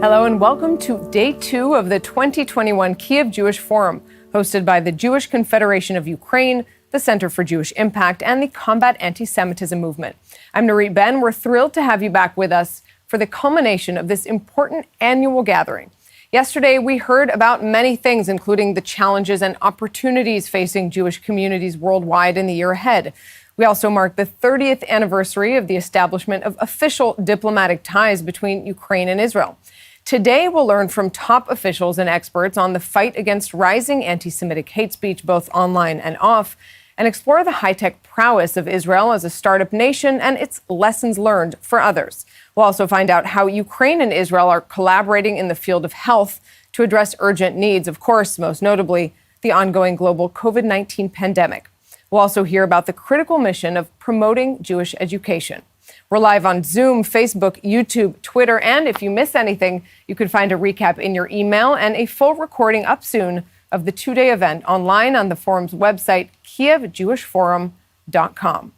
Hello and welcome to day 2 of the 2021 Kyiv Jewish Forum, hosted by the Jewish Confederation of Ukraine, the Center for Jewish Impact, and the Combat Antisemitism Movement. I'm Nurit Ben. We're thrilled to have you back with us for the culmination of this important annual gathering. Yesterday, we heard about many things, including the challenges and opportunities facing Jewish communities worldwide in the year ahead. We also marked the 30th anniversary of the establishment of official diplomatic ties between Ukraine and Israel. Today, we'll learn from top officials and experts on the fight against rising anti-Semitic hate speech, both online and off, and explore the high-tech prowess of Israel as a startup nation and its lessons learned for others. We'll also find out how Ukraine and Israel are collaborating in the field of health to address urgent needs, of course, most notably, the ongoing global COVID-19 pandemic. We'll also hear about the critical mission of promoting Jewish education. We're live on Zoom, Facebook, YouTube, Twitter, and if you miss anything, you can find a recap in your email and a full recording up soon of the 2-day event online on the forum's website, KyievJewishForum.com.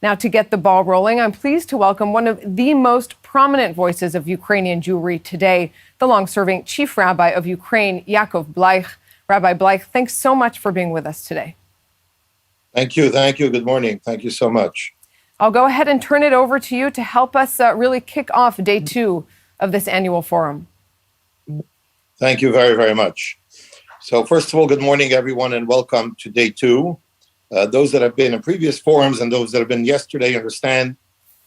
Now, to get the ball rolling, I'm pleased to welcome one of the most prominent voices of Ukrainian Jewry today, the long-serving Chief Rabbi of Ukraine, Yaakov Bleich. Rabbi Bleich, thanks so much for being with us today. Thank you. Good morning. Thank you so much. I'll go ahead and turn it over to you to help us really kick off day 2 of this annual forum. Thank you very, very much. So first of all, good morning, everyone, and welcome to day 2. Those that have been in previous forums and those that have been yesterday understand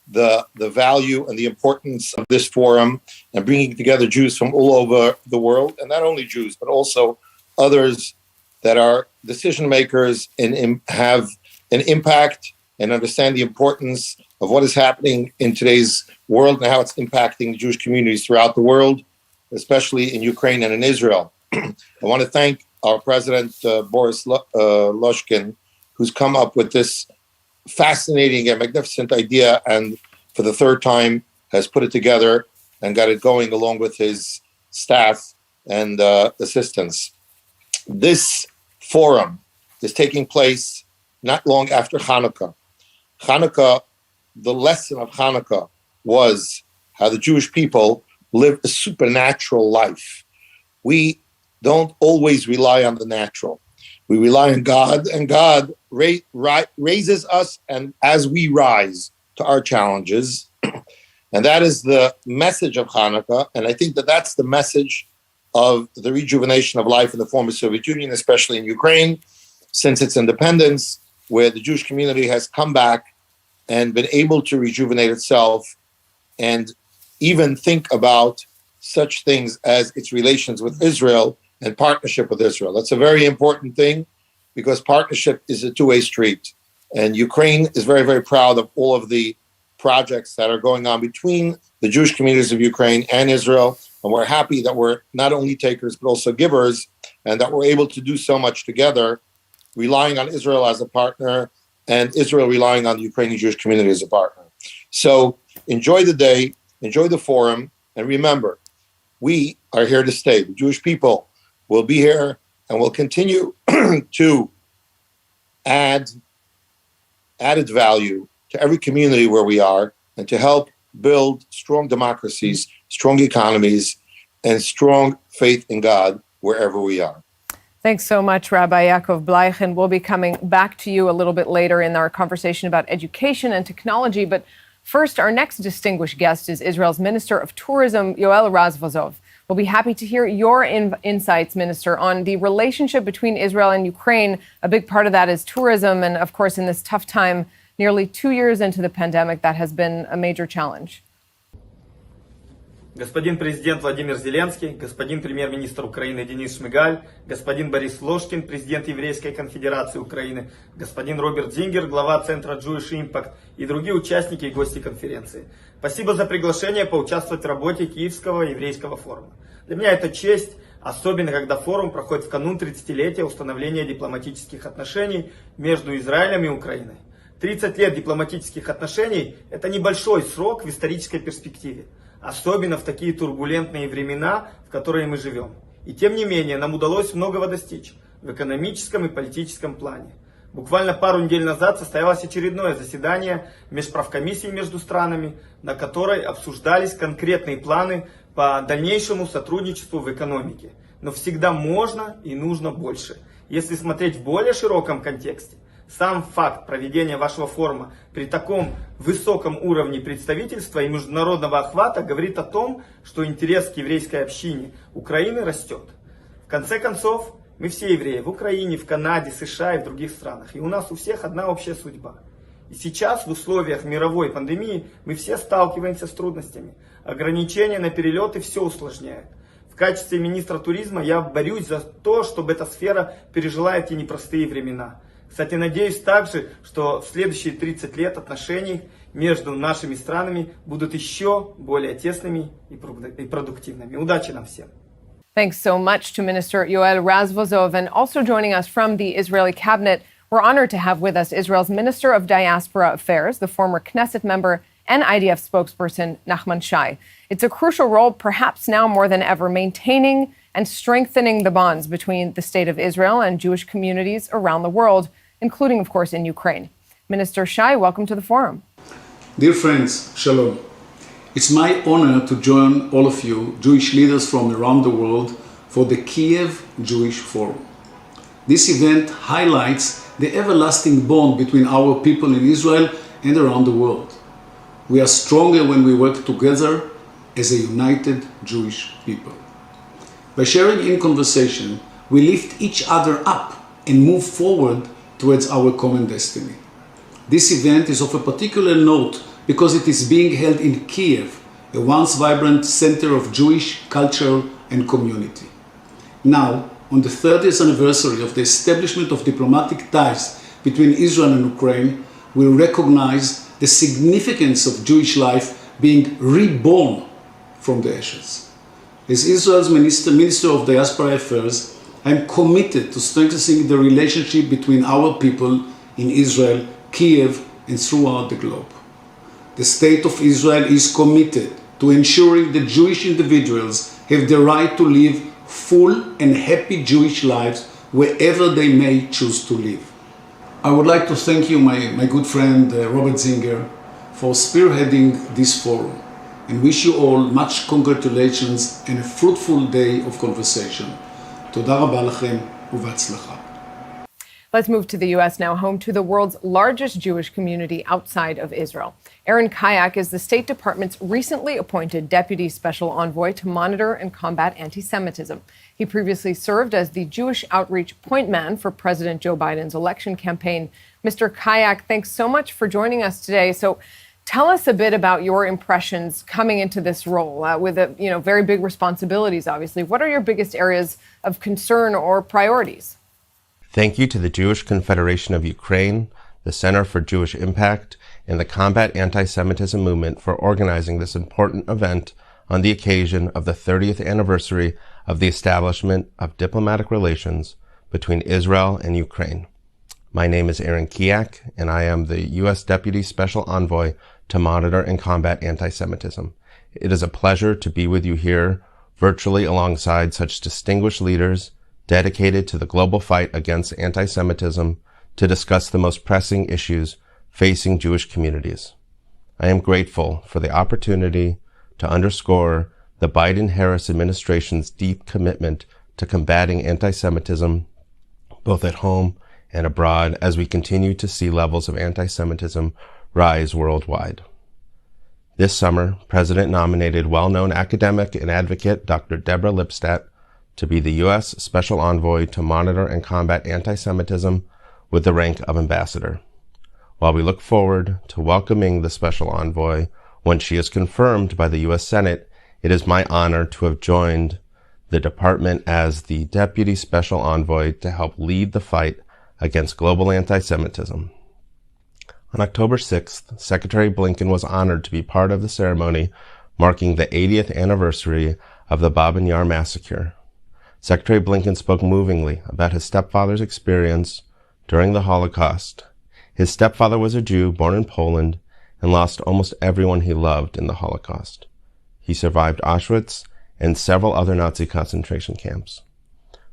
the value and the importance of this forum and bringing together Jews from all over the world, and not only Jews, but also others that are decision makers and have an impact and understand the importance of what is happening in today's world and how it's impacting Jewish communities throughout the world, especially in Ukraine and in Israel. I want to thank our president, Boris Loshkin, who's come up with this fascinating and magnificent idea and for the third time has put it together and got it going along with his staff and assistants. This forum is taking place not long after Hanukkah. Hanukkah, the lesson of Hanukkah was how the Jewish people live a supernatural life. We don't always rely on the natural. We rely on God, and God raises us, and as we rise to our challenges, and that is the message of Hanukkah, and I think that that's the message of the rejuvenation of life in the former Soviet Union, especially in Ukraine, since its independence, where the Jewish community has come back and been able to rejuvenate itself and even think about such things as its relations with Israel and partnership with Israel. That's a very important thing because partnership is a two-way street. And Ukraine is very, very proud of all of the projects that are going on between the Jewish communities of Ukraine and Israel. And we're happy that we're not only takers, but also givers, and that we're able to do so much together, relying on Israel as a partner and Israel relying on the Ukrainian Jewish community as a partner. So enjoy the day, enjoy the forum, and remember, we are here to stay. The Jewish people will be here and will continue to add added value to every community where we are and to help build strong democracies, strong economies, and strong faith in God wherever we are. Thanks so much, Rabbi Yaakov Bleich, and we'll be coming back to you a little bit later in our conversation about education and technology. But first, our next distinguished guest is Israel's Minister of Tourism, Yoel Razvozov. We'll be happy to hear your insights, Minister, on the relationship between Israel and Ukraine. A big part of that is tourism, and of course, in this tough time, nearly 2 years into the pandemic, that has been a major challenge. Господин президент Владимир Зеленский, господин премьер-министр Украины Денис Шмыгаль, господин Борис Лошкин, президент Еврейской конфедерации Украины, господин Роберт Зингер, глава Центра Jewish Impact и другие участники и гости конференции. Спасибо за приглашение поучаствовать в работе Киевского еврейского форума. Для меня это честь, особенно когда форум проходит в канун 30-летия установления дипломатических отношений между Израилем и Украиной. 30 лет дипломатических отношений – это небольшой срок в исторической перспективе. Особенно в такие турбулентные времена, в которые мы живем. И тем не менее, нам удалось многого достичь в экономическом и политическом плане. Буквально пару недель назад состоялось очередное заседание межправкомиссии между странами, на которой обсуждались конкретные планы по дальнейшему сотрудничеству в экономике. Но всегда можно и нужно больше. Если смотреть в более широком контексте, сам факт проведения вашего форума при таком высоком уровне представительства и международного охвата говорит о том, что интерес к еврейской общине Украины растет. В конце концов, мы все евреи в Украине, в Канаде, США и в других странах. И у нас у всех одна общая судьба. И сейчас в условиях мировой пандемии мы все сталкиваемся с трудностями. Ограничения на перелеты все усложняют. В качестве министра туризма я борюсь за то, чтобы эта сфера пережила эти непростые времена. Кстати, надеюсь также, что в следующие 30 лет отношений между нашими странами будут еще более тесными и продуктивными. Удачи нам всем! Thanks so much to Minister Yoel Razvozov. And also joining us from the Israeli cabinet, we're honored to have with us Israel's Minister of Diaspora Affairs, the former Knesset member and IDF spokesperson Nachman Shai. It's a crucial role, perhaps now more than ever, maintaining and strengthening the bonds between the State of Israel and Jewish communities around the world, including, of course, in Ukraine. Minister Shai, welcome to the forum. Dear friends, shalom. It's my honor to join all of you, Jewish leaders from around the world, for the Kyiv Jewish Forum. This event highlights the everlasting bond between our people in Israel and around the world. We are stronger when we work together as a united Jewish people. By sharing in conversation, we lift each other up and move forward towards our common destiny. This event is of a particular note because it is being held in Kyiv, a once vibrant center of Jewish culture and community. Now, on the 30th anniversary of the establishment of diplomatic ties between Israel and Ukraine, we recognize the significance of Jewish life being reborn from the ashes. As Israel's Minister of Diaspora Affairs, I am committed to strengthening the relationship between our people in Israel, Kyiv, and throughout the globe. The State of Israel is committed to ensuring that Jewish individuals have the right to live full and happy Jewish lives wherever they may choose to live. I would like to thank you, my good friend Robert Zinger, for spearheading this forum, and wish you all much congratulations and a fruitful day of conversation. Toda rabba lachem u'v'atzlacha. Let's move to the U.S. now, home to the world's largest Jewish community outside of Israel. Aaron Kyiv is the State Department's recently appointed Deputy Special Envoy to monitor and combat anti-Semitism. He previously served as the Jewish outreach point man for President Joe Biden's election campaign. Mr. Kyiv, thanks so much for joining us today. So tell us a bit about your impressions coming into this role with very big responsibilities, obviously. What are your biggest areas of concern or priorities? Thank you to the Jewish Confederation of Ukraine, the Center for Jewish Impact, and the Combat Anti-Semitism Movement for organizing this important event on the occasion of the 30th anniversary of the establishment of diplomatic relations between Israel and Ukraine. My name is Aaron Kyiv, and I am the U.S. Deputy Special Envoy to monitor and combat anti-Semitism. It is a pleasure to be with you here virtually alongside such distinguished leaders dedicated to the global fight against anti-Semitism to discuss the most pressing issues facing Jewish communities. I am grateful for the opportunity to underscore the Biden-Harris administration's deep commitment to combating anti-Semitism, both at home and abroad, as we continue to see levels of anti-Semitism rise worldwide. This summer, President nominated well-known academic and advocate Dr. Deborah Lipstadt to be the U.S. Special Envoy to monitor and combat anti-Semitism with the rank of ambassador. While we look forward to welcoming the Special Envoy when she is confirmed by the U.S. Senate, it is my honor to have joined the department as the Deputy Special Envoy to help lead the fight against global anti-Semitism. On October 6th, Secretary Blinken was honored to be part of the ceremony marking the 80th anniversary of the Babin Yar massacre. Secretary Blinken spoke movingly about his stepfather's experience during the Holocaust. His stepfather was a Jew born in Poland and lost almost everyone he loved in the Holocaust. He survived Auschwitz and several other Nazi concentration camps.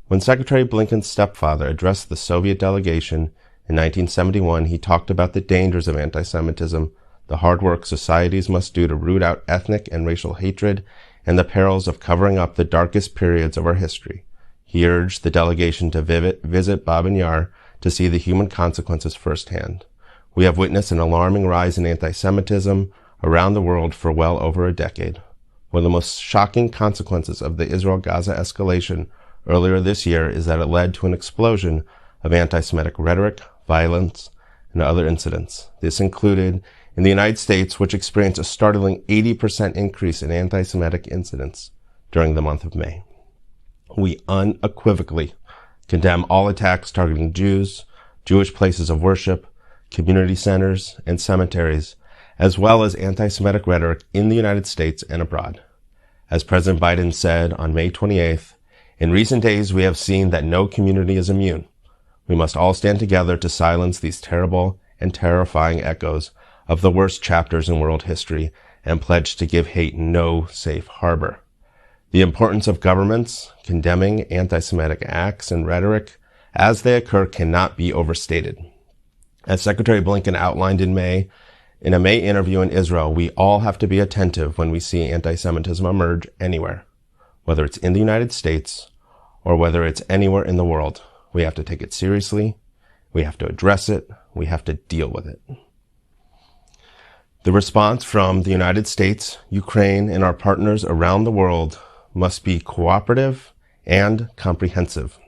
When Secretary Blinken's stepfather addressed the Soviet delegation in 1971, he talked about the dangers of anti-Semitism, the hard work societies must do to root out ethnic and racial hatred, and the perils of covering up the darkest periods of our history. He urged the delegation to visit Babin Yar to see the human consequences firsthand. We have witnessed an alarming rise in anti-Semitism around the world for well over a decade. One of the most shocking consequences of the Israel-Gaza escalation earlier this year is that it led to an explosion of anti-Semitic rhetoric, violence, and other incidents. This included in the United States, which experienced a startling 80% increase in anti-Semitic incidents during the month of May. We unequivocally condemn all attacks targeting Jews, Jewish places of worship, community centers, and cemeteries, as well as anti-Semitic rhetoric in the United States and abroad. As President Biden said on May 28th, in recent days we have seen that no community is immune. We must all stand together to silence these terrible and terrifying echoes of the worst chapters in world history and pledge to give hate no safe harbor. The importance of governments condemning anti-Semitic acts and rhetoric as they occur cannot be overstated. As Secretary Blinken outlined in a May interview in Israel, we all have to be attentive when we see anti-Semitism emerge anywhere, whether it's in the United States or whether it's anywhere in the world. We have to take it seriously. We have to address it. We have to deal with it. The response from the United States, Ukraine, and our partners around the world must be cooperative and comprehensive.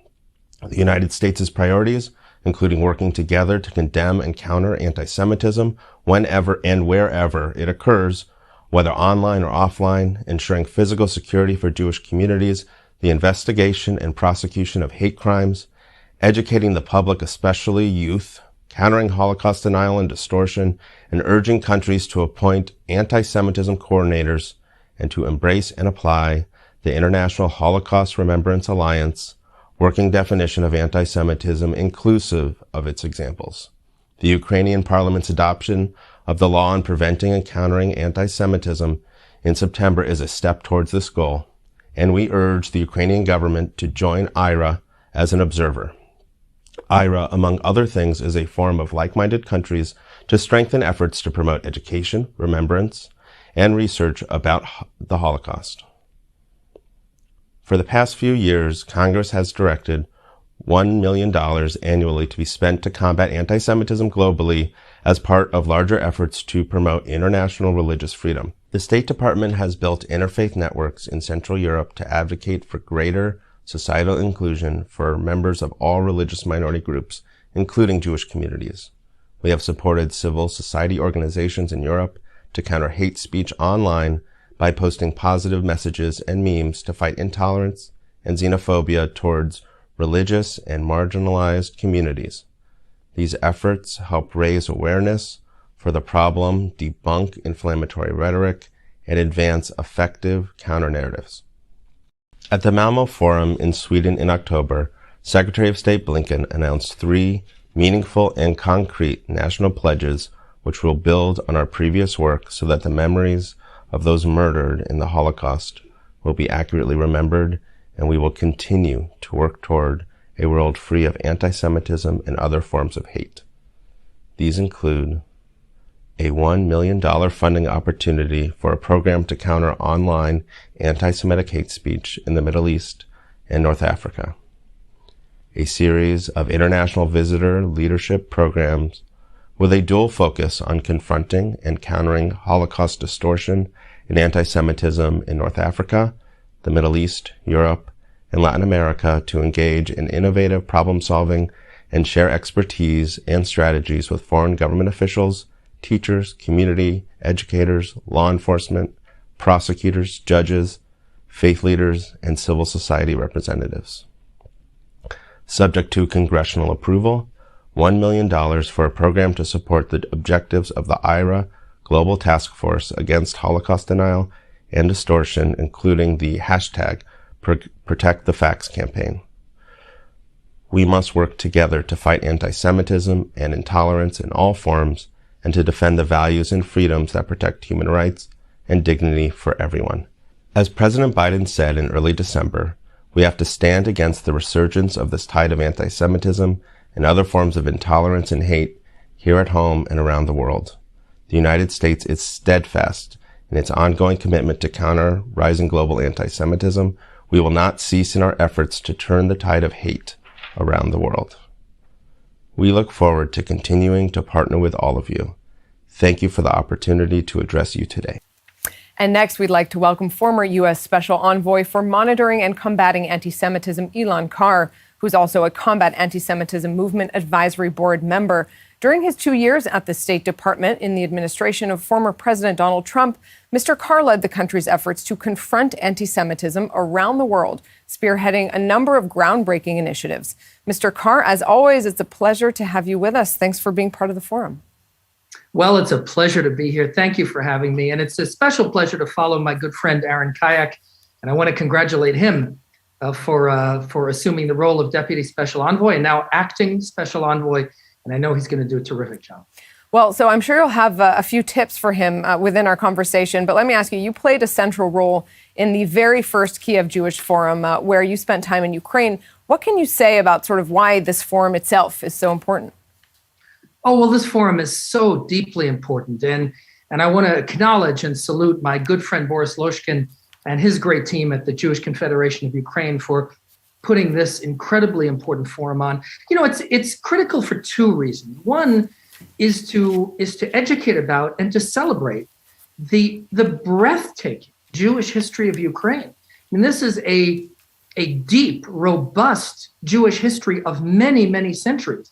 The United States' priorities, including working together to condemn and counter anti-Semitism whenever and wherever it occurs, whether online or offline, ensuring physical security for Jewish communities, the investigation and prosecution of hate crimes, educating the public, especially youth, countering Holocaust denial and distortion, and urging countries to appoint anti-Semitism coordinators and to embrace and apply the International Holocaust Remembrance Alliance working definition of anti-Semitism inclusive of its examples. The Ukrainian parliament's adoption of the law on preventing and countering anti-Semitism in September is a step towards this goal, and we urge the Ukrainian government to join IRA as an observer. IRA, among other things, is a forum of like-minded countries to strengthen efforts to promote education, remembrance, and research about the Holocaust. For the past few years, Congress has directed $1 million annually to be spent to combat anti-Semitism globally as part of larger efforts to promote international religious freedom. The State Department has built interfaith networks in Central Europe to advocate for greater societal inclusion for members of all religious minority groups, including Jewish communities. We have supported civil society organizations in Europe to counter hate speech online by posting positive messages and memes to fight intolerance and xenophobia towards religious and marginalized communities. These efforts help raise awareness for the problem, debunk inflammatory rhetoric, and advance effective counter-narratives. At the Malmö Forum in Sweden in October, Secretary of State Blinken announced 3 meaningful and concrete national pledges which will build on our previous work so that the memories of those murdered in the Holocaust will be accurately remembered, and we will continue to work toward a world free of anti-Semitism and other forms of hate. These include a $1 million funding opportunity for a program to counter online anti-Semitic hate speech in the Middle East and North Africa, a series of international visitor leadership programs with a dual focus on confronting and countering Holocaust distortion and anti-Semitism in North Africa, the Middle East, Europe, and Latin America to engage in innovative problem-solving and share expertise and strategies with foreign government officials, teachers, community, educators, law enforcement, prosecutors, judges, faith leaders, and civil society representatives. Subject to congressional approval, $1 million for a program to support the objectives of the IRA Global Task Force Against Holocaust Denial and Distortion, including the hashtag Protect the Facts campaign. We must work together to fight anti-Semitism and intolerance in all forms and to defend the values and freedoms that protect human rights and dignity for everyone. As President Biden said in early December, we have to stand against the resurgence of this tide of anti-Semitism and other forms of intolerance and hate here at home and around the world. The United States is steadfast and its ongoing commitment to counter rising global anti-Semitism, we will not cease in our efforts to turn the tide of hate around the world. We look forward to continuing to partner with all of you. Thank you for the opportunity to address you today. And next, we'd like to welcome former U.S. Special Envoy for Monitoring and Combating Anti-Semitism, Ilan Carr, who's also a Combat Anti-Semitism Movement Advisory Board member. During his 2 years at the State Department in the administration of former President Donald Trump, Mr. Carr led the country's efforts to confront anti-Semitism around the world, spearheading a number of groundbreaking initiatives. Mr. Carr, as always, it's a pleasure to have you with us. Thanks for being part of the forum. Well, it's a pleasure to be here. Thank you for having me. And it's a special pleasure to follow my good friend, Aaron Kayak. And I want to congratulate him for assuming the role of Deputy Special Envoy and now acting Special Envoy. And I know he's going to do a terrific job. Well, so I'm sure you'll have a few tips for him within our conversation. But let me ask you, you played a central role in the very first Kyiv Jewish Forum where you spent time in Ukraine. What can you say about sort of why this forum itself is so important? Oh, well, this forum is so deeply important. And I want to acknowledge and salute my good friend Boris Loshkin and his great team at the Jewish Confederation of Ukraine for putting this incredibly important forum on. You know, it's critical for two reasons. One is to educate about and to celebrate the breathtaking Jewish history of Ukraine. I mean, this is a deep, robust Jewish history of many, many centuries.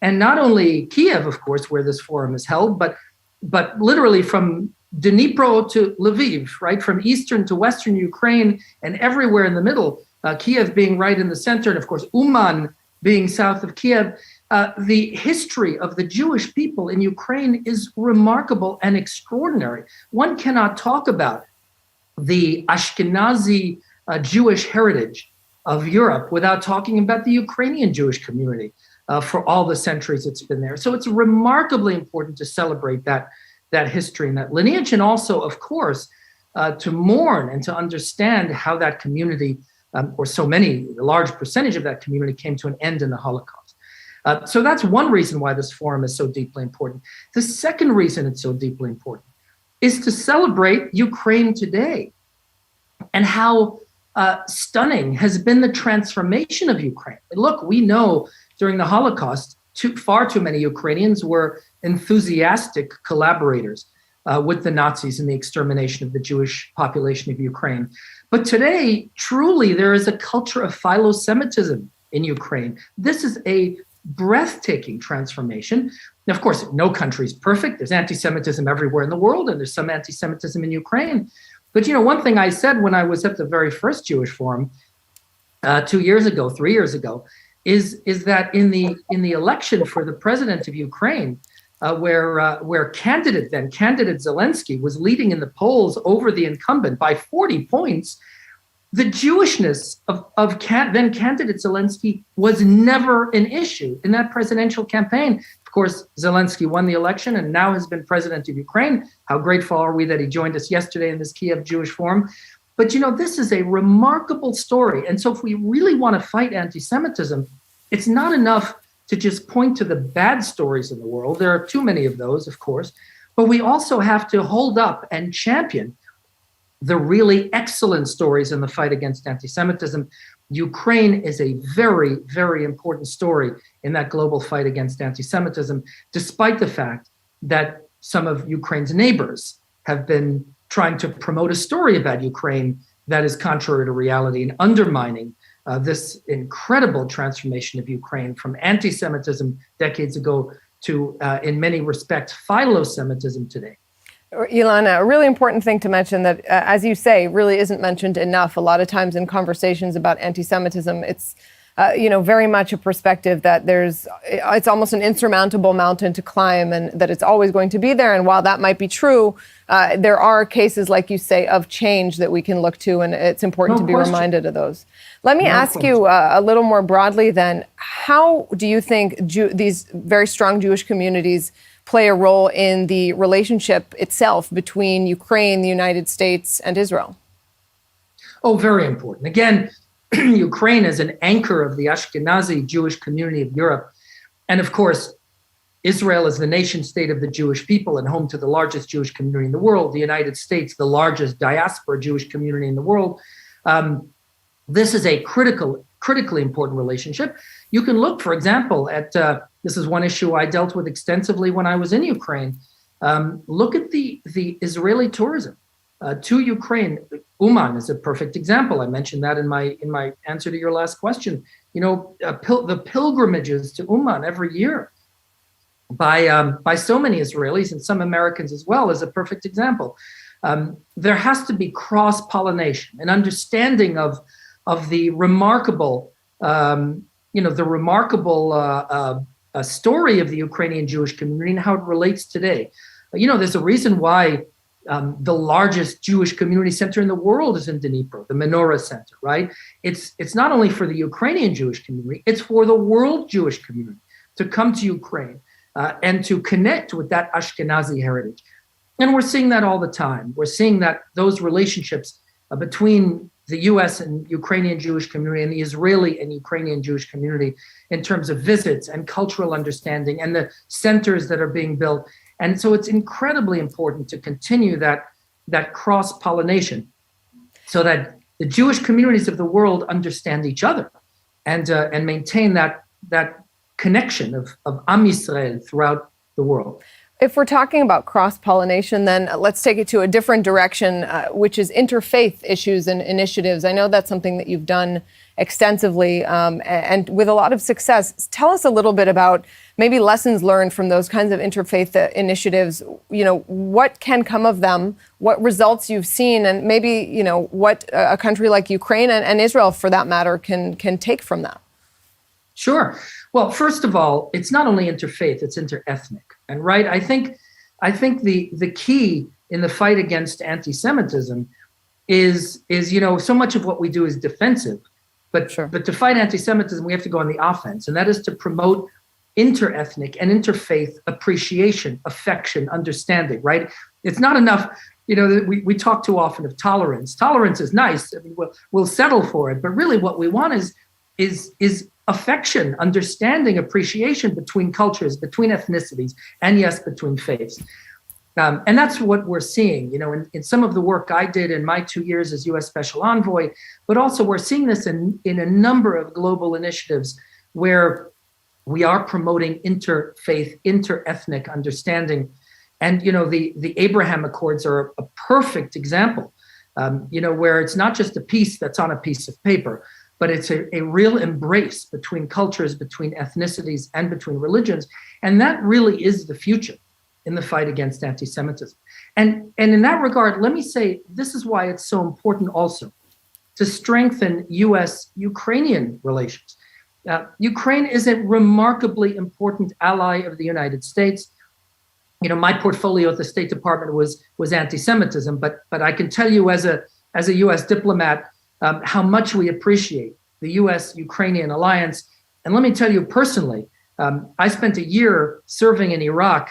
And not only Kyiv, of course, where this forum is held, but literally from Dnipro to Lviv, right? From eastern to western Ukraine and everywhere in the middle, Kyiv being right in the center, and of course, Uman being south of Kyiv. The history of the Jewish people in Ukraine is remarkable and extraordinary. One cannot talk about the Ashkenazi Jewish heritage of Europe without talking about the Ukrainian Jewish community. For all the centuries it's been there. So it's remarkably important to celebrate that history and that lineage, and also, of course, to mourn and to understand how that community, or so many, a large percentage of that community came to an end in the Holocaust. So that's one reason why this forum is so deeply important. The second reason it's so deeply important is to celebrate Ukraine today and how stunning has been the transformation of Ukraine. Look, we know during the Holocaust, far too many Ukrainians were enthusiastic collaborators with the Nazis in the extermination of the Jewish population of Ukraine. But today, truly, there is a culture of philo-Semitism in Ukraine. This is a breathtaking transformation. Now, of course, no country is perfect. There's anti-Semitism everywhere in the world, and there's some anti-Semitism in Ukraine. But, you know, one thing I said when I was at the very first Jewish Forum 3 years ago, is that in the election for the president of Ukraine, where candidate Zelensky was leading in the polls over the incumbent by 40 points, the Jewishness of then candidate Zelensky was never an issue in that presidential campaign. Of course, Zelensky won the election and now has been president of Ukraine. How grateful are we that he joined us yesterday in this Kyiv Jewish Forum? But, you know, this is a remarkable story. And so if we really want to fight anti-Semitism, it's not enough to just point to the bad stories in the world. There are too many of those, of course. But we also have to hold up and champion the really excellent stories in the fight against anti-Semitism. Ukraine is a very, very important story in that global fight against anti-Semitism, despite the fact that some of Ukraine's neighbors have been trying to promote a story about Ukraine that is contrary to reality and undermining this incredible transformation of Ukraine from anti-Semitism decades ago to, in many respects, philo-Semitism today. Ilan, a really important thing to mention that, as you say, really isn't mentioned enough. A lot of times in conversations about anti-Semitism, it's very much a perspective that it's almost an insurmountable mountain to climb and that it's always going to be there. And while that might be true, there are cases, like you say, of change that we can look to, and it's important to be reminded of those. Let me ask you a little more broadly then, how do you think these very strong Jewish communities play a role in the relationship itself between Ukraine, the United States, and Israel? Oh, very important. Again, Ukraine is an anchor of the Ashkenazi Jewish community of Europe. And of course, Israel is the nation state of the Jewish people and home to the largest Jewish community in the world. The United States, the largest diaspora Jewish community in the world. This is a critically important relationship. You can look, for example, at this is one issue I dealt with extensively when I was in Ukraine. Look at the Israeli tourism to Ukraine. Uman is a perfect example. I mentioned that in my answer to your last question. You know, the pilgrimages to Uman every year by so many Israelis and some Americans as well is a perfect example. There has to be cross-pollination, an understanding of the remarkable, story of the Ukrainian Jewish community and how it relates today. You know, there's a reason why the largest Jewish community center in the world is in Dnipro, the Menorah Center, right? It's not only for the Ukrainian Jewish community, it's for the world Jewish community to come to Ukraine and to connect with that Ashkenazi heritage. And we're seeing that all the time. We're seeing that those relationships between the US and Ukrainian Jewish community and the Israeli and Ukrainian Jewish community in terms of visits and cultural understanding and the centers that are being built. And so it's incredibly important to continue that cross-pollination so that the Jewish communities of the world understand each other and maintain that connection of Am Yisrael throughout the world. If we're talking about cross-pollination, then let's take it to a different direction, which is interfaith issues and initiatives. I know that's something that you've done extensively and with a lot of success. Tell us a little bit about maybe lessons learned from those kinds of interfaith initiatives. You know, what can come of them, what results you've seen, and maybe, you know, what a country like Ukraine and Israel, for that matter, can take from that. Sure. Well, first of all, it's not only interfaith, it's interethnic. And right, I think the key in the fight against anti-Semitism is so much of what we do is defensive, but Sure. But to fight anti-Semitism, we have to go on the offense, and that is to promote interethnic and interfaith appreciation, affection, understanding. Right? It's not enough. You know, we talk too often of tolerance. Tolerance is nice. I mean, we'll settle for it, but really, what we want is affection, understanding, appreciation between cultures, between ethnicities, and yes, between faiths. And that's what we're seeing, you know, in some of the work I did in my 2 years as U.S. Special Envoy, but also we're seeing this in a number of global initiatives where we are promoting interfaith, interethnic understanding. And, you know, the Abraham Accords are a perfect example, where it's not just a piece that's on a piece of paper, but it's a real embrace between cultures, between ethnicities, and between religions. And that really is the future in the fight against anti-Semitism. And in that regard, let me say, this is why it's so important also to strengthen U.S.-Ukrainian relations. Ukraine is a remarkably important ally of the United States. You know, my portfolio at the State Department was anti-Semitism, but I can tell you as a U.S. diplomat, how much we appreciate the U.S.-Ukrainian alliance. And let me tell you personally, I spent a year serving in Iraq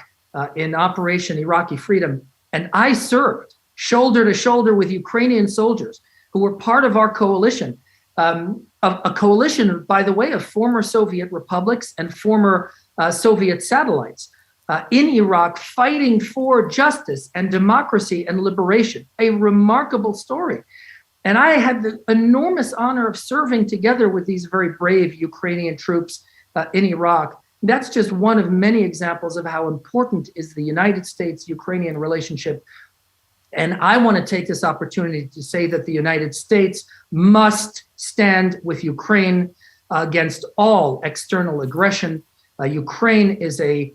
in Operation Iraqi Freedom, and I served shoulder to shoulder with Ukrainian soldiers who were part of our coalition, a coalition, by the way, of former Soviet republics and former Soviet satellites in Iraq, fighting for justice and democracy and liberation. A remarkable story. And I had the enormous honor of serving together with these very brave Ukrainian troops in Iraq. That's just one of many examples of how important is the United States-Ukrainian relationship. And I want to take this opportunity to say that the United States must stand with Ukraine against all external aggression. Ukraine is a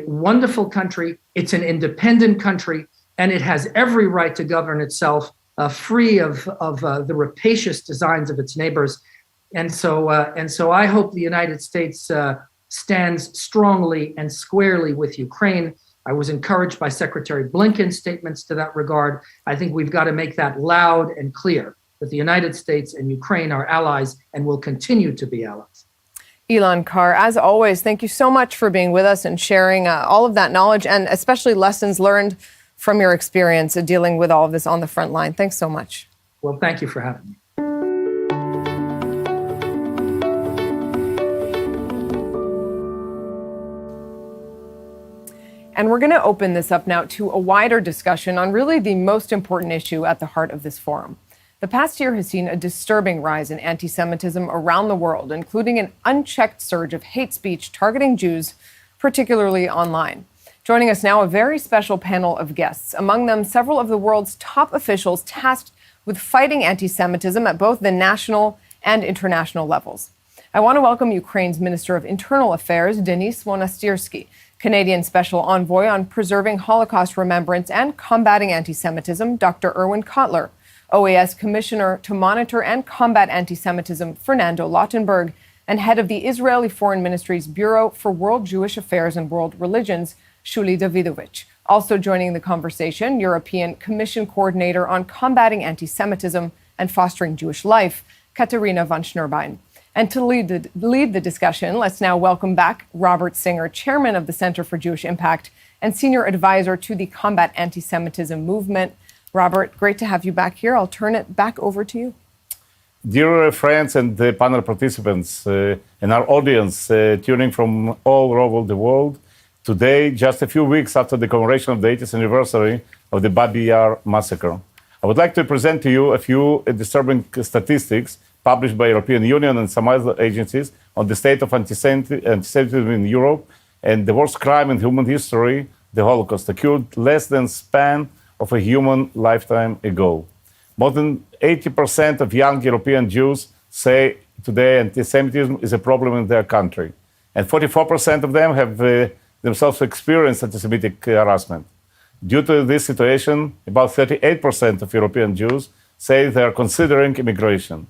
wonderful country. It's an independent country, and it has every right to govern itself, free of the rapacious designs of its neighbors. And so I hope the United States stands strongly and squarely with Ukraine. I was encouraged by Secretary Blinken's statements to that regard. I think we've got to make that loud and clear that the United States and Ukraine are allies and will continue to be allies. Ilan Carr, as always, thank you so much for being with us and sharing all of that knowledge and especially lessons learned from your experience of dealing with all of this on the front line. Thanks so much. Well, thank you for having me. And we're going to open this up now to a wider discussion on really the most important issue at the heart of this forum. The past year has seen a disturbing rise in anti-Semitism around the world, including an unchecked surge of hate speech targeting Jews, particularly online. Joining us now, a very special panel of guests, among them several of the world's top officials tasked with fighting anti-Semitism at both the national and international levels. I want to welcome Ukraine's Minister of Internal Affairs, Denis Monastyrsky, Canadian Special Envoy on Preserving Holocaust Remembrance and Combating Anti-Semitism, Dr. Erwin Kotler, OAS Commissioner to Monitor and Combat Anti-Semitism, Fernando Lautenberg, and head of the Israeli Foreign Ministry's Bureau for World Jewish Affairs and World Religions, Shuli Davidovich. Also joining the conversation, European Commission Coordinator on Combating Anti-Semitism and Fostering Jewish Life, Katerina von Schnurbein. And to lead the discussion, let's now welcome back Robert Singer, Chairman of the Center for Jewish Impact and Senior Advisor to the Combat Anti-Semitism Movement. Robert, great to have you back here. I'll turn it back over to you. Dear friends and panel participants and our audience tuning from all over the world, today, just a few weeks after the commemoration of the 80th anniversary of the Babi Yar massacre, I would like to present to you a few disturbing statistics published by European Union and some other agencies on the state of anti-Semitism in Europe and the worst crime in human history, the Holocaust, occurred less than span of a human lifetime ago. More than 80% of young European Jews say today anti-Semitism is a problem in their country. And 44% of them have themselves experienced anti-Semitic harassment. Due to this situation, about 38% of European Jews say they are considering immigration.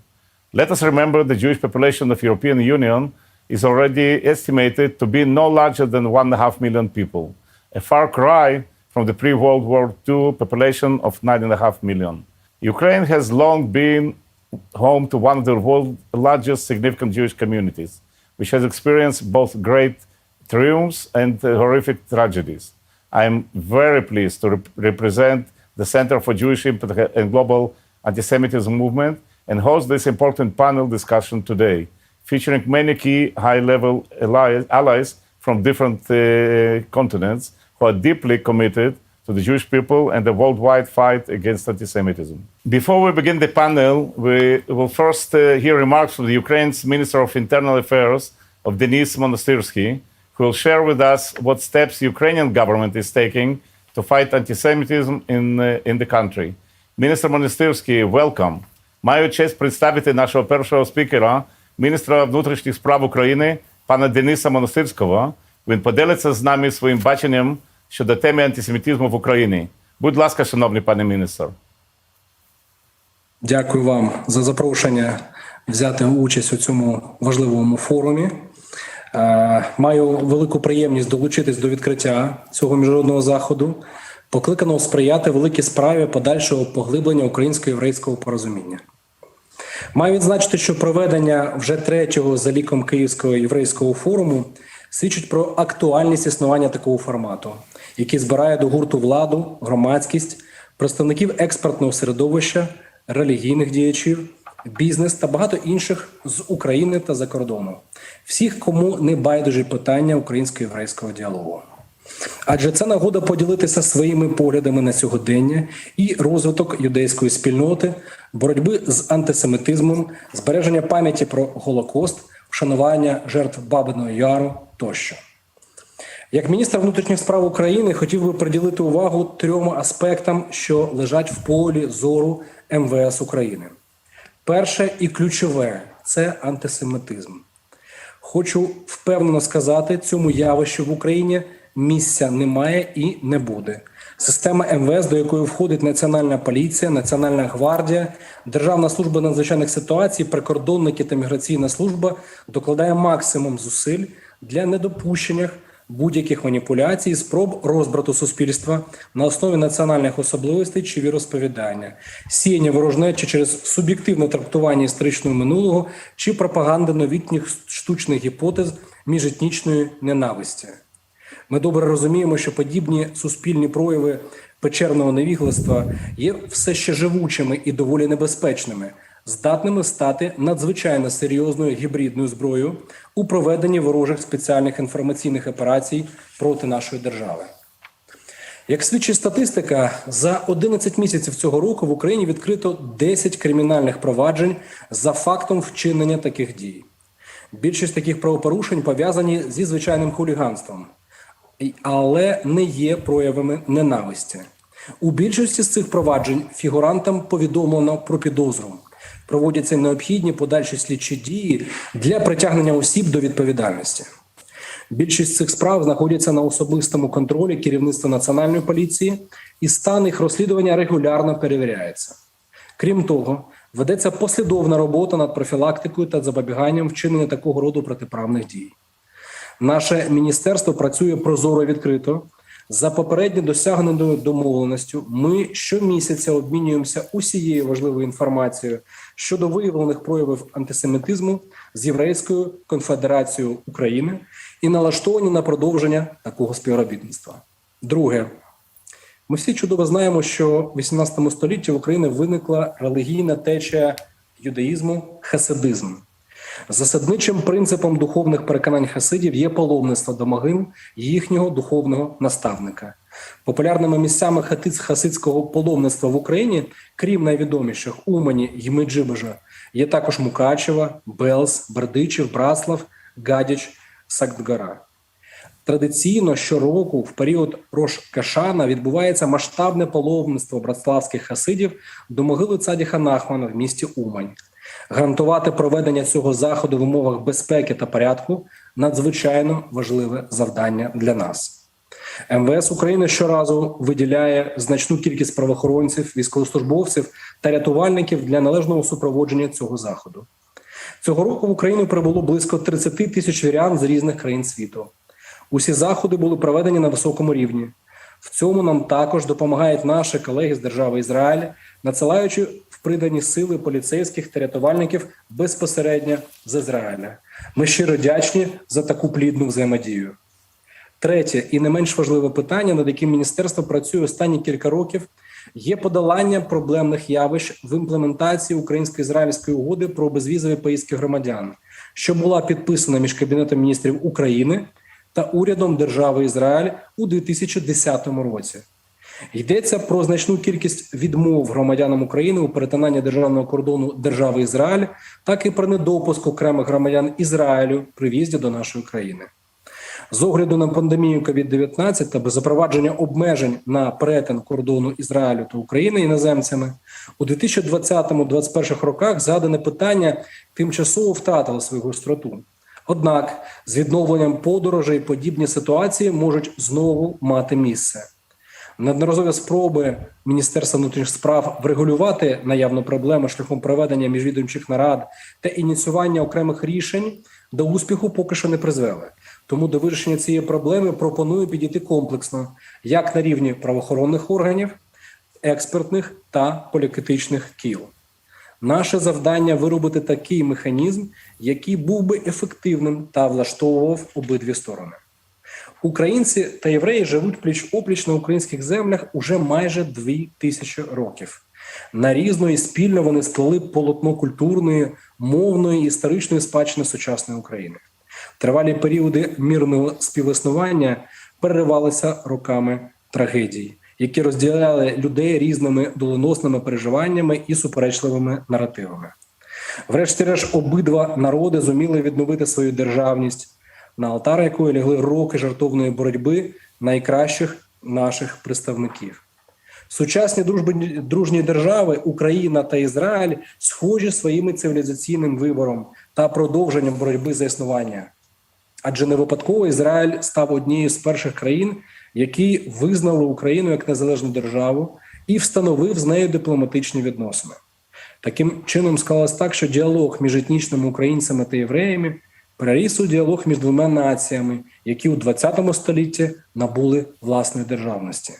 Let us remember the Jewish population of the European Union is already estimated to be no larger than 1.5 million people, a far cry from the pre-World War II population of 9.5 million. Ukraine has long been home to one of the world's largest significant Jewish communities, which has experienced both great triumphs and horrific tragedies. I am very pleased to represent the Center for Jewish Impact and Global Anti-Semitism Movement and host this important panel discussion today, featuring many key high-level allies from different continents who are deeply committed to the Jewish people and the worldwide fight against anti-Semitism. Before we begin the panel, we will first hear remarks from the Ukraine's Minister of Internal Affairs, of Denis Monastyrsky, who will share with us what steps the Ukrainian government is taking to fight anti-Semitism in the country. Minister Monastyrsky, welcome. Маю честь представити нашого першого спікера, міністра внутрішніх справ України, пана Дениса Монастирського. Він поділиться з нами своїм баченням щодо теми антисемітизму в Україні. Будь ласка, шановний пане міністр. Дякую вам за запрошення взяти участь у цьому важливому форумі. Маю велику приємність долучитись до відкриття цього міжнародного заходу, покликаного сприяти великій справі подальшого поглиблення українсько-єврейського порозуміння. Маю відзначити, що проведення вже третього за ліком Київського єврейського форуму свідчить про актуальність існування такого формату, який збирає до гурту владу, громадськість, представників експертного середовища, релігійних діячів, бізнес та багато інших з України та за кордону. Всіх, кому не байдужі питання українсько-єврейського діалогу. Адже це нагода поділитися своїми поглядами на сьогодення і розвиток юдейської спільноти, боротьби з антисемітизмом, збереження пам'яті про Голокост, вшанування жертв Бабиного Яру тощо. Як міністр внутрішніх справ України хотів би приділити увагу трьом аспектам, що лежать в полі зору МВС України. Перше і ключове – це антисемітизм. Хочу впевнено сказати, цьому явищу в Україні місця немає і не буде. Система МВС, до якої входить Національна поліція, Національна гвардія, Державна служба надзвичайних ситуацій, прикордонники та міграційна служба докладає максимум зусиль для недопущення будь-яких маніпуляцій і спроб розбрату суспільства на основі національних особливостей чи віросповідання, сіяння ворожнечі через суб'єктивне трактування історичного минулого чи пропаганди новітніх штучних гіпотез міжетнічної ненависті. Ми добре розуміємо, що подібні суспільні прояви печерного невігластва є все ще живучими і доволі небезпечними, здатними стати надзвичайно серйозною гібридною зброєю у проведенні ворожих спеціальних інформаційних операцій проти нашої держави. Як свідчить статистика, за 11 місяців цього року в Україні відкрито 10 кримінальних проваджень за фактом вчинення таких дій. Більшість таких правопорушень пов'язані зі звичайним хуліганством, але не є проявами ненависті. У більшості з цих проваджень фігурантам повідомлено про підозру. Проводяться необхідні подальші слідчі дії для притягнення осіб до відповідальності. Більшість цих справ знаходяться на особистому контролі керівництва Національної поліції, і стан їх розслідування регулярно перевіряється. Крім того, ведеться послідовна робота над профілактикою та запобіганням вчинення такого роду протиправних дій. Наше міністерство працює прозоро і відкрито. За попередньо досягненою домовленістю ми щомісяця обмінюємося усією важливою інформацією щодо виявлених проявів антисемітизму з Єврейською конфедерацією України і налаштовані на продовження такого співробітництва. Друге. Ми всі чудово знаємо, що в 18 столітті в Україні виникла релігійна течія юдаїзму – хасидизм. Засадничим принципом духовних переконань хасидів є паломництво до могил їхнього духовного наставника. Популярними місцями хасидського паломництва в Україні, крім найвідоміших Умані й Меджибожа, є також Мукачево, Белз, Бердичів, Браслав, Гадяч, Сагдгора. Традиційно щороку в період Рош-Кашана відбувається масштабне паломництво братславських хасидів до могили цадіха Нахмана в місті Умань. Гарантувати проведення цього заходу в умовах безпеки та порядку – надзвичайно важливе завдання для нас. МВС України щоразу виділяє значну кількість правоохоронців, військовослужбовців та рятувальників для належного супроводження цього заходу. Цього року в Україну прибуло близько 30 тисяч вірян з різних країн світу. Усі заходи були проведені на високому рівні. В цьому нам також допомагають наші колеги з держави Ізраїль, надсилаючи в придані сили поліцейських та рятувальників безпосередньо з Ізраїля. Ми щиро вдячні за таку плідну взаємодію. Третє і не менш важливе питання, над яким міністерство працює останні кілька років, є подолання проблемних явищ в імплементації українсько-ізраїльської угоди про безвізові поїздки громадян, що була підписана між Кабінетом міністрів України та урядом держави Ізраїль у 2010 році. Йдеться про значну кількість відмов громадянам України у перетинанні державного кордону держави Ізраїль, так і про недопуск окремих громадян Ізраїлю при в'їзді до нашої країни. З огляду на пандемію COVID-19 та без запровадження обмежень на перетин кордону Ізраїлю та України іноземцями, у 2020-2021 роках задане питання тимчасово втратило свою гостроту. Однак з відновленням подорожей подібні ситуації можуть знову мати місце. Неодноразові спроби Міністерства внутрішніх справ врегулювати наявну проблему шляхом проведення міжвідомчих нарад та ініціювання окремих рішень до успіху поки що не призвели. Тому до вирішення цієї проблеми пропоную підійти комплексно, як на рівні правоохоронних органів, експертних та політичних кіл. Наше завдання – виробити такий механізм, який був би ефективним та влаштовував обидві сторони. Українці та євреї живуть пліч-опліч на українських землях уже майже 2000 років. Нарізно і спільно вони сплели полотно культурної, мовної і історичної спадщини сучасної України. Тривалі періоди мирного співіснування переривалися роками трагедій, які розділяли людей різними доленосними переживаннями і суперечливими наративами. Врешті-решт, обидва народи зуміли відновити свою державність, на алтар якої лягли роки жертовної боротьби найкращих наших представників. Сучасні дружні держави Україна та Ізраїль схожі своїм цивілізаційним вибором та продовженням боротьби за існування. Адже не випадково Ізраїль став однією з перших країн, які визнали Україну як незалежну державу і встановив з нею дипломатичні відносини. Таким чином склалось так, що діалог між етнічними українцями та євреями переріс у діалог між двома націями, які у ХХ столітті набули власної державності.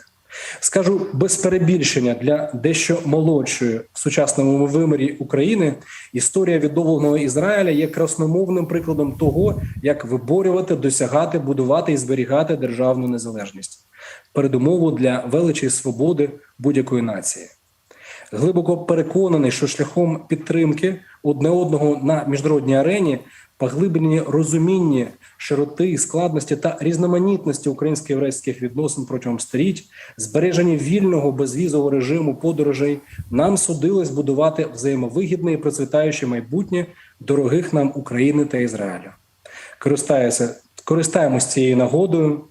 Скажу без перебільшення, для дещо молодшої в сучасному вимірі України історія відновленого Ізраїля є красномовним прикладом того, як виборювати, досягати, будувати і зберігати державну незалежність. Передумову для величі і свободи будь-якої нації. Глибоко переконаний, що шляхом підтримки одне одного на міжнародній арені, поглиблені розуміння широти, складності та різноманітності українсько-єврейських відносин протягом століть, збереження вільного безвізового режиму подорожей, нам судилось будувати взаємовигідне і процвітаюче майбутнє дорогих нам України та Ізраїлю. Користаємось цією нагодою.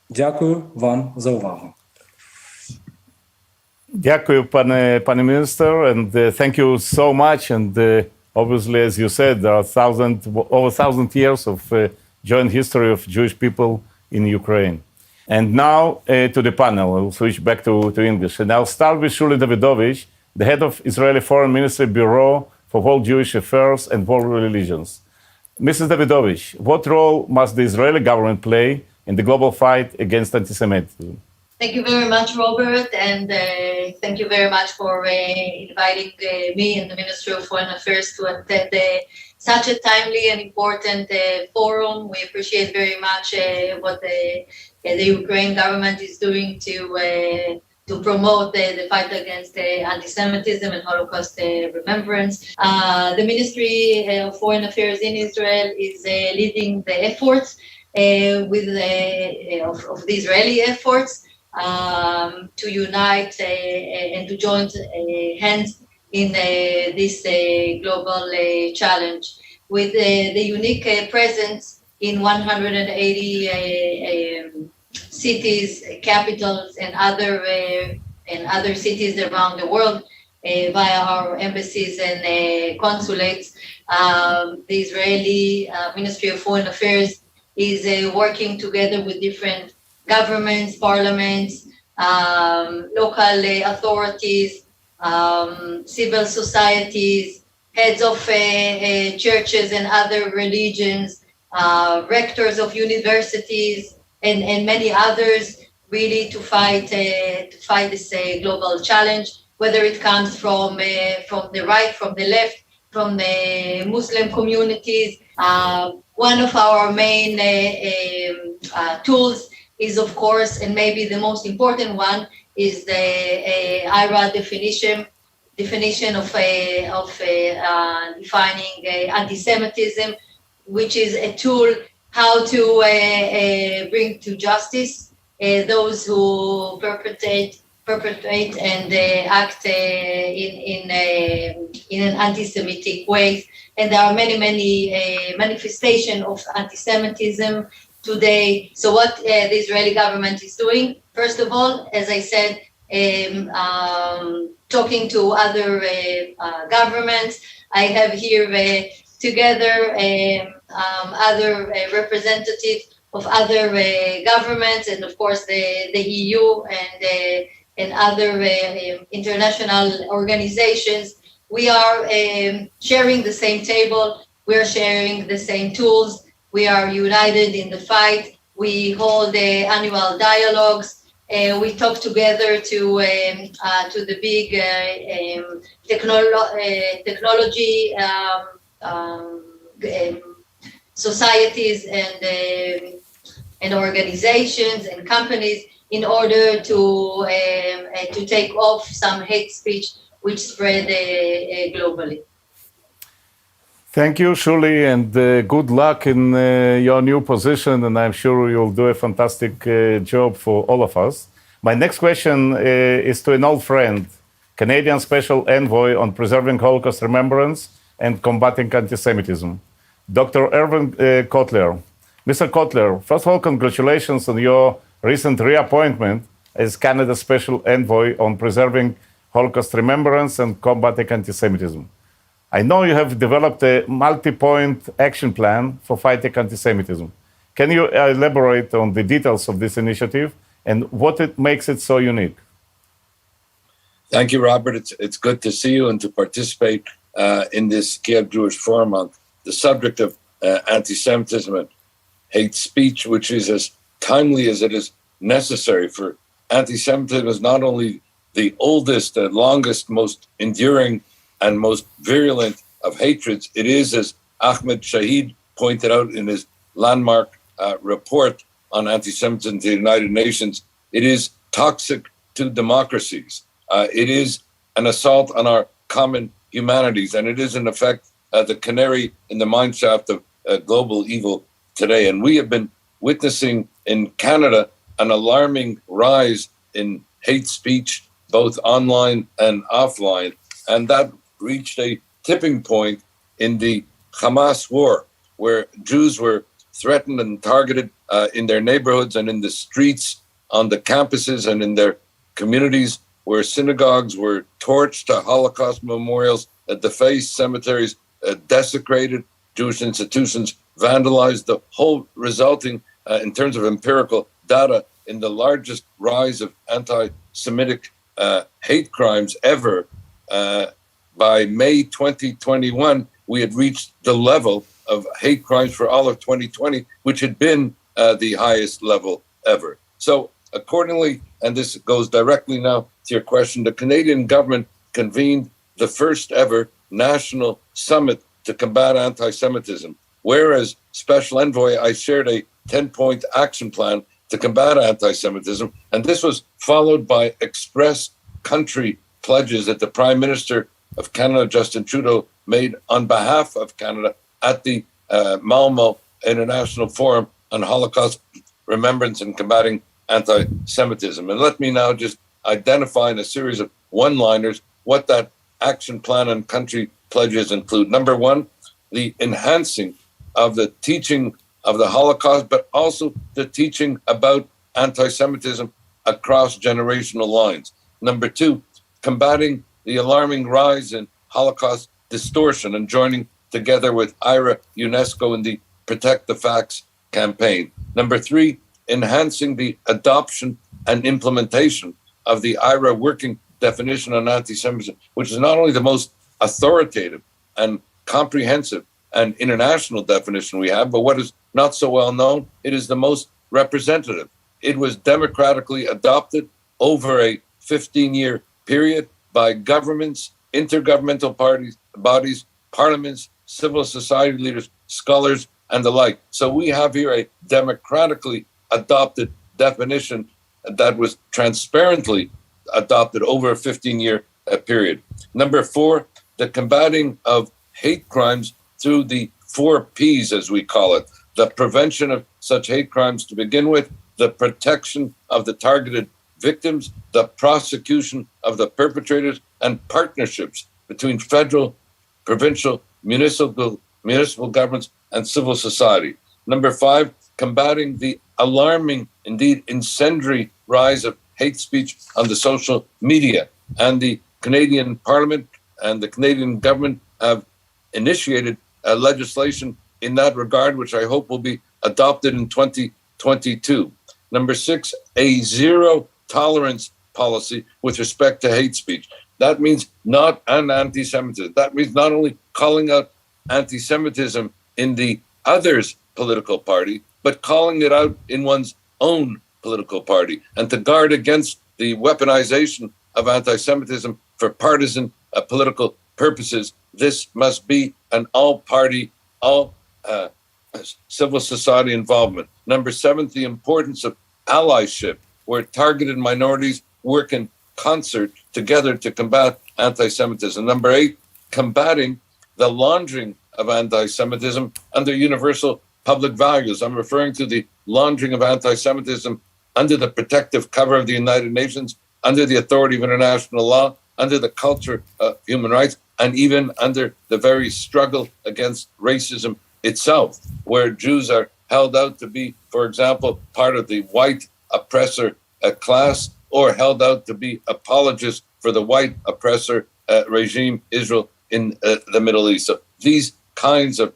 Дякую вам за увагу. Дякую, пане Minister, and thank you so much. And obviously, as you said, there are over 1,000 years of joint history of Jewish people in Ukraine. And now to the panel. We'll switch back to English. And I'll start with Shuli Davidovich, the head of Israeli Foreign Ministry Bureau for World Jewish Affairs and World Religions. Mrs. Davidovich, what role must the Israeli government play in the global fight against anti-Semitism? Thank you very much, Robert, and thank you very much for inviting me and the Ministry of Foreign Affairs to attend such a timely and important forum. We appreciate very much what the Ukraine government is doing to promote the fight against anti-Semitism and Holocaust remembrance. The Ministry of Foreign Affairs in Israel is leading the efforts of the Israeli efforts to unite and to join hands in this global challenge. With the unique presence in 180 cities, capitals, and other cities around the world via our embassies and consulates, the Israeli Ministry of Foreign Affairs is working together with different governments, parliaments, local authorities, civil societies, heads of churches and other religions, rectors of universities, and many others, really to fight this global challenge, whether it comes from the right, from the left, from the Muslim communities. One of our main tools is, of course, and maybe the most important one, is the IRA definition of defining anti-Semitism, which is a tool how to bring to justice those who perpetrate and act in an anti-Semitic way. And there are many manifestations of anti-Semitism today. So what the Israeli government is doing, first of all, as I said, talking to other governments. I have here together other representatives of other governments, and of course the EU and other international organizations. We are sharing the same table. We are sharing the same tools. We are united in the fight. We hold annual dialogues. We talk together to the big technology societies and organizations and companies in order to take off some hate speech which spread globally. Thank you, Shuli, and good luck in your new position, and I'm sure you'll do a fantastic job for all of us. My next question is to an old friend, Canadian Special Envoy on Preserving Holocaust Remembrance and Combating Anti-Semitism, Dr. Irvin Kotler. Mr. Kotler, first of all, congratulations on your recent reappointment as Canada's Special Envoy on Preserving Holocaust Remembrance and Combating Anti-Semitism. I know you have developed a multi-point action plan for fighting anti-Semitism. Can you elaborate on the details of this initiative and what it makes it so unique? Thank you, Robert. It's good to see you and to participate in this Kyiv Jewish Forum on the subject of anti-Semitism and hate speech, which is as timely as it is necessary. For anti-Semitism is not only the oldest and longest, most enduring and most virulent of hatreds. It is, as Ahmed Shahid pointed out in his landmark report on anti-Semitism to the United Nations, it is toxic to democracies. It is an assault on our common humanities. And it is, in effect, the canary in the mineshaft of global evil today. And we have been witnessing in Canada an alarming rise in hate speech, both online and offline. And that reached a tipping point in the Hamas war, where Jews were threatened and targeted in their neighborhoods and in the streets, on the campuses and in their communities, where synagogues were torched to Holocaust memorials, defaced, cemeteries desecrated, Jewish institutions vandalized, the whole resulting, in terms of empirical data, in the largest rise of anti-Semitic hate crimes ever. By May 2021, we had reached the level of hate crimes for all of 2020, which had been the highest level ever. So accordingly, and this goes directly now to your question, the Canadian government convened the first ever national summit to combat anti-Semitism. Whereas Special Envoy, I shared a 10-point action plan to combat anti-Semitism, and this was followed by express country pledges that the Prime Minister of Canada, Justin Trudeau, made on behalf of Canada at the Malmo International Forum on Holocaust Remembrance and Combating Anti-Semitism. And let me now just identify in a series of one-liners what that action plan and country pledges include. Number one, the enhancing of the teaching of the Holocaust, but also the teaching about anti-Semitism across generational lines. Number two, combating the alarming rise in Holocaust distortion and joining together with IRA, UNESCO in the Protect the Facts campaign. Number three, enhancing the adoption and implementation of the IRA working definition on anti-Semitism, which is not only the most authoritative and comprehensive and international definition we have, but what is not so well known, it is the most representative. It was democratically adopted over a 15-year period by governments, intergovernmental bodies, parliaments, civil society leaders, scholars, and the like. So we have here a democratically adopted definition that was transparently adopted over a 15-year period. Number four, the combating of hate crimes through the 4 Ps, as we call it: the prevention of such hate crimes to begin with, the protection of the targeted victims, the prosecution of the perpetrators, and partnerships between federal, provincial, municipal governments, and civil society. Number five, combating the alarming, indeed incendiary rise of hate speech on the social media. And the Canadian Parliament and the Canadian government have initiated legislation in that regard, which I hope will be adopted in 2022. Number six, a zero tolerance policy with respect to hate speech. That means not an anti-Semitism. That means not only calling out anti-Semitism in the other's political party, but calling it out in one's own political party, and to guard against the weaponization of anti-Semitism for partisan political purposes. This must be an all-party, all civil society involvement. Number seven, the importance of allyship, where targeted minorities work in concert together to combat anti-Semitism. Number eight, combating the laundering of anti-Semitism under universal public values. I'm referring to the laundering of anti-Semitism under the protective cover of the United Nations, under the authority of international law, under the culture of human rights, and even under the very struggle against racism itself, where Jews are held out to be, for example, part of the white oppressor class, or held out to be apologists for the white oppressor regime, Israel, in the Middle East. So these kinds of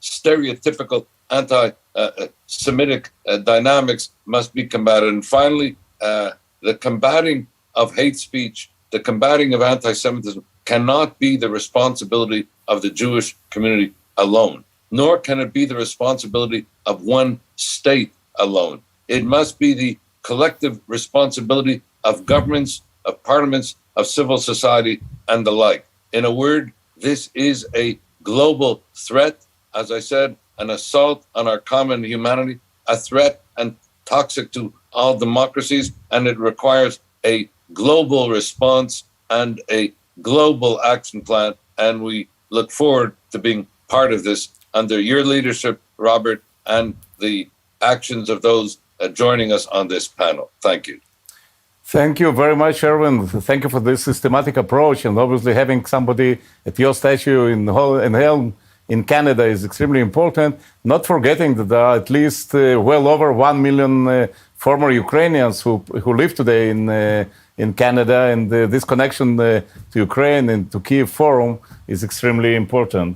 stereotypical anti-Semitic dynamics must be combated. And finally, the combating of hate speech, the combating of anti-Semitism cannot be the responsibility of the Jewish community alone, nor can it be the responsibility of one state alone. It must be the collective responsibility of governments, of parliaments, of civil society, and the like. In a word, this is a global threat, as I said, an assault on our common humanity, a threat and toxic to all democracies, and it requires a global response and a global action plan. And we look forward to being part of this under your leadership, Robert, and the actions of those joining us on this panel. Thank you. Thank you very much, Erwin. Thank you for this systematic approach. And obviously having somebody at your statue in Helm in Canada is extremely important. Not forgetting that there are at least well over 1 million former Ukrainians who live today in Canada. And this connection to Ukraine and to Kyiv Forum is extremely important.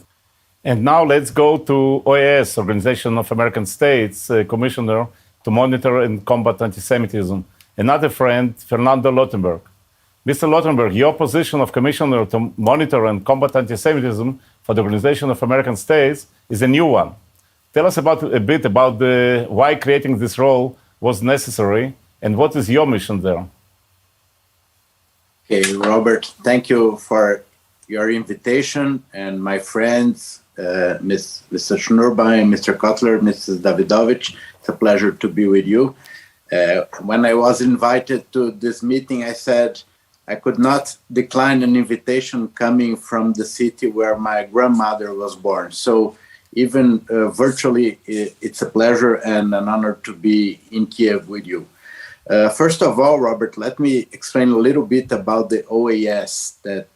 And now let's go to OAS, Organization of American States, Commissioner to Monitor and Combat Antisemitism. Another friend, Fernando Lottenberg. Mr. Lottenberg, your position of Commissioner to Monitor and Combat Antisemitism for the Organization of American States is a new one. Tell us a bit about why creating this role was necessary and what is your mission there? Okay, Robert, thank you for your invitation, and my friends, Mr. Schnurbein, Mr. Kotler, Mrs. Davidovich, it's a pleasure to be with you. When I was invited to this meeting, I said I could not decline an invitation coming from the city where my grandmother was born. So even virtually, it's a pleasure and an honor to be in Kyiv with you. First of all, Robert, let me explain a little bit about the OAS, that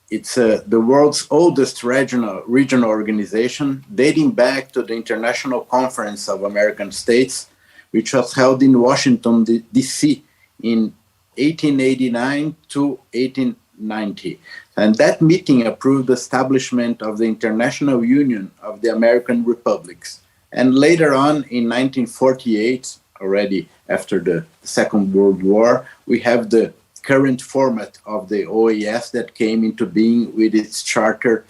it's the world's oldest regional organization, dating back to the International Conference of American States, which was held in Washington, D.C. in 1889 to 1890. And that meeting approved the establishment of the International Union of the American Republics. And later on, in 1948, already after the Second World War, we have the current format of the OAS that came into being with its charter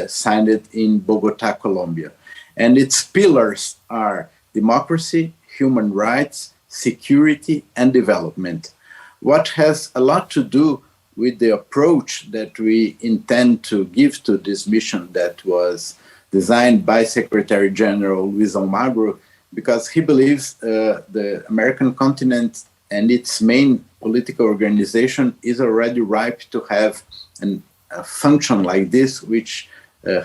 signed in Bogota, Colombia. And its pillars are democracy, human rights, security, and development. What has a lot to do with the approach that we intend to give to this mission that was designed by Secretary General Luis Almagro, because he believes the American continent and its main political organization is already ripe to have a function like this, which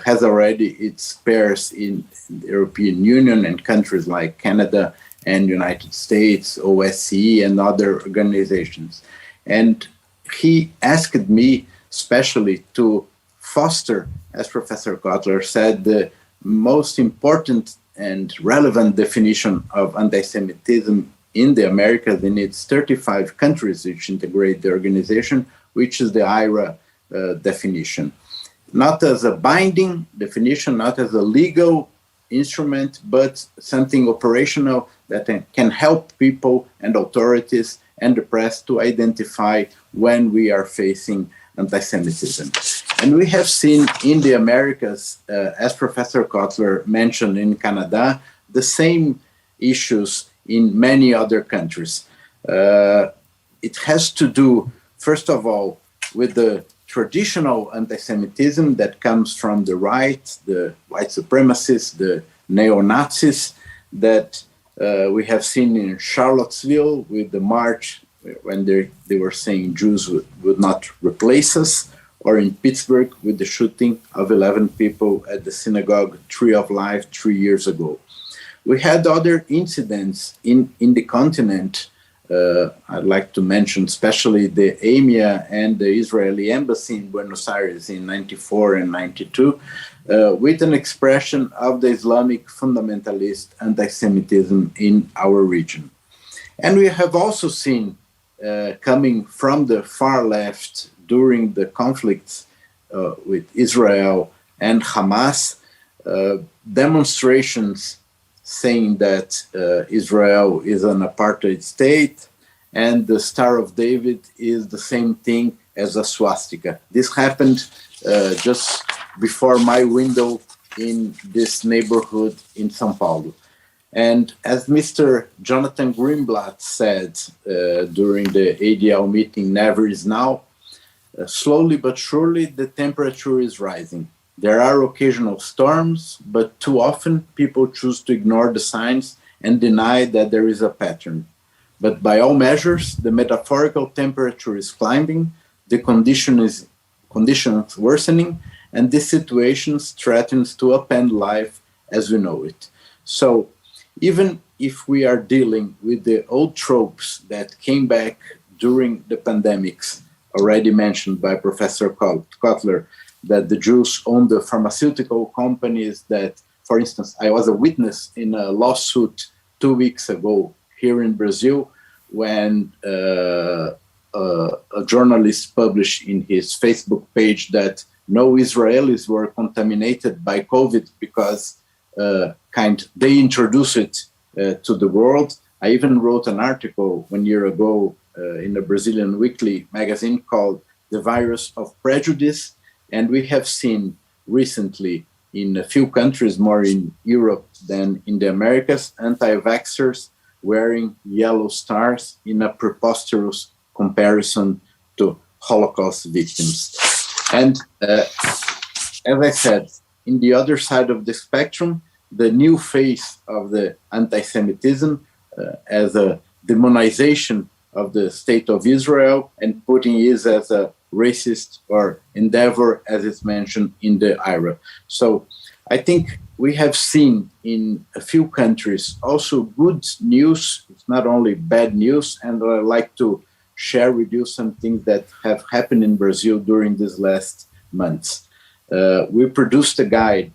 has already its pairs in the European Union and countries like Canada and United States, OSCE, and other organizations. And he asked me especially to foster, as Professor Kotler said, the most important and relevant definition of anti-Semitism in the Americas in its 35 countries which integrate the organization, which is the IRA definition. Not as a binding definition, not as a legal instrument, but something operational that can help people and authorities and the press to identify when we are facing anti-Semitism. And we have seen in the Americas, as Professor Kotler mentioned in Canada, the same issues in many other countries. It has to do, first of all, with the traditional anti-Semitism that comes from the right, the white supremacists, the neo-Nazis that we have seen in Charlottesville with the march when they were saying Jews would not replace us, or in Pittsburgh with the shooting of 11 people at the synagogue Tree of Life 3 years ago. We had other incidents in the continent. I'd like to mention especially the EMEA and the Israeli embassy in Buenos Aires in 94 and 92, with an expression of the Islamic fundamentalist anti-Semitism in our region. And we have also seen coming from the far left during the conflicts with Israel and Hamas, demonstrations saying that Israel is an apartheid state and the Star of David is the same thing as a swastika. This happened just before my window in this neighborhood in São Paulo. And as Mr. Jonathan Greenblatt said during the ADL meeting, Never Is Now, slowly but surely the temperature is rising. There are occasional storms, but too often people choose to ignore the signs and deny that there is a pattern. But by all measures, the metaphorical temperature is climbing. the conditions worsening, and this situation threatens to upend life as we know it. So even if we are dealing with the old tropes that came back during the pandemics, already mentioned by Professor Kotler, that the Jews own the pharmaceutical companies, that, for instance, I was a witness in a lawsuit 2 weeks ago here in Brazil when a journalist published in his Facebook page that no Israelis were contaminated by COVID because they introduced it to the world. I even wrote an article 1 year ago in a Brazilian weekly magazine called The Virus of Prejudice. And we have seen recently in a few countries, more in Europe than in the Americas, anti-vaxxers wearing yellow stars in a preposterous comparison to Holocaust victims. And as I said, in the other side of the spectrum, the new face of the anti-Semitism as a demonization of the state of Israel and putting it as a racist or endeavor, as is mentioned in the IRA. So I think we have seen in a few countries also good news. It's not only bad news. And I'd like to share with you some things that have happened in Brazil during these last months. We produced a guide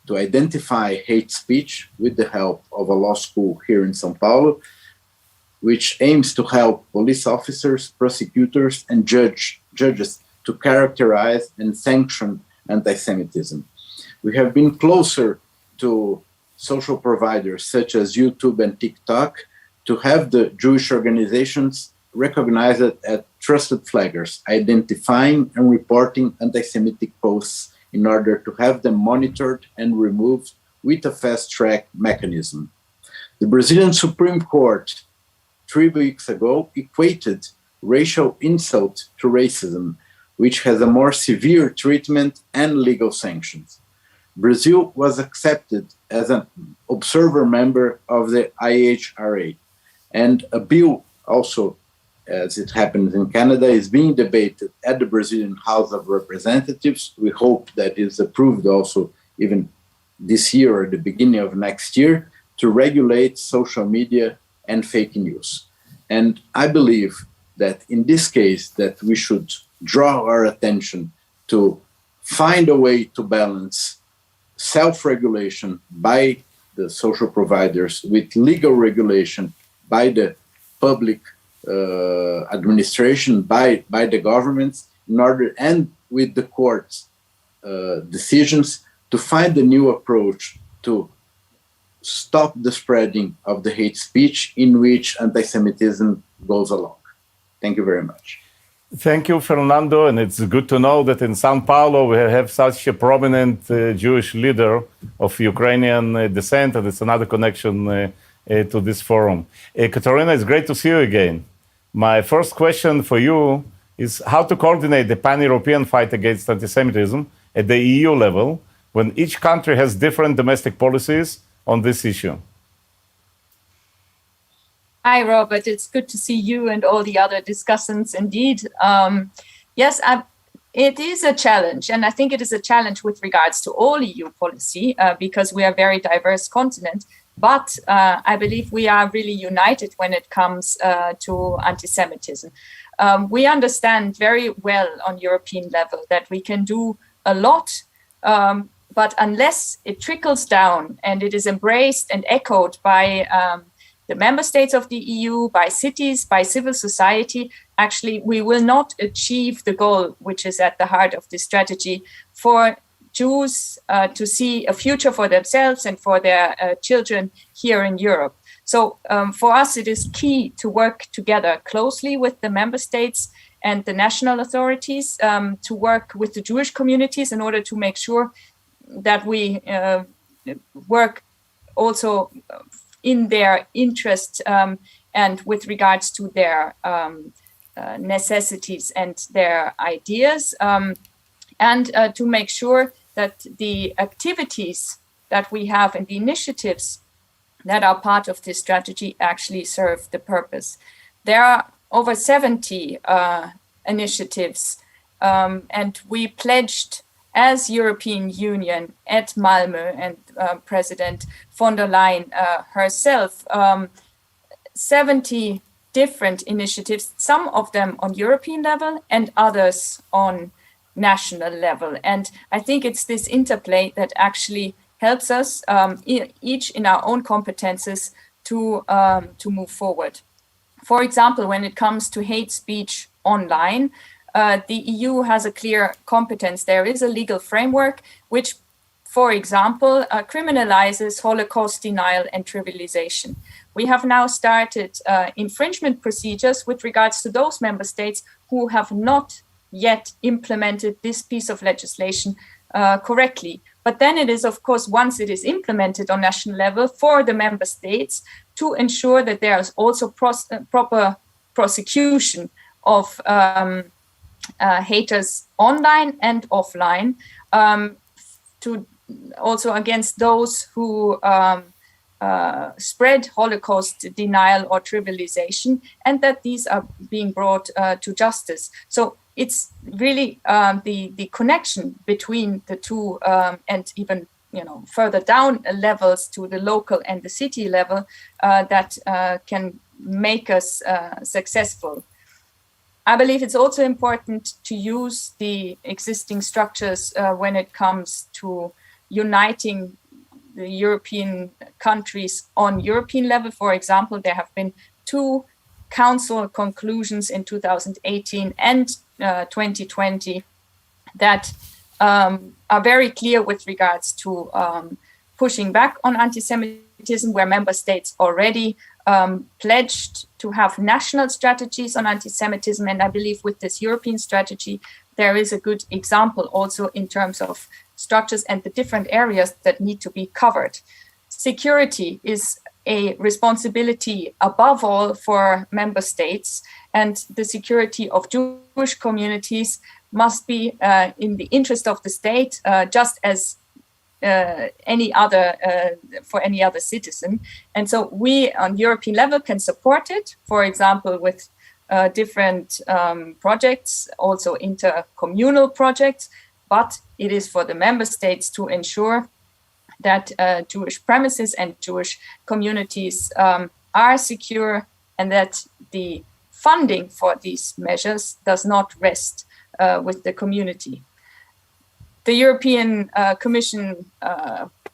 to identify hate speech with the help of a law school here in São Paulo, which aims to help police officers, prosecutors, and judges to characterize and sanction anti-Semitism. We have been closer to social providers such as YouTube and TikTok to have the Jewish organizations recognized as trusted flaggers, identifying and reporting anti-Semitic posts in order to have them monitored and removed with a fast-track mechanism. The Brazilian Supreme Court 3 weeks ago equated racial insult to racism, which has a more severe treatment and legal sanctions. Brazil was accepted as an observer member of the IHRA, and a bill also, as it happens in Canada, is being debated at the Brazilian House of Representatives. We hope that it's approved also even this year or the beginning of next year to regulate social media and fake news. And I believe that in this case that we should draw our attention to find a way to balance self-regulation by the social providers with legal regulation by the public administration, by the governments, in order, and with the courts decisions, to find a new approach to stop the spreading of the hate speech in which anti-Semitism goes along. Thank you very much. Thank you, Fernando. And it's good to know that in São Paulo we have such a prominent Jewish leader of Ukrainian descent, and it's another connection to this forum. Katerina, it's great to see you again. My first question for you is how to coordinate the pan-European fight against anti-Semitism at the EU level when each country has different domestic policies on this issue. Hi, Robert. It's good to see you and all the other discussants indeed. Yes, it is a challenge. And I think it is a challenge with regards to all EU policy because we are a very diverse continent. But I believe we are really united when it comes to anti-Semitism. We understand very well on European level that we can do a lot, but unless it trickles down and it is embraced and echoed by the member states of the EU, by cities, by civil society, actually we will not achieve the goal which is at the heart of this strategy for Jews to see a future for themselves and for their children here in Europe. So for us, it is key to work together closely with the member states and the national authorities to work with the Jewish communities in order to make sure that we work also in their interest and with regards to their necessities and their ideas, and to make sure that the activities that we have and the initiatives that are part of this strategy actually serve the purpose. There are over 70 initiatives. And we pledged as European Union at Malmö, and President von der Leyen herself, 70 different initiatives, some of them on European level and others on national level. And I think it's this interplay that actually helps us, each in our own competences, to move forward. For example, when it comes to hate speech online, the EU has a clear competence. There is a legal framework which, for example, criminalizes Holocaust denial and trivialization. We have now started infringement procedures with regards to those member states who have not yet implemented this piece of legislation correctly. But then it is, of course, once it is implemented on national level, for the member states to ensure that there is also proper prosecution of haters online and offline, to also against those who spread Holocaust denial or trivialization, and that these are being brought to justice. So it's really the connection between the two, and even further down levels to the local and the city level, that can make us successful. I believe it's also important to use the existing structures when it comes to uniting the European countries on European level. For example, there have been 2 council conclusions in 2018 and 2020 that are very clear with regards to pushing back on anti-Semitism, where member states already pledged to have national strategies on anti-Semitism. And I believe with this European strategy, there is a good example also in terms of structures and the different areas that need to be covered. Security is a responsibility above all for member states, and the security of Jewish communities must be in the interest of the state, just as any other for any other citizen. And so we on European level can support it, for example, with different projects, also intercommunal projects, but it is for the member states to ensure that Jewish premises and Jewish communities are secure, and that the funding for these measures does not rest with the community. The European Commission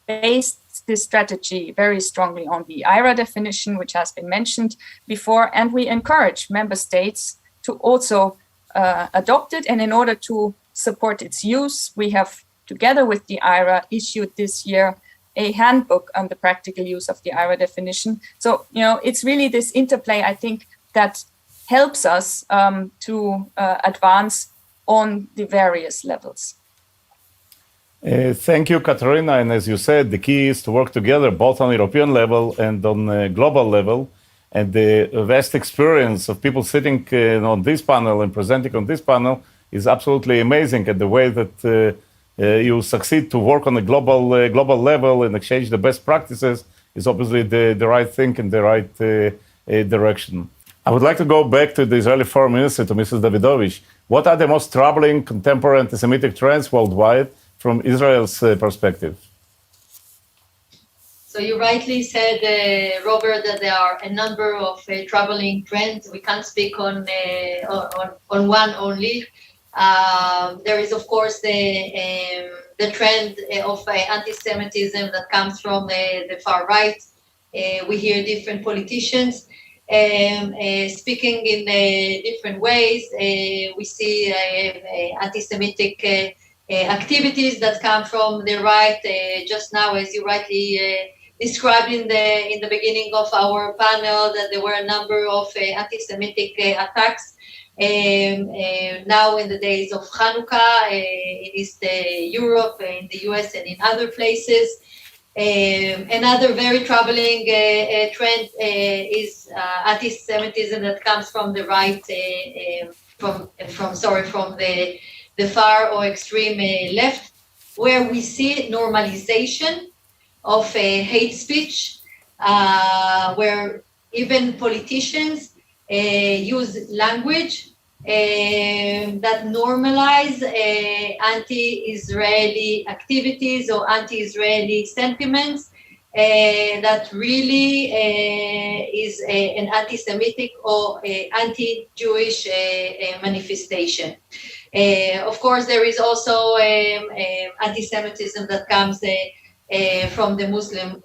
based this strategy very strongly on the IRA definition, which has been mentioned before, and we encourage member states to also adopt it. And in order to support its use, we have, together with the IRA, issued this year a handbook on the practical use of the IRA definition. So, it's really this interplay, I think, that helps us to advance on the various levels. Thank you, Katerina. And as you said, the key is to work together both on European level and on a global level. And the vast experience of people sitting on this panel and presenting on this panel is absolutely amazing. And the way that you succeed to work on a global level and exchange the best practices is obviously the right thing in the right direction. I would like to go back to the Israeli Foreign Minister, to Mrs. Davidovich. What are the most troubling contemporary anti-Semitic trends worldwide from Israel's perspective? So you rightly said, Robert, that there are a number of troubling trends. We can't speak on one only. There is, of course, the trend of anti-Semitism that comes from the far right. We hear different politicians speaking in different ways. We see anti-Semitic activities that come from the right. Just now, as you rightly described in the beginning of our panel, that there were a number of anti-Semitic attacks. Now in the days of Hanukkah in East Europe, in the US and in other places. Another very troubling trend is anti-Semitism that comes from the right, from the far or extreme left, where we see normalization of hate speech, where even politicians use language that normalize anti-Israeli activities or anti-Israeli sentiments that really is an anti-Semitic or anti-Jewish manifestation. Of course, there is also anti-Semitism that comes from the Muslim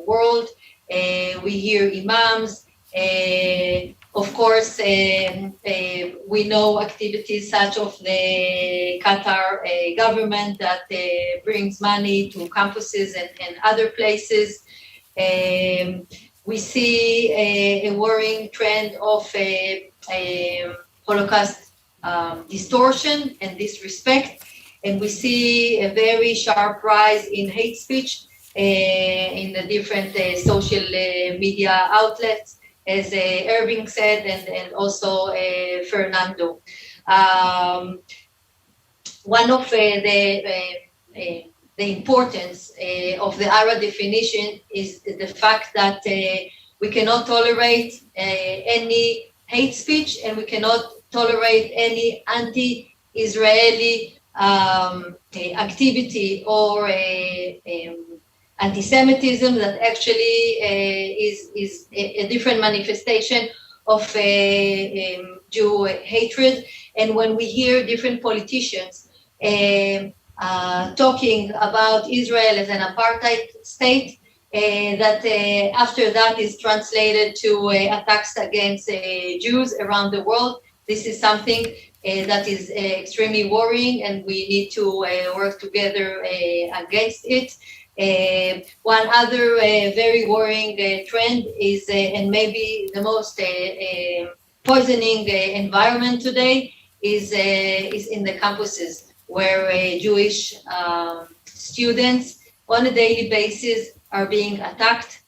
world. We hear imams. Of course, we know activities such of the Qatar government that brings money to campuses and other places. We see a worrying trend of Holocaust distortion and disrespect, and we see a very sharp rise in hate speech in the different social media outlets, as Irving said, and also Fernando. One of the importance of the ARA definition is the fact that we cannot tolerate any hate speech, and we cannot tolerate any anti-Israeli activity or anti-Semitism that actually is a different manifestation of Jew hatred. And when we hear different politicians talking about Israel as an apartheid state, that after that is translated to attacks against Jews around the world, this is something that is extremely worrying, and we need to work together against it. One other very worrying trend is, and maybe the most poisoning environment today, is in the campuses, where Jewish students on a daily basis are being attacked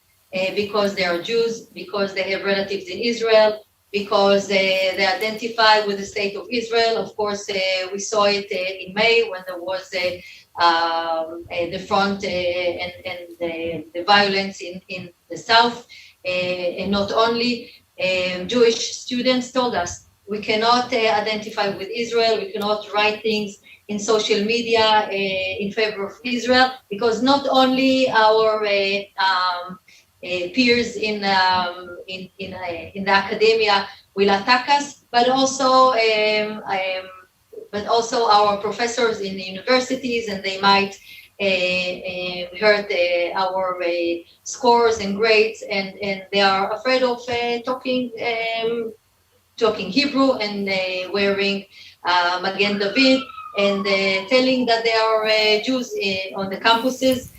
because they are Jews, because they have relatives in Israel, because they identify with the state of Israel. Of course, we saw it in May when there was the front and the violence in the south. And not only Jewish students told us, we cannot identify with Israel, we cannot write things in social media in favor of Israel, because not only our peers in the academia will attack us, but also our professors in the universities, and they might hurt our scores and grades, and they are afraid of talking Hebrew and wearing Magen David, and telling that they are Jews on the campuses.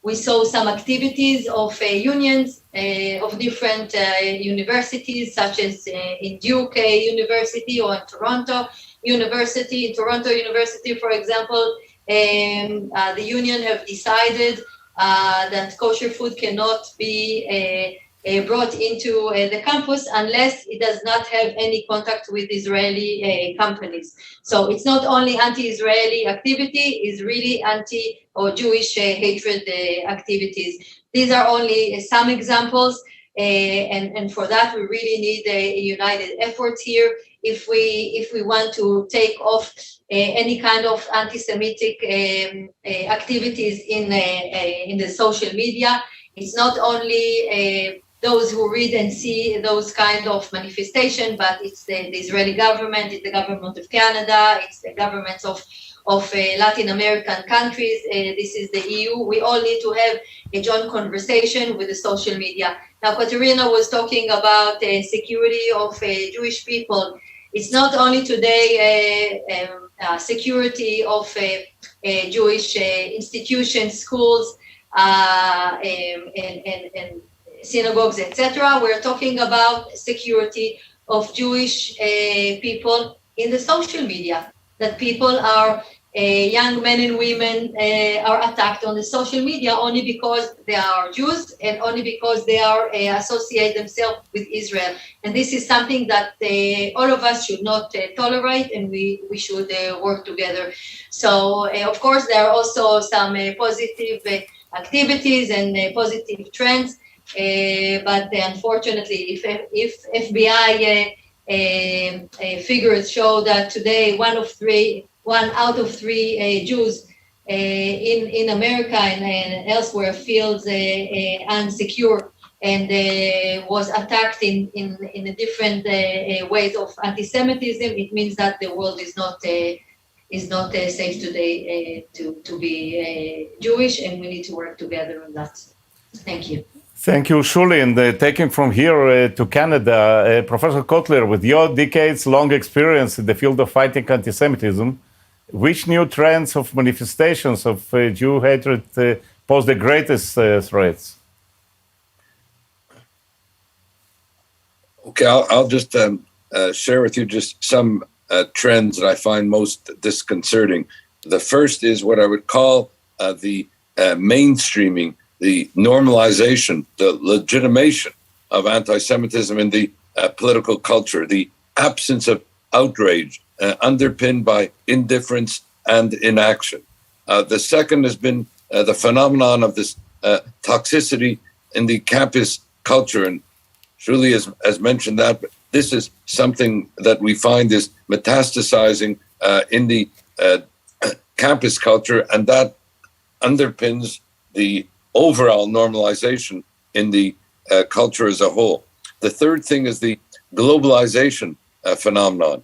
We saw some activities of unions of different universities, such as in Duke University or in Toronto University. In Toronto University, for example, the union have decided that kosher food cannot be brought into the campus unless it does not have any contact with Israeli companies. So it's not only anti-Israeli activity, it's really anti or Jewish hatred activities. These are only some examples, and for that we really need a united effort here. If we want to take off any kind of anti-Semitic activities in the social media, it's not only those who read and see those kind of manifestation, but it's the Israeli government, it's the government of Canada, it's the governments of Latin American countries, this is the EU. We all need to have a joint conversation with the social media. Now, Katerina was talking about security of Jewish people. It's not only today security of Jewish institutions, schools, and synagogues, etc. We're talking about security of Jewish people in the social media, that people are, young men and women are attacked on the social media only because they are Jews and only because they are associate themselves with Israel. And this is something that all of us should not tolerate, and we should work together. So, of course, there are also some positive activities and positive trends, but unfortunately, if FBI figures show that today one out of three Jews in America and elsewhere feels unsecure and was attacked in different ways of anti-Semitism. It means that the world is not safe today to be Jewish, and we need to work together on that. Thank you. Thank you, Shuli. And taking from here to Canada, Professor Kotler, with your decades-long experience in the field of fighting anti-Semitism, which new trends of manifestations of Jew hatred pose the greatest threats? Okay, I'll just share with you just some trends that I find most disconcerting. The first is what I would call the mainstreaming, the normalization, the legitimation of anti-Semitism in the political culture, the absence of outrage underpinned by indifference and inaction. The second has been the phenomenon of this toxicity in the campus culture, and Julie has mentioned that, but this is something that we find is metastasizing in the campus culture, and that underpins the overall normalization in the culture as a whole. The third thing is the globalization phenomenon.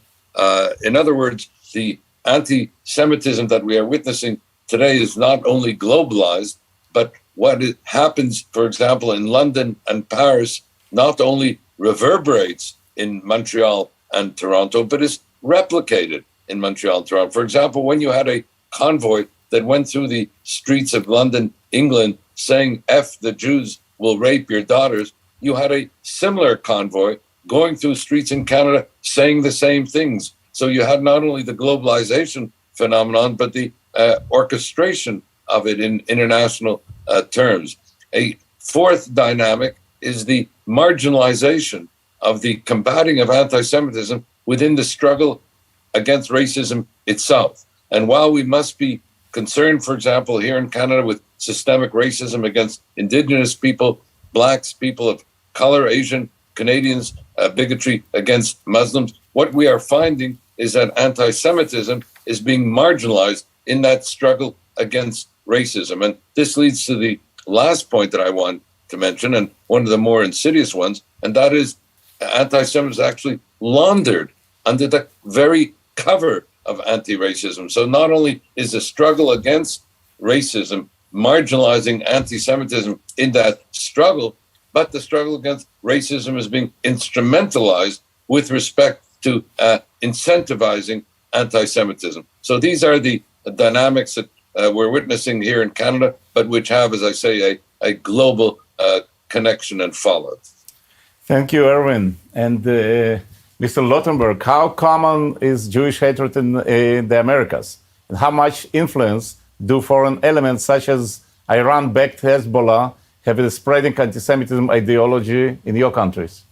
In other words, the anti-Semitism that we are witnessing today is not only globalized, but what happens, for example, in London and Paris, not only reverberates in Montreal and Toronto, but is replicated in Montreal and Toronto. For example, when you had a convoy that went through the streets of London, England, saying, "F the Jews will rape your daughters," you had a similar convoy going through streets in Canada saying the same things. So you had not only the globalization phenomenon, but the orchestration of it in international terms. A fourth dynamic is the marginalization of the combating of anti-Semitism within the struggle against racism itself. And while we must be concerned, for example, here in Canada with systemic racism against Indigenous people, Blacks, people of color, Asian, Canadians, bigotry against Muslims, what we are finding is that anti-Semitism is being marginalized in that struggle against racism. And this leads to the last point that I want to mention, and one of the more insidious ones, and that is anti-Semitism is actually laundered under the very cover of anti-racism. So not only is the struggle against racism marginalizing anti-Semitism in that struggle, but the struggle against racism is being instrumentalized with respect to incentivizing anti-Semitism. So these are the dynamics that we're witnessing here in Canada, but which have, as I say, a global connection and follow. Thank you, Erwin. And Mr. Lautenberg, how common is Jewish hatred in the Americas? And how much influence do foreign elements such as Iran-backed Hezbollah have in spreading anti-Semitism ideology in your countries?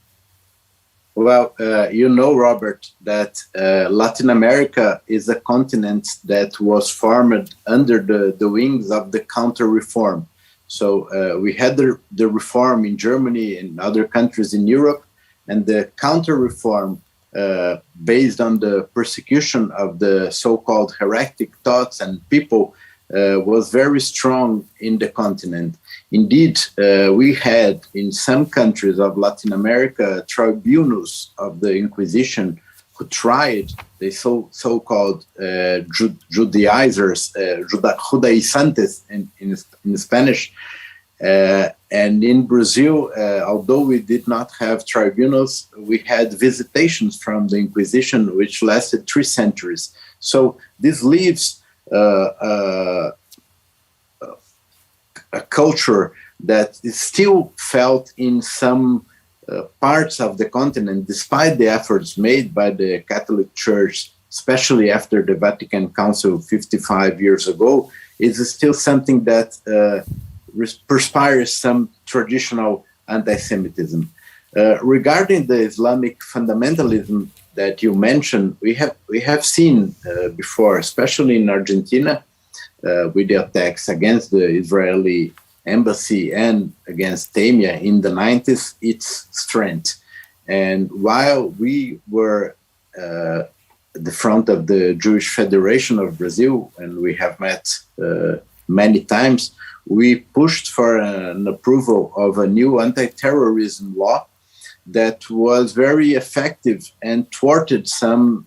Well, you know, Robert, that Latin America is a continent that was formed under the wings of the counter-reform. So we had the reform in Germany and other countries in Europe, and the counter-reform based on the persecution of the so-called heretic thoughts and people was very strong in the continent. Indeed, we had in some countries of Latin America tribunals of the Inquisition who tried the so-called Judaizers, judaizantes in Spanish. And in Brazil, although we did not have tribunals, we had visitations from the Inquisition, which lasted 3 centuries. So this leaves a culture that is still felt in some parts of the continent, despite the efforts made by the Catholic Church, especially after the Vatican Council 55 years ago. Is still something that perspires some traditional anti-Semitism. Regarding the Islamic fundamentalism that you mentioned, we have seen before, especially in Argentina, with the attacks against the Israeli embassy and against Temia in the 90s, its strength. And while we were at the front of the Jewish Federation of Brazil, and we have met many times, we pushed for an approval of a new anti-terrorism law that was very effective and thwarted some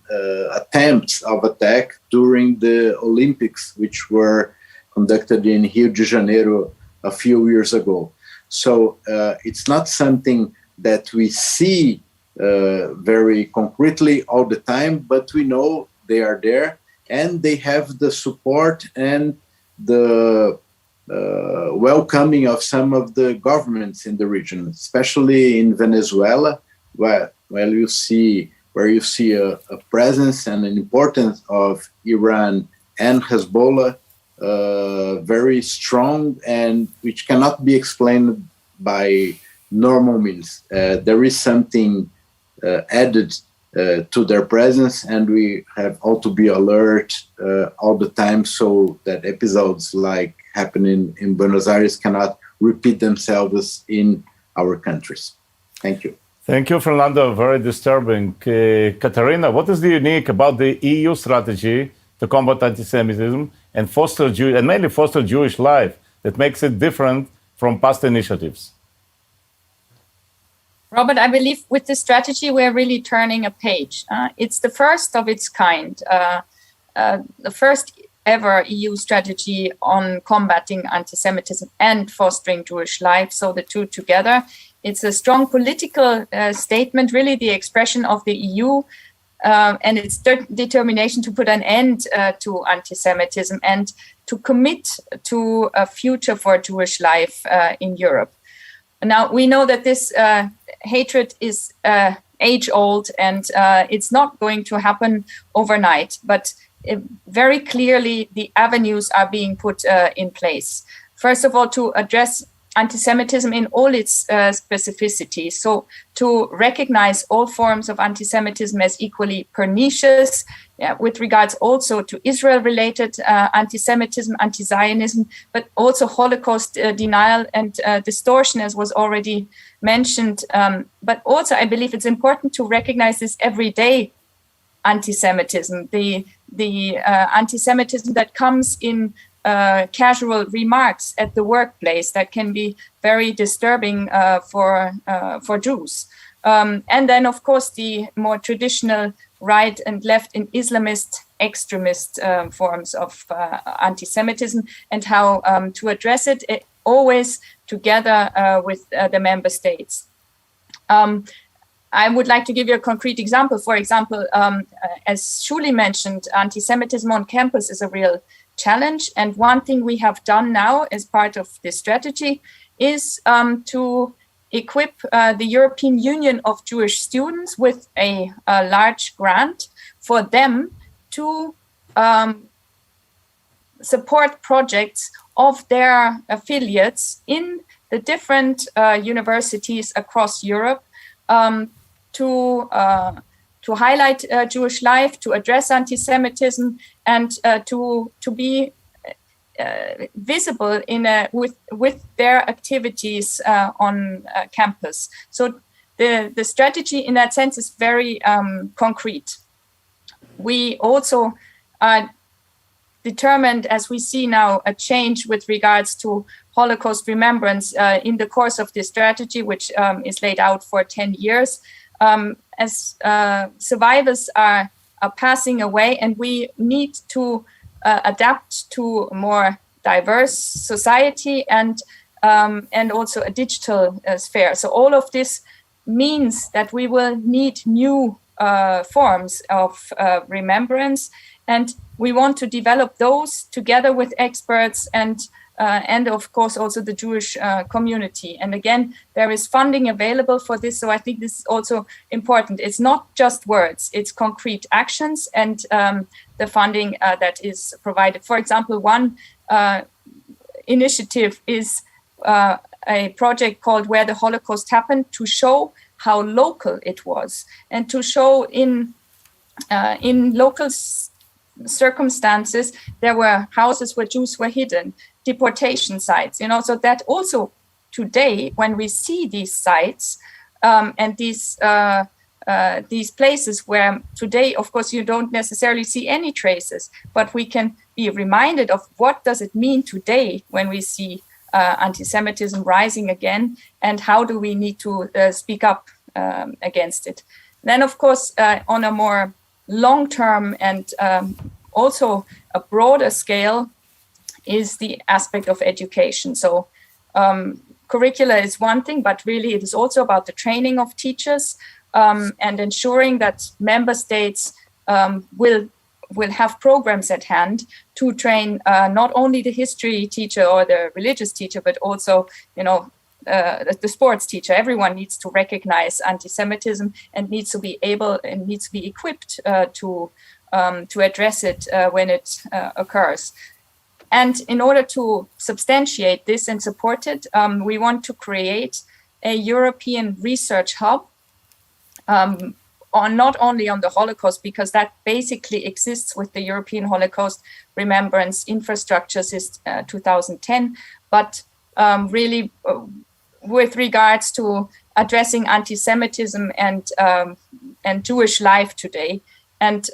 attempts of attack during the Olympics, which were conducted in Rio de Janeiro a few years ago. So it's not something that we see very concretely all the time, but we know they are there and they have the support and the welcoming of some of the governments in the region, especially in Venezuela, where you see a presence and an importance of Iran and Hezbollah very strong, and which cannot be explained by normal means. There is something added to their presence, and we have all to be alert all the time so that episodes like happening in Buenos Aires cannot repeat themselves in our countries. Thank you. Thank you, Fernando. Very disturbing. Katarina, what is the unique about the EU strategy to combat anti-Semitism and mainly foster Jewish life that makes it different from past initiatives? Robert, I believe with this strategy, we're really turning a page. It's the first of its kind, the first ever EU strategy on combating anti-Semitism and fostering Jewish life, so the two together. It's a strong political statement, really the expression of the EU and its determination to put an end to anti-Semitism and to commit to a future for Jewish life in Europe. Now, we know that this hatred is age-old and it's not going to happen overnight, but very clearly the avenues are being put in place. First of all, to address anti-Semitism in all its specificities. So to recognize all forms of anti-Semitism as equally pernicious, with regards also to Israel-related anti-Semitism, anti-Zionism, but also Holocaust denial and distortion, as was already mentioned. But also, I believe it's important to recognize this everyday anti-Semitism, the anti-Semitism that comes in casual remarks at the workplace that can be very disturbing for Jews. And then, of course, the more traditional right and left and Islamist extremist forms of anti-Semitism and how to address it always together with the member states. I would like to give you a concrete example. For example, as Shuli mentioned, anti-Semitism on campus is a real challenge. And one thing we have done now as part of this strategy is to equip the European Union of Jewish students with a large grant for them to support projects of their affiliates in the different universities across Europe to highlight Jewish life, to address anti-Semitism, and to be visible with their activities on campus. So the strategy in that sense is very concrete. We also are determined, as we see now, a change with regards to Holocaust remembrance in the course of this strategy, which is laid out for 10 years. As survivors are passing away, and we need to adapt to a more diverse society and also a digital sphere. So all of this means that we will need new forms of remembrance, and we want to develop those together with experts and of course also the Jewish community. And again, there is funding available for this, so I think this is also important. It's not just words, it's concrete actions and the funding that is provided. For example, one initiative is a project called Where the Holocaust Happened, to show how local it was and to show in local circumstances there were houses where Jews were hidden, deportation sites, so that also today when we see these sites, and these places where today, of course, you don't necessarily see any traces, but we can be reminded of what does it mean today when we see anti-Semitism rising again, and how do we need to speak up against it. Then, of course, on a more long-term and also a broader scale is the aspect of education. So curricula is one thing, but really it is also about the training of teachers and ensuring that member states will have programs at hand to train not only the history teacher or the religious teacher, but also, the sports teacher. Everyone needs to recognize anti-Semitism and needs to be able and needs to be equipped to address it when it occurs. And in order to substantiate this and support it, we want to create a European research hub on not only on the Holocaust, because that basically exists with the European Holocaust Remembrance Infrastructure since 2010, but really with regards to addressing anti-Semitism and Jewish life today, and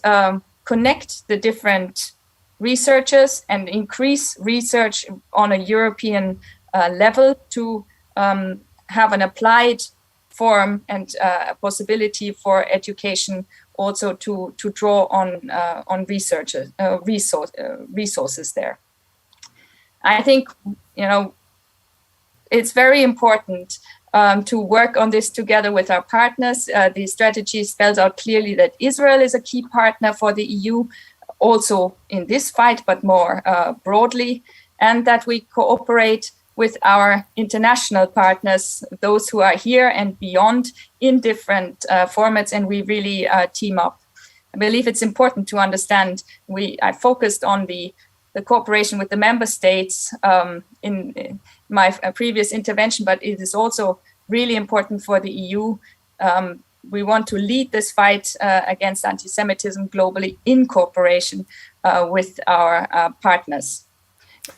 connect the different researchers and increase research on a European level to have an applied form and a possibility for education also to draw on resources there. I think it's very important to work on this together with our partners. The strategy spells out clearly that Israel is a key partner for the EU, also in this fight, but more broadly, and that we cooperate with our international partners, those who are here and beyond, in different formats, and we really team up. I believe it's important to understand, I focused on the cooperation with the member states in my previous intervention, but it is also really important for the EU. We want to lead this fight against anti-Semitism globally in cooperation with our partners.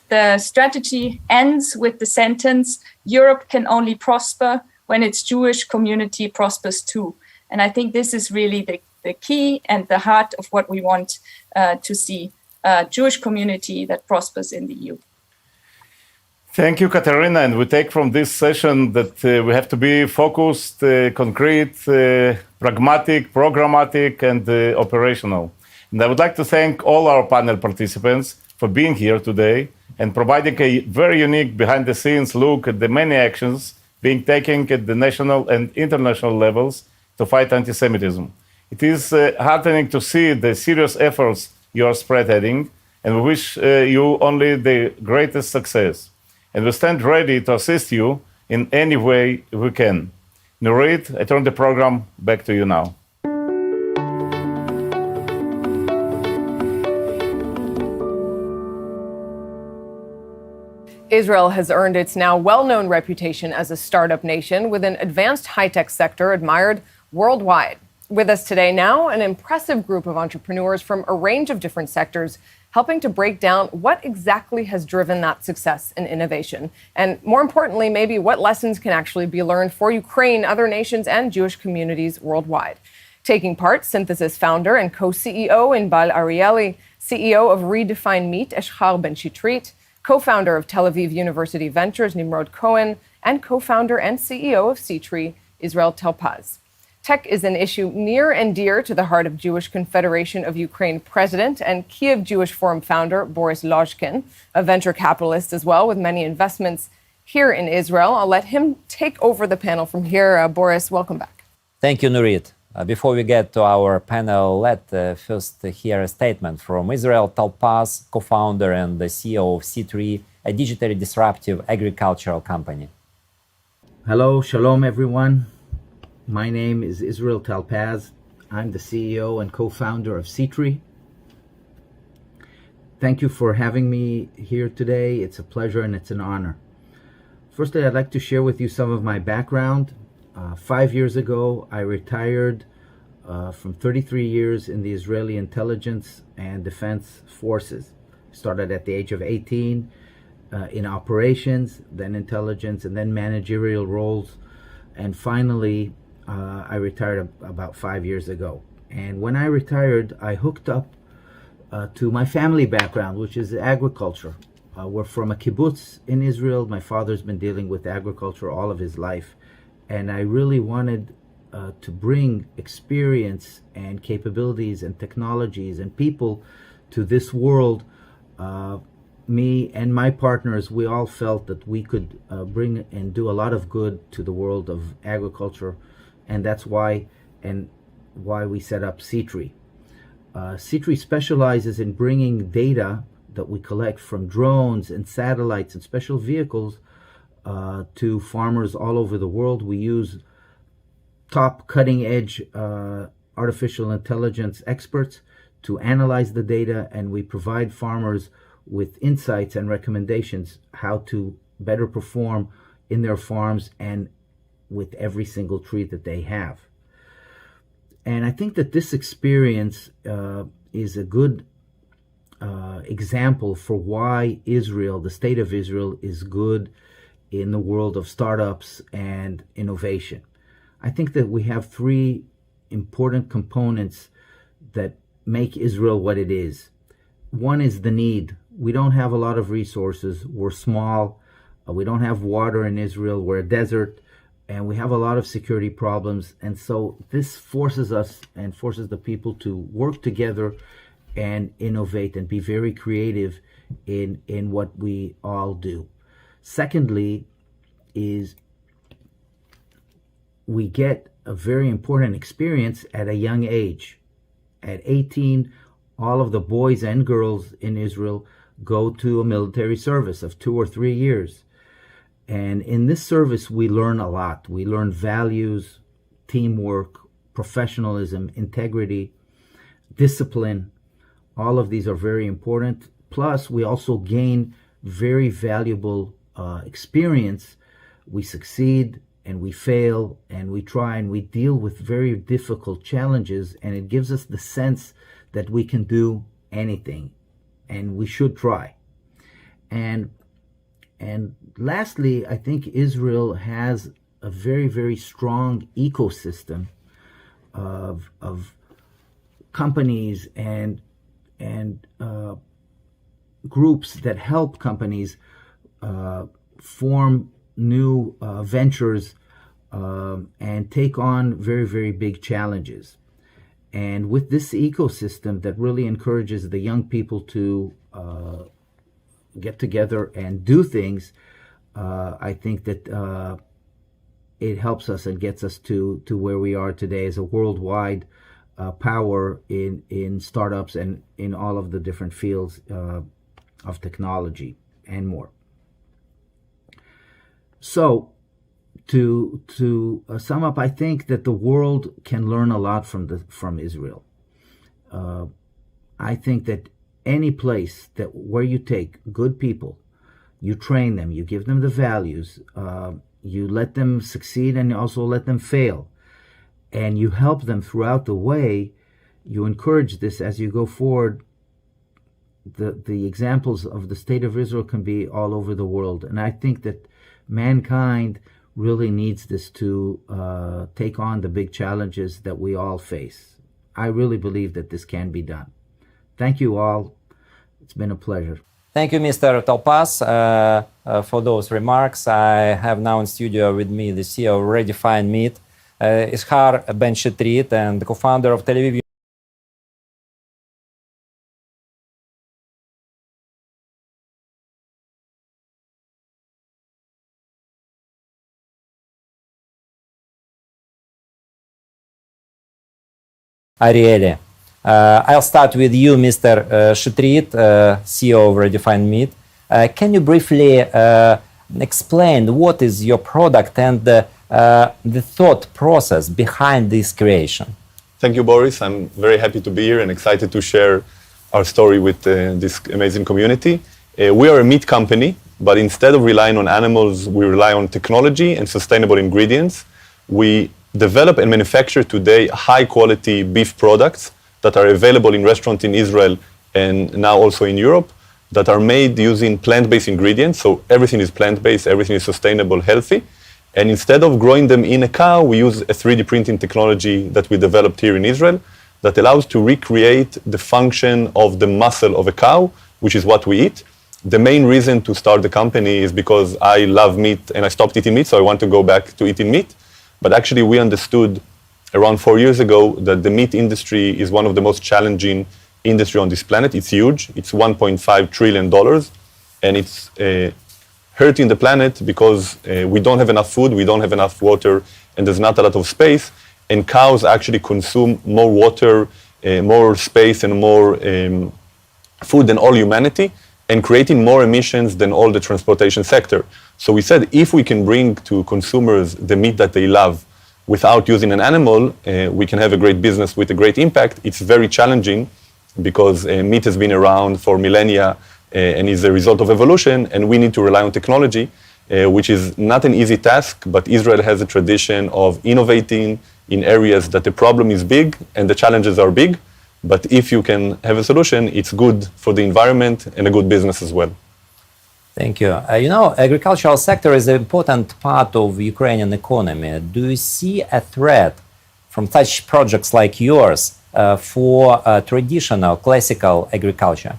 The strategy ends with the sentence, "Europe can only prosper when its Jewish community prospers too." And I think this is really the key and the heart of what we want to see, a Jewish community that prospers in the EU. Thank you, Katerina. And we take from this session that we have to be focused, concrete, pragmatic, programmatic, and operational. And I would like to thank all our panel participants for being here today and providing a very unique behind-the-scenes look at the many actions being taken at the national and international levels to fight anti-Semitism. It is heartening to see the serious efforts you are spearheading, and we wish you only the greatest success. And we stand ready to assist you in any way we can. Nurit, I turn the program back to you now. Israel has earned its now well-known reputation as a startup nation with an advanced high-tech sector admired worldwide. With us today now, an impressive group of entrepreneurs from a range of different sectors, helping to break down what exactly has driven that success and innovation. And more importantly, maybe what lessons can actually be learned for Ukraine, other nations, and Jewish communities worldwide. Taking part, Synthesis founder and co-CEO Inbal Arieli, CEO of Redefine Meat, Eshchar Ben Shitrit, co-founder of Tel Aviv University Ventures, Nimrod Cohen, and co-founder and CEO of Sitri, Israel Talpaz. Tech is an issue near and dear to the heart of Jewish Confederation of Ukraine president and Kyiv Jewish Forum founder Boris Loshkin, a venture capitalist as well with many investments here in Israel. I'll let him take over the panel from here. Boris, welcome back. Thank you, Nurit. Before we get to our panel, let's first hear a statement from Israel Talpaz, co-founder and the CEO of Sitri, a digitally disruptive agricultural company. Hello, shalom everyone. My name is Israel Talpaz. I'm the CEO and co-founder of Sitri. Thank you for having me here today. It's a pleasure and it's an honor. Firstly, I'd like to share with you some of my background. 5 years ago, I retired from 33 years in the Israeli intelligence and defense forces. Started at the age of 18 in operations, then intelligence, and then managerial roles And finally, I retired about 5 years ago. And when I retired, I hooked up to my family background, which is agriculture. We're from a kibbutz in Israel. My father's been dealing with agriculture all of his life. And I really wanted to bring experience and capabilities and technologies and people to this world. Me and my partners, we all felt that we could bring and do a lot of good to the world of agriculture, and that's why we set up C3. C3 specializes in bringing data that we collect from drones and satellites and special vehicles to farmers all over the world. We use top cutting-edge artificial intelligence experts to analyze the data, and we provide farmers with insights and recommendations how to better perform in their farms and with every single tree that they have. And I think that this experience is a good example for why Israel, the state of Israel, is good in the world of startups and innovation. I think that we have three important components that make Israel what it is. One is the need. We don't have a lot of resources. We're small. We don't have water in Israel. We're a desert. And we have a lot of security problems. And so this forces us and forces the people to work together and innovate and be very creative in what we all do. Secondly is we get a very important experience at a young age. At 18, all of the boys and girls in Israel go to a military service of 2 or 3 years. And in this service, we learn a lot. We learn values, teamwork, professionalism, integrity, discipline. All of these are very important. Plus, we also gain very valuable experience. We succeed and we fail and we try and we deal with very difficult challenges, and it gives us the sense that we can do anything and we should try. And lastly, I think Israel has a very, very strong ecosystem of companies and groups that help companies form new ventures and take on very, very big challenges. And with this ecosystem that really encourages the young people to get together and do things, I think that it helps us and gets us to where we are today as a worldwide power in startups and in all of the different fields of technology and more. So to sum up, I think that the world can learn a lot from Israel. I think that any place where you take good people, you train them, you give them the values, you let them succeed and also let them fail, and you help them throughout the way, you encourage this as you go forward. The examples of the state of Israel can be all over the world, and I think that mankind really needs this to take on the big challenges that we all face. I really believe that this can be done. Thank you all. It's been a pleasure. Thank you, Mr. Talpas, for those remarks. I have now in studio with me the CEO of Redefine Meat, Ishar Ben Shetrit, and the co-founder of Tel Aviv. Arieli. I'll start with you, Mr. Shetrit, CEO of Redefine Meat. Can you briefly explain what is your product and the thought process behind this creation? Thank you, Boris. I'm very happy to be here and excited to share our story with this amazing community. We are a meat company, but instead of relying on animals, we rely on technology and sustainable ingredients. We develop and manufacture today high-quality beef products that are available in restaurants in Israel and now also in Europe, that are made using plant-based ingredients. So everything is plant-based, everything is sustainable, healthy. And instead of growing them in a cow, we use a 3D printing technology that we developed here in Israel that allows to recreate the function of the muscle of a cow, which is what we eat. The main reason to start the company is because I love meat and I stopped eating meat, so I want to go back to eating meat. But actually we understood around 4 years ago that the meat industry is one of the most challenging industry on this planet. It's huge. It's $1.5 trillion. And it's hurting the planet because we don't have enough food, we don't have enough water, and there's not a lot of space. And cows actually consume more water, more space, and more food than all humanity, and creating more emissions than all the transportation sector. So we said, if we can bring to consumers the meat that they love without using an animal, we can have a great business with a great impact. It's very challenging because meat has been around for millennia and is a result of evolution, and we need to rely on technology, which is not an easy task, but Israel has a tradition of innovating in areas that the problem is big and the challenges are big. But if you can have a solution, it's good for the environment and a good business as well. Thank you. Agricultural sector is an important part of Ukrainian economy. Do you see a threat from such projects like yours for traditional, classical agriculture?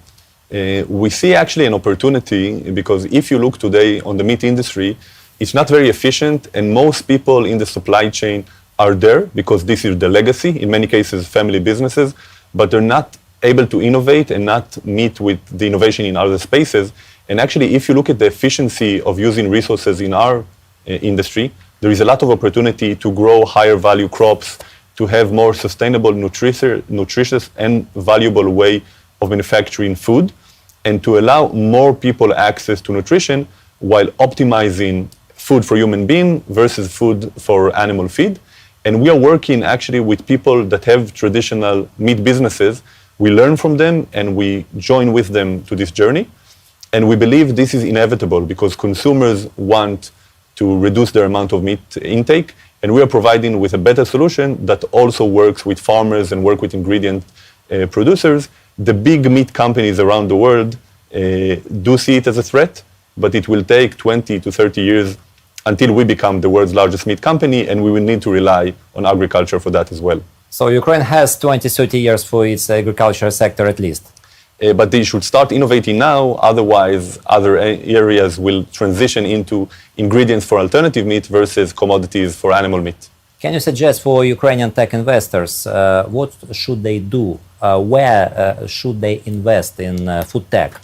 We see actually an opportunity because if you look today on the meat industry, it's not very efficient, and most people in the supply chain are there because this is the legacy, in many cases family businesses, but they're not able to innovate and not meet with the innovation in other spaces. And actually, if you look at the efficiency of using resources in our industry, there is a lot of opportunity to grow higher value crops, to have more sustainable, nutritious and valuable way of manufacturing food, and to allow more people access to nutrition while optimizing food for human being versus food for animal feed. And we are working actually with people that have traditional meat businesses. We learn from them and we join with them to this journey. And we believe this is inevitable because consumers want to reduce their amount of meat intake. And we are providing with a better solution that also works with farmers and work with ingredient producers. The big meat companies around the world do see it as a threat, but it will take 20 to 30 years until we become the world's largest meat company, and we will need to rely on agriculture for that as well. So Ukraine has 20, 30 years for its agriculture sector at least. But they should start innovating now, otherwise other areas will transition into ingredients for alternative meat versus commodities for animal meat. Can you suggest for Ukrainian tech investors, what should they do? Where should they invest in food tech?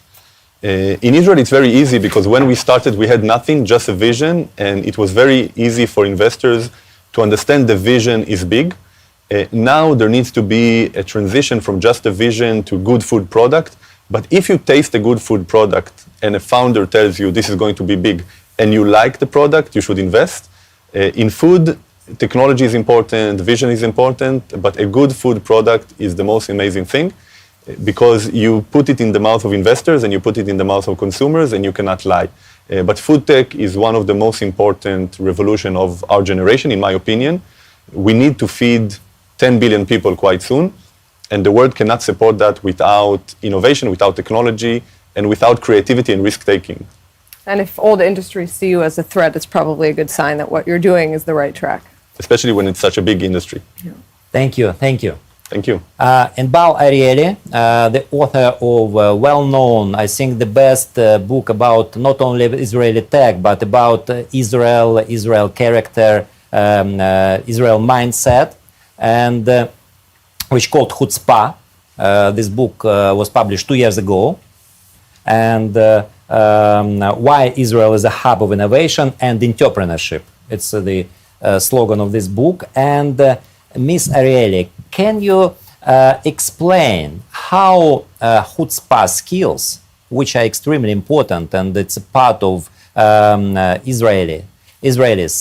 In Israel, it's very easy because when we started, we had nothing, just a vision, and it was very easy for investors to understand the vision is big. Now there needs to be a transition from just a vision to good food product. But if you taste a good food product and a founder tells you this is going to be big and you like the product, you should invest. In food, technology is important, vision is important, but a good food product is the most amazing thing because you put it in the mouth of investors and you put it in the mouth of consumers and you cannot lie. But food tech is one of the most important revolution of our generation, in my opinion. We need to feed 10 billion people quite soon, and the world cannot support that without innovation, without technology, and without creativity and risk-taking. And if old industries see you as a threat, it's probably a good sign that what you're doing is the right track. Especially when it's such a big industry. Yeah. Thank you. Thank you. Thank you. And Bal Arieli, the author of well-known, I think the best book about not only Israeli tech, but about Israel character, Israel mindset, and which called Chutzpah. This book was published 2 years ago. And why Israel is a hub of innovation and entrepreneurship. It's the slogan of this book. And Ms. Arieli, can you explain how chutzpah skills, which are extremely important and it's a part of Israelis,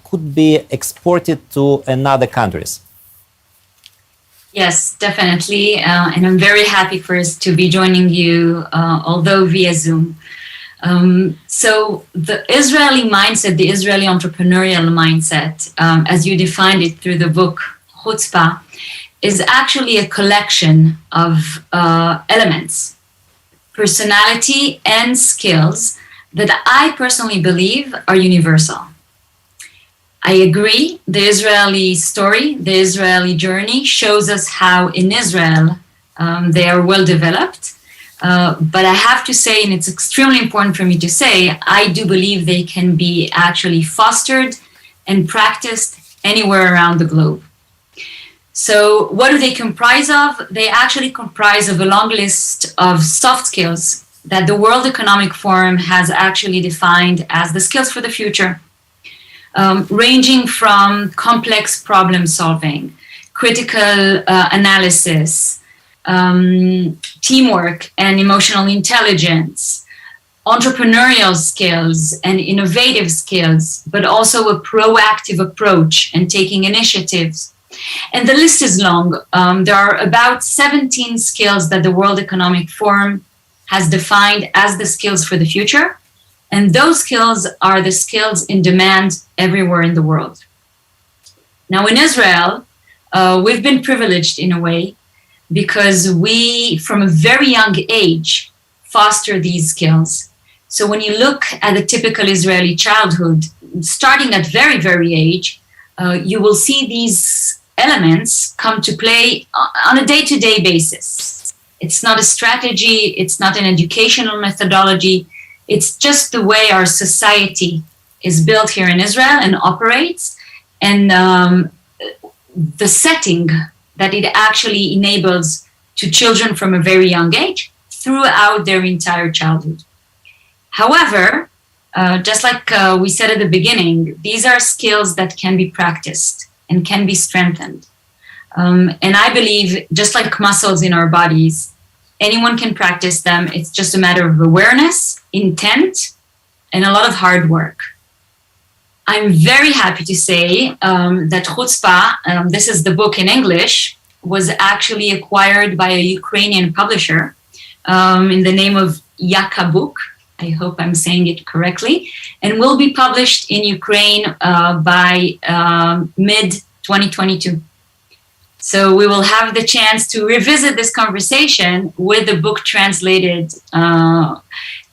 could be exported to another countries? Yes, definitely. And I'm very happy first to be joining you, although via Zoom. So the Israeli mindset, the Israeli entrepreneurial mindset, as you defined it through the book Chutzpah, is actually a collection of elements, personality and skills that I personally believe are universal. I agree. The Israeli story, the Israeli journey shows us how in Israel they are well developed. But I have to say, and it's extremely important for me to say, I do believe they can be actually fostered and practiced anywhere around the globe. So what do they comprise of? They actually comprise of a long list of soft skills that the World Economic Forum has actually defined as the skills for the future, ranging from complex problem solving, critical analysis, teamwork and emotional intelligence, entrepreneurial skills and innovative skills, but also a proactive approach and taking initiatives. And the list is long. There are about 17 skills that the World Economic Forum has defined as the skills for the future. And those skills are the skills in demand everywhere in the world. Now, in Israel, we've been privileged in a way because we, from a very young age, foster these skills. So when you look at a typical Israeli childhood, starting at very, very age, you will see these elements come to play on a day-to-day basis. It's not a strategy, it's not an educational methodology, it's just the way our society is built here in Israel and operates, and the setting that it actually enables to children from a very young age throughout their entire childhood. However, just like we said at the beginning, these are skills that can be practiced and can be strengthened. And I believe, just like muscles in our bodies, anyone can practice them. It's just a matter of awareness, intent, and a lot of hard work. I'm very happy to say that Chutzpah, this is the book in English, was actually acquired by a Ukrainian publisher in the name of Yakabuk. I hope I'm saying it correctly, and will be published in Ukraine by mid-2022. So we will have the chance to revisit this conversation with the book translated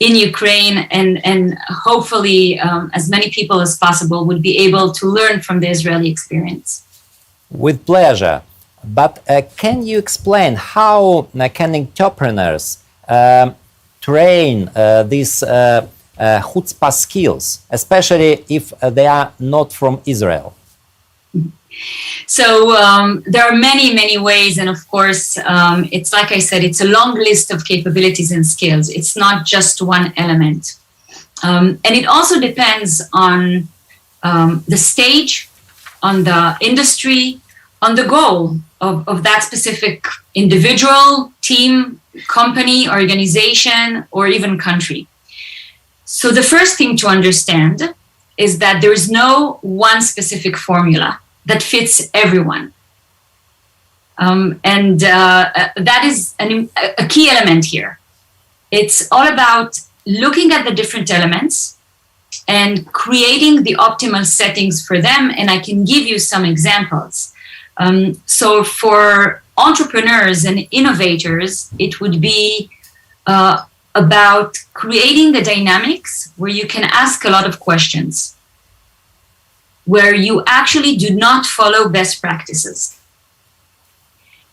in Ukraine, and hopefully as many people as possible would be able to learn from the Israeli experience. With pleasure. But can you explain how can entrepreneurs train these chutzpah skills, especially if they are not from Israel? So there are many, many ways. And of course, it's like I said, it's a long list of capabilities and skills. It's not just one element. And it also depends on the stage, on the industry, on the goal of that specific individual, team, company, organization, or even country. So the first thing to understand is that there is no one specific formula that fits everyone. And that is a key element here. It's all about looking at the different elements and creating the optimal settings for them. And I can give you some examples. So for entrepreneurs and innovators, it would be about creating the dynamics where you can ask a lot of questions, where you actually do not follow best practices.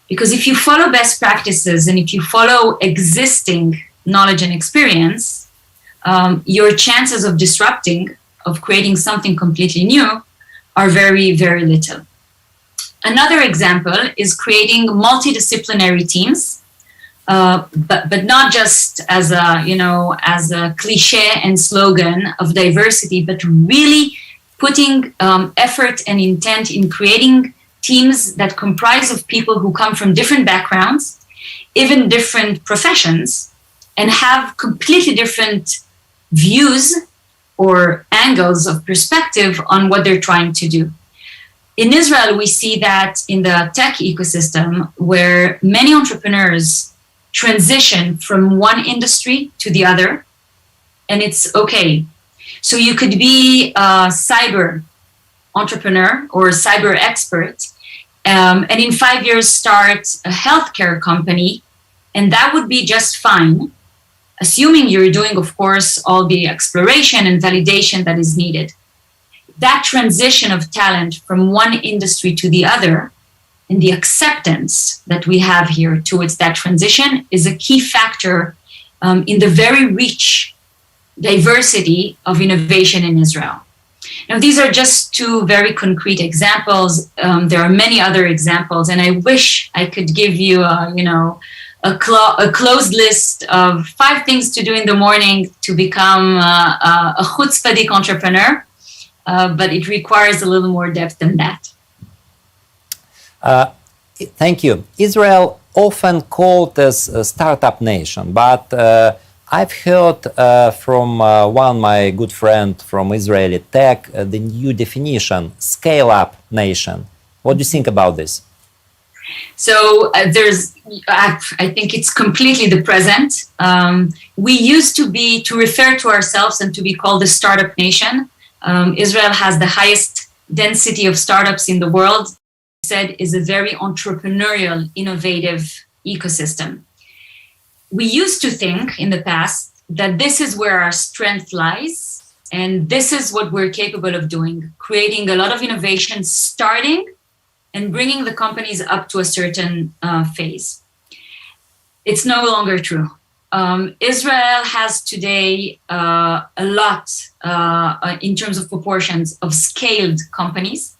Because if you follow best practices and if you follow existing knowledge and experience, your chances of disrupting, of creating something completely new, are very, very little. Another example is creating multidisciplinary teams, but not just as a cliche and slogan of diversity, but really putting effort and intent in creating teams that comprise of people who come from different backgrounds, even different professions, and have completely different views or angles of perspective on what they're trying to do. In Israel, we see that in the tech ecosystem, where many entrepreneurs transition from one industry to the other, and it's okay. So you could be a cyber entrepreneur or a cyber expert, and in 5 years start a healthcare company, and that would be just fine, assuming you're doing, of course, all the exploration and validation that is needed. that transition of talent from one industry to the other and the acceptance that we have here towards that transition is a key factor in the very rich diversity of innovation in Israel. Now, these are just two very concrete examples. There are many other examples, and I wish I could give you, a closed list of 5 things to do in the morning to become a chutzpahdik entrepreneur, but it requires a little more depth than that. Thank you. Israel often called as a startup nation, but I've heard from one my good friend from Israeli tech the new definition, scale-up nation. What do you think about this? So I think it's completely the present. We used to refer to ourselves and to be called the startup nation. Israel has the highest density of startups in the world. Said is a very entrepreneurial, innovative ecosystem. We used to think in the past that this is where our strength lies, and this is what we're capable of doing, creating a lot of innovation, starting and bringing the companies up to a certain phase. It's no longer true. Israel has today a lot in terms of proportions of scaled companies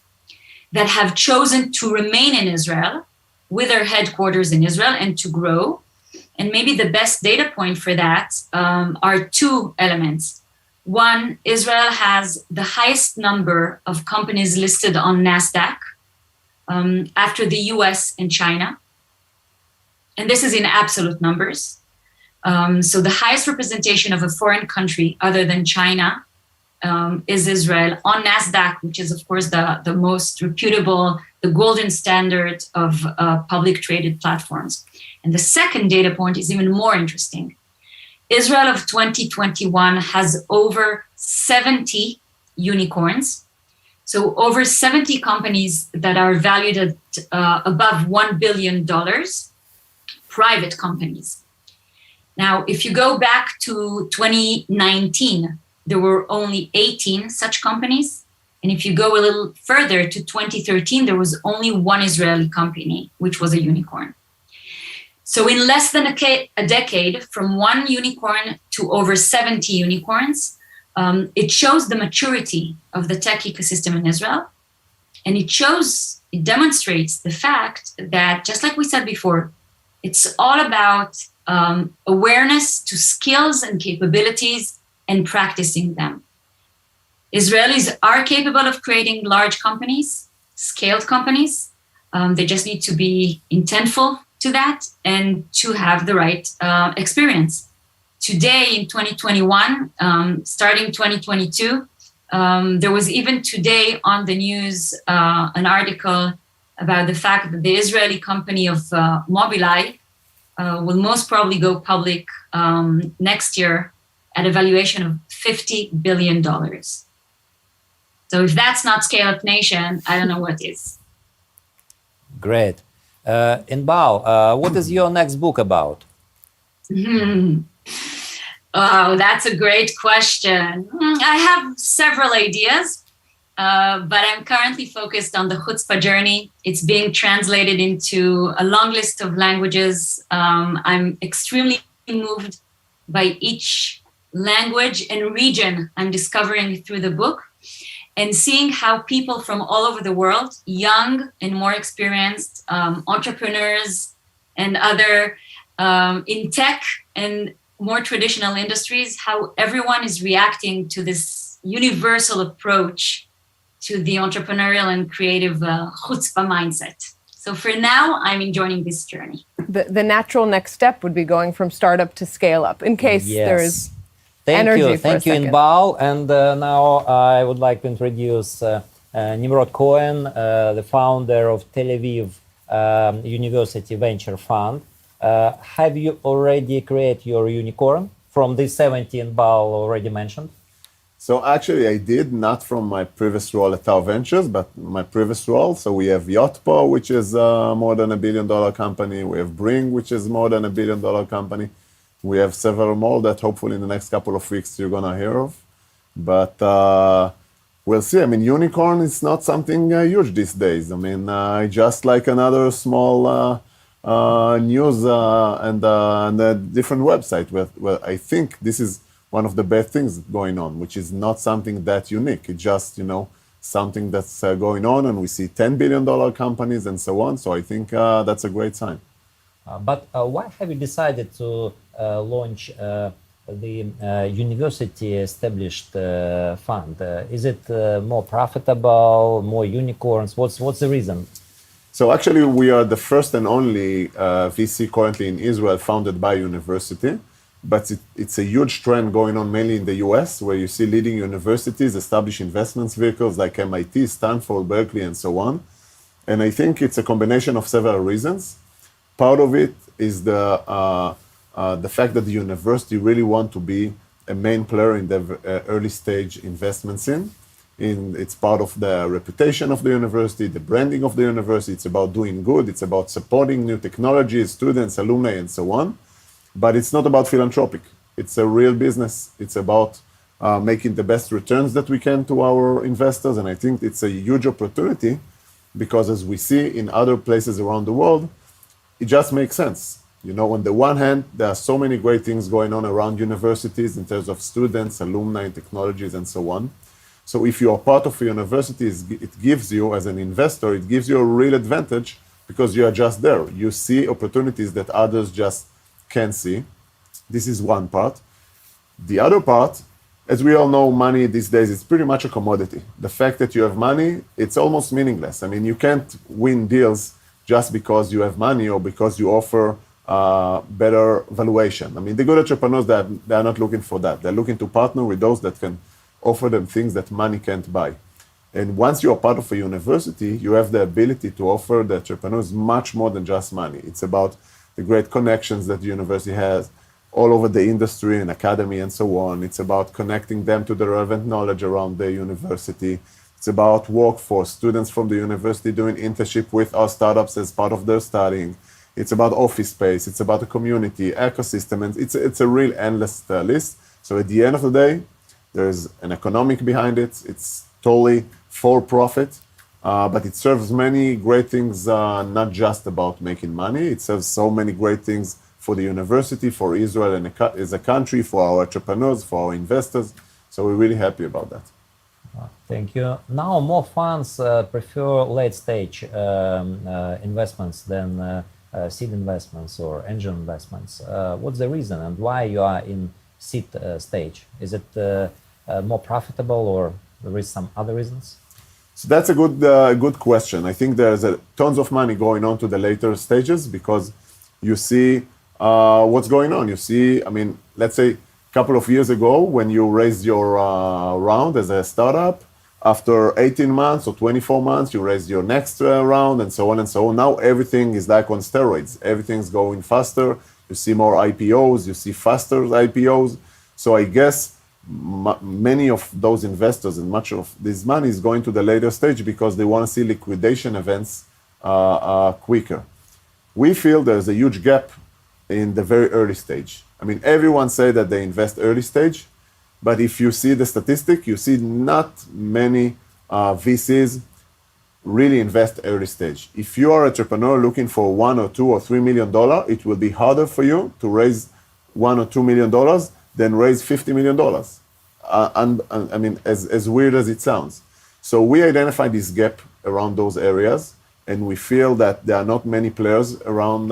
that have chosen to remain in Israel with their headquarters in Israel and to grow. And maybe the best data point for that are 2 elements. One, Israel has the highest number of companies listed on NASDAQ after the US and China. And this is in absolute numbers. So the highest representation of a foreign country other than China is Israel on NASDAQ, which is, of course, the most reputable, the golden standard of public traded platforms. And the second data point is even more interesting. Israel of 2021 has over 70 unicorns. So over 70 companies that are valued at above $1 billion, private companies. Now, if you go back to 2019, there were only 18 such companies. And if you go a little further to 2013, there was only 1 Israeli company, which was a unicorn. So in less than a decade, from 1 unicorn to over 70 unicorns, it shows the maturity of the tech ecosystem in Israel. And it demonstrates the fact that, just like we said before, it's all about awareness to skills and capabilities and practicing them. Israelis are capable of creating large companies, scaled companies. They just need to be intentful to that and to have the right experience. Today in 2021, starting 2022, there was even today on the news an article about the fact that the Israeli company of Mobileye will most probably go public next year at a valuation of $50 billion. So if that's not Scale-Up Nation, I don't know what is. Great. Inbal, what is your next book about? Oh, that's a great question. I have several ideas, but I'm currently focused on the Chutzpah journey. It's being translated into a long list of languages. I'm extremely moved by each language and region I'm discovering through the book, and seeing how people from all over the world, young and more experienced entrepreneurs and other in tech and more traditional industries, how everyone is reacting to this universal approach to the entrepreneurial and creative chutzpah mindset. So for now, I'm enjoying this journey. The natural next step would be going from startup to scale up, in case there's energy. Thank you, Inbal. And now I would like to introduce Nimrod Cohen, the founder of Tel Aviv University Venture Fund. Have you already created your unicorn from the 17 Inbal already mentioned? So actually I did, not from my previous role at Tau Ventures, but my previous role. So we have Yotpo, which is more than $1 billion company. We have Bring, which is more than $1 billion company. We have several more that hopefully in the next couple of weeks you're gonna hear of. But we'll see. I mean, unicorn is not something huge these days. I mean, just like another small news and a different website. Well, I think this is one of the best things going on, which is not something that unique. It's just, something that's going on, and we see $10 billion companies and so on. So I think that's a great sign. But why have you decided to launch the university established fund? Is it more profitable, more unicorns? What's the reason? So actually, we are the first and only VC currently in Israel founded by university. But it's a huge trend going on mainly in the US, where you see leading universities establish investments vehicles like MIT, Stanford, Berkeley, and so on. And I think it's a combination of several reasons. Part of it is the fact that the university really want to be a main player in the early stage investments it's part of the reputation of the university, the branding of the university. It's about doing good. It's about supporting new technologies, students, alumni, and so on. But it's not about philanthropic. It's a real business. It's about making the best returns that we can to our investors. And I think it's a huge opportunity because as we see in other places around the world, it just makes sense. On the one hand, there are so many great things going on around universities in terms of students, alumni, technologies, and so on. So if you are part of a university, it gives you, as an investor, it gives you a real advantage because you are just there. You see opportunities that others just can't see. This is one part. The other part, as we all know, money these days is pretty much a commodity. The fact that you have money, it's almost meaningless. I mean, you can't win deals just because you have money or because you offer better valuation. I mean, the good entrepreneurs, they are not looking for that. They're looking to partner with those that can offer them things that money can't buy. And once you are part of a university, you have the ability to offer the entrepreneurs much more than just money. It's about the great connections that the university has all over the industry and academy and so on. It's about connecting them to the relevant knowledge around the university. It's about workforce, students from the university doing internship with our startups as part of their studying. It's about office space. It's about the community, ecosystem, and it's a real endless list. So at the end of the day, there's an economic behind it. It's totally for profit. But it serves many great things, not just about making money. It serves so many great things for the university, for Israel and as a country, for our entrepreneurs, for our investors. So we're really happy about that. Thank you. Now more funds prefer late stage investments than seed investments or angel investments. What's the reason and why you are in seed stage? Is it more profitable or there is some other reasons? So that's a good question. I think there's tons of money going on to the later stages because you see what's going on. You see, I mean, let's say a couple of years ago when you raised your round as a startup, after 18 months or 24 months, you raised your next round and so on and so on. Now everything is like on steroids. Everything's going faster. You see more IPOs, you see faster IPOs. So I guess many of those investors and much of this money is going to the later stage because they want to see liquidation events quicker. We feel there's a huge gap in the very early stage. I mean, everyone say that they invest early stage, but if you see the statistic, you see not many VCs really invest early stage. If you are an entrepreneur looking for $1 or $2 or $3 million, it will be harder for you to raise $1 or $2 million than raise $50 million. I mean, as weird as it sounds. So we identify this gap around those areas, and we feel that there are not many players around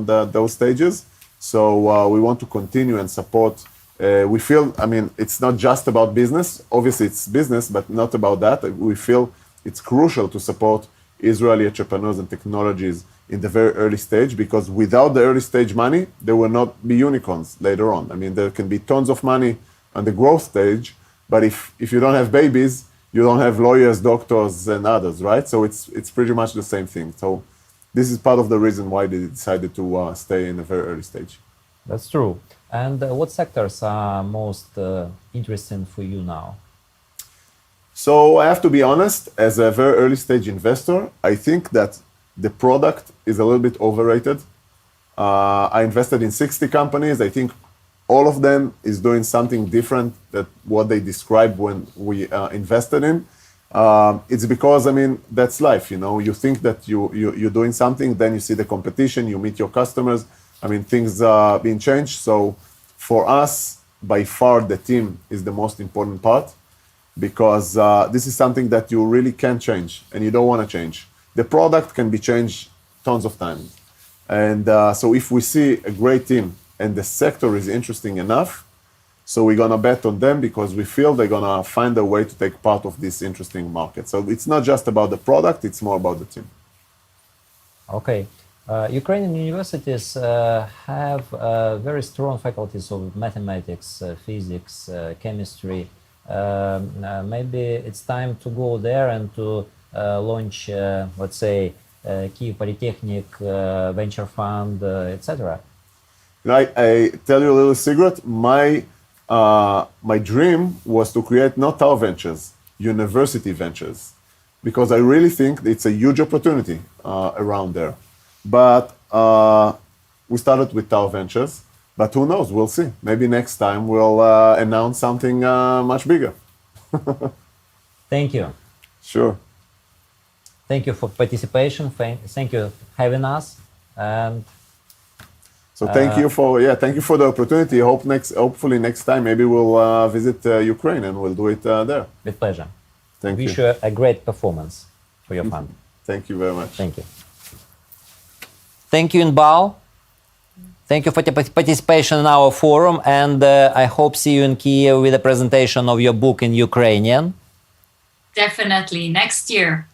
those stages. So we want to continue and support. We feel, I mean, it's not just about business. Obviously, it's business, but not about that. We feel it's crucial to support Israeli entrepreneurs and technologies in the very early stage, because without the early stage money, there will not be unicorns later on. I mean, there can be tons of money on the growth stage, but if you don't have babies, you don't have lawyers, doctors, and others, right? So it's pretty much the same thing. So this is part of the reason why they decided to stay in a very early stage. That's true. And what sectors are most interesting for you now? So I have to be honest, as a very early stage investor, I think that the product is a little bit overrated. I invested in 60 companies. I think all of them is doing something different than what they described when we invested in. It's because, I mean, that's life, you know. You think that you're doing something, then you see the competition, you meet your customers. I mean, things are being changed. So for us, by far, the team is the most important part, because this is something that you really can't change and you don't want to change. The product can be changed tons of times. And so if we see a great team and the sector is interesting enough, so we're going to bet on them because we feel they're going to find a way to take part of this interesting market. So it's not just about the product, it's more about the team. Okay. Ukrainian universities have very strong faculties of mathematics, physics, chemistry. Maybe it's time to go there and to launch, let's say, Kyiv Polytechnic, venture fund, etc. I tell you a little secret. My dream was to create not our ventures, university ventures, because I really think it's a huge opportunity around there. But we started with Tau Ventures, but who knows? We'll see. Maybe next time we'll announce something much bigger. Thank you. Sure. Thank you for participation. Thank you for having us. And so thank you for the opportunity. Hopefully next time maybe we'll visit Ukraine and we'll do it there. With pleasure. Thank you. Wish you a great performance for your fund. Thank you very much. Thank you. Thank you, Inbal. Thank you for the participation in our forum, and I hope see you in Kyiv with a presentation of your book in Ukrainian. Definitely, next year.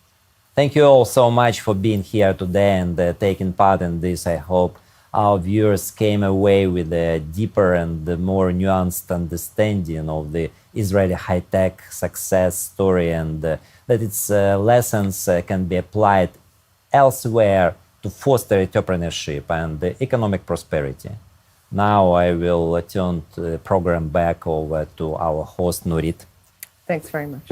Thank you all so much for being here today and taking part in this. I hope our viewers came away with a deeper and more nuanced understanding of the Israeli high-tech success story, and that its lessons can be applied elsewhere to foster entrepreneurship and economic prosperity. Now I will turn the program back over to our host, Nurit. Thanks very much.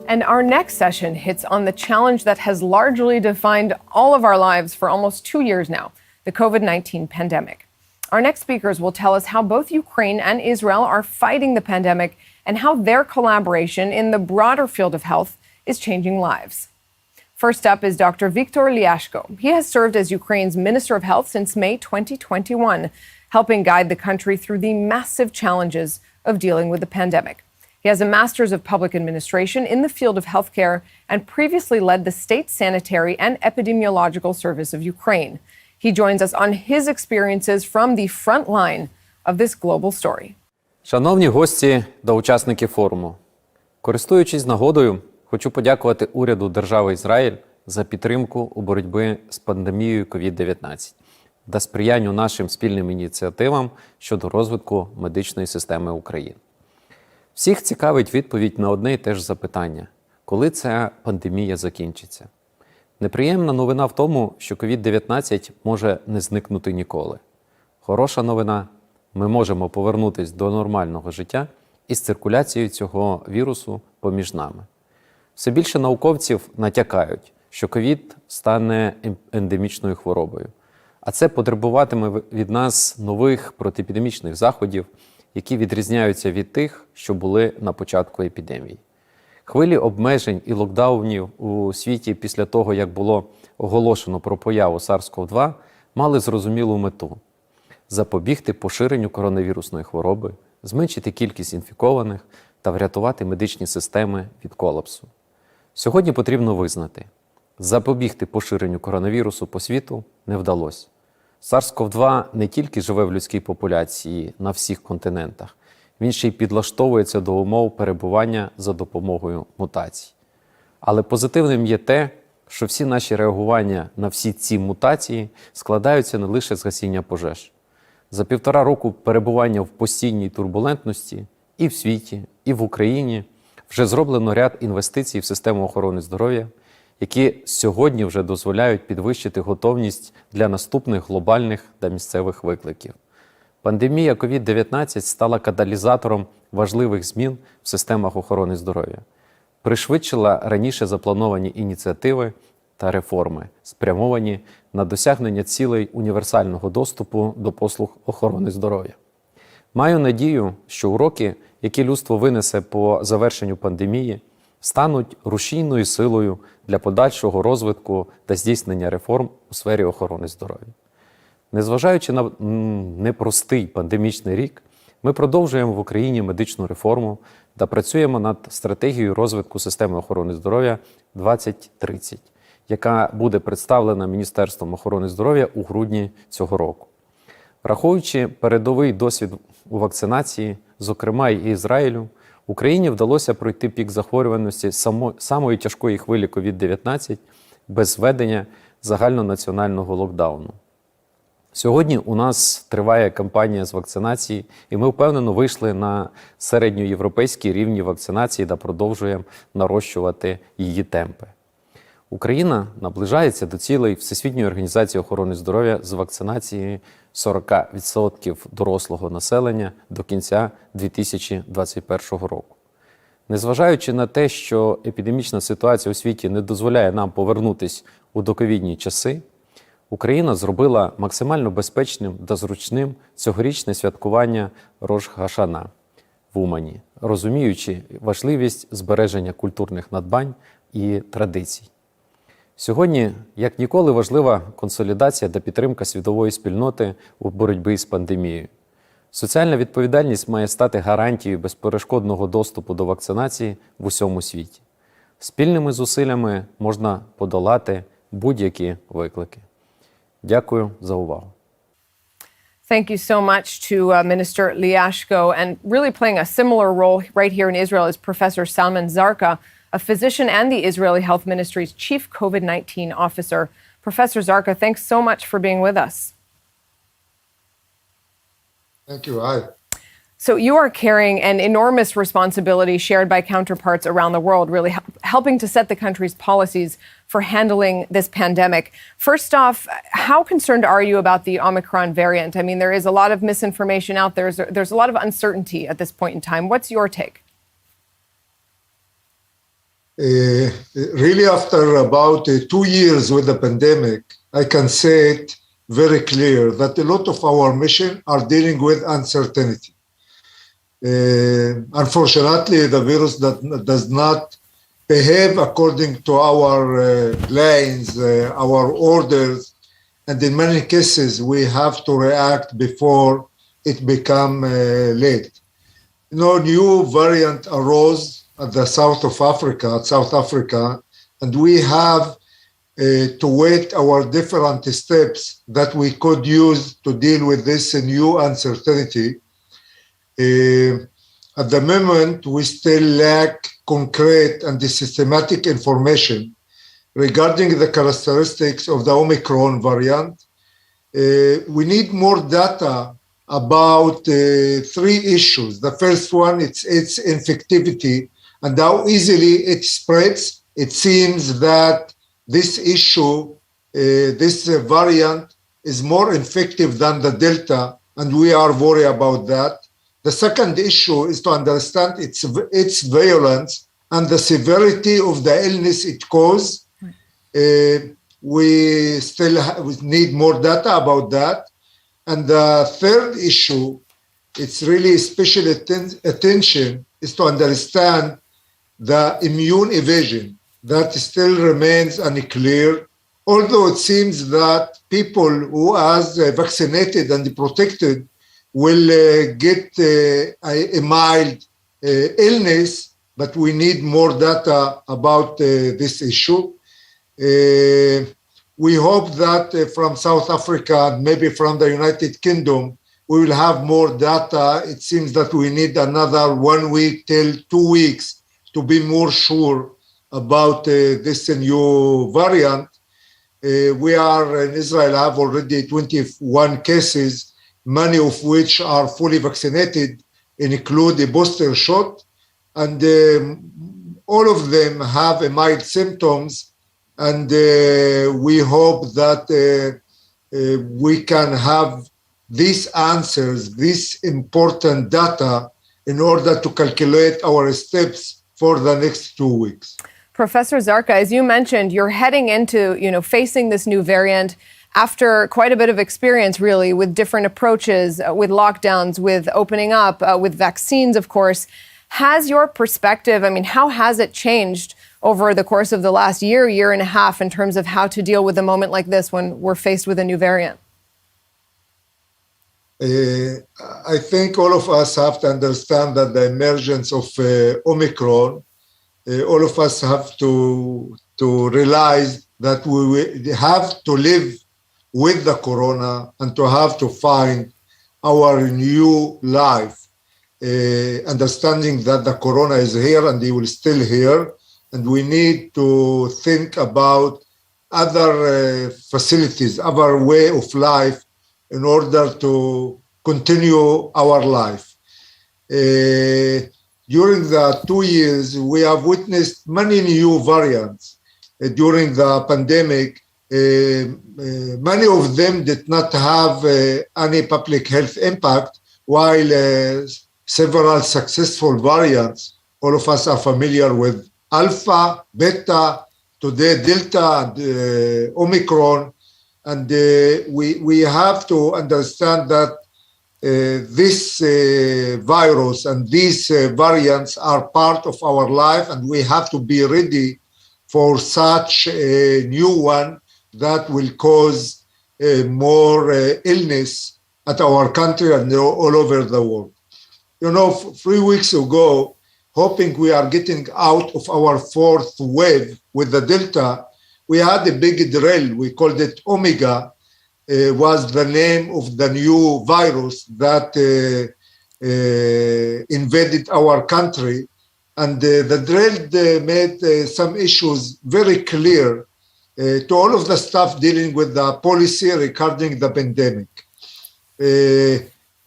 And our next session hits on the challenge that has largely defined all of our lives for almost 2 years now, the COVID-19 pandemic. Our next speakers will tell us how both Ukraine and Israel are fighting the pandemic and how their collaboration in the broader field of health is changing lives. First up is Dr. Viktor Liashko. He has served as Ukraine's Minister of Health since May 2021, helping guide the country through the massive challenges of dealing with the pandemic. He has a Master's of Public Administration in the field of healthcare and previously led the State Sanitary and Epidemiological Service of Ukraine. He joins us on his experiences from the front line of this global story. Шановні гості та учасники форуму, користуючись нагодою, хочу подякувати уряду держави Ізраїль за підтримку у боротьбі з пандемією COVID-19 та сприянню нашим спільним ініціативам щодо розвитку медичної системи України. Всіх цікавить відповідь на одне і те ж запитання – коли ця пандемія закінчиться? Неприємна новина в тому, що COVID-19 може не зникнути ніколи. Хороша новина – ми можемо повернутися до нормального життя із циркуляцією цього вірусу поміж нами. Все більше науковців натякають, що ковід стане ендемічною хворобою. А це потребуватиме від нас нових протиепідемічних заходів, які відрізняються від тих, що були на початку епідемії. Хвилі обмежень і локдаунів у світі після того, як було оголошено про появу SARS-CoV-2, мали зрозумілу мету – запобігти поширенню коронавірусної хвороби, зменшити кількість інфікованих та врятувати медичні системи від колапсу. Сьогодні потрібно визнати – запобігти поширенню коронавірусу по світу не вдалося. SARS-CoV-2 не тільки живе в людській популяції на всіх континентах, він ще й підлаштовується до умов перебування за допомогою мутацій. Але позитивним є те, що всі наші реагування на всі ці мутації складаються не лише з гасіння пожеж. За 1,5 року перебування в постійній турбулентності і в світі, і в Україні вже зроблено ряд інвестицій в систему охорони здоров'я, які сьогодні вже дозволяють підвищити готовність для наступних глобальних та місцевих викликів. Пандемія COVID-19 стала каталізатором важливих змін в системах охорони здоров'я, пришвидшила раніше заплановані ініціативи та реформи, спрямовані на досягнення цілей універсального доступу до послуг охорони здоров'я. Маю надію, що уроки, які людство винесе по завершенню пандемії, стануть рушійною силою для подальшого розвитку та здійснення реформ у сфері охорони здоров'я. Незважаючи на непростий пандемічний рік, ми продовжуємо в Україні медичну реформу та працюємо над стратегією розвитку системи охорони здоров'я 2030, яка буде представлена Міністерством охорони здоров'я у грудні цього року. Враховуючи передовий досвід у вакцинації, зокрема і Ізраїлю, Україні вдалося пройти пік захворюваності самої тяжкої хвилі COVID-19 без введення загальнонаціонального локдауну. Сьогодні у нас триває кампанія з вакцинації, і ми впевнено вийшли на середньоєвропейські рівні вакцинації та продовжуємо нарощувати її темпи. Україна наближається до цілей Всесвітньої організації охорони здоров'я з вакцинації 40% дорослого населення до кінця 2021 року. Незважаючи на те, що епідемічна ситуація у світі не дозволяє нам повернутися у доковідні часи, Україна зробила максимально безпечним та зручним цьогорічне святкування Рош-га-Шана в Умані, розуміючи важливість збереження культурних надбань і традицій. Сьогодні, як ніколи, важлива консолідація та підтримка світової спільноти у боротьбі з пандемією. Соціальна відповідальність має стати гарантією безперешкодного доступу до вакцинації в усьому світі. Спільними зусиллями можна подолати будь-які виклики. Дякую за увагу. Thank you so much to Minister Liashko. And really playing a similar role right here in Israel is Professor Salman Zarka, a physician and the Israeli Health Ministry's chief COVID-19 officer. Professor Zarka, thanks so much for being with us. Thank you. Hi. So you are carrying an enormous responsibility shared by counterparts around the world, really helping to set the country's policies for handling this pandemic. First off, how concerned are you about the Omicron variant? I mean, there is a lot of misinformation out there. There's a lot of uncertainty at this point in time. What's your take? Really, after about 2 years with the pandemic, I can say it very clear that a lot of our mission are dealing with uncertainty. Unfortunately, the virus does not behave according to our plans, our orders, and in many cases we have to react before it become late. New variant arose at the South Africa, and we have to wait our different steps that we could use to deal with this new uncertainty. At the moment, we still lack concrete and systematic information regarding the characteristics of the Omicron variant. We need more data about 3 issues. The first one, it's its infectivity and how easily it spreads. It seems that this issue, this variant is more infective than the Delta, and we are worried about that. The second issue is to understand its violence and the severity of the illness it causes. We still need more data about that. And the third issue, it's really special attention, is to understand the immune evasion that still remains unclear. Although it seems that people who are vaccinated and protected will get a mild illness, but we need more data about this issue. We hope that from South Africa, maybe from the United Kingdom, we will have more data. It seems that we need another 1 week till 2 weeks to be more sure about this new variant. We are in Israel have already 21 cases, many of which are fully vaccinated, include a booster shot, and all of them have mild symptoms. And we hope that we can have these answers, this important data, in order to calculate our steps for the next 2 weeks. Professor Zarka, as you mentioned, you're heading into, facing this new variant after quite a bit of experience, really, with different approaches, with lockdowns, with opening up, with vaccines, of course. Has your perspective, how has it changed over the course of the last year and a half in terms of how to deal with a moment like this when we're faced with a new variant? I think all of us have to understand that the emergence of Omicron, all of us have to realize that we have to live with the corona and to have to find our new life, understanding that the corona is here and it will still here, and we need to think about other facilities, other way of life in order to continue our life. During the 2 years, we have witnessed many new variants. During the pandemic, many of them did not have any public health impact, while several successful variants, all of us are familiar with Alpha, Beta, today Delta, and Omicron. And we have to understand that this virus and these variants are part of our life, and we have to be ready for such a new one that will cause more illness at our country and all over the world. 3 weeks ago, hoping we are getting out of our fourth wave with the Delta, we had a big drill. We called it Omega. Was the name of the new virus that invaded our country. And the drill made some issues very clear to all of the staff dealing with the policy regarding the pandemic.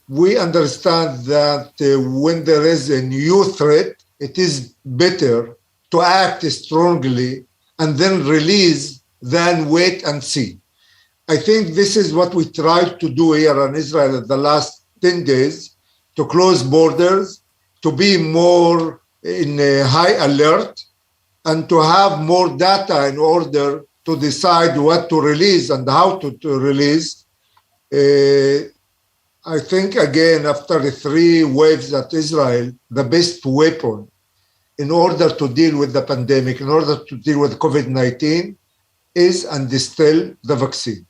We understand that when there is a new threat, it is better to act strongly and then release than wait and see. I think this is what we tried to do here in Israel in the last 10 days, to close borders, to be more in high alert, and to have more data in order to decide what to release and how to release. I think, again, after the 3 waves at Israel, the best weapon in order to deal with the pandemic, in order to deal with COVID-19, is and is still the vaccine.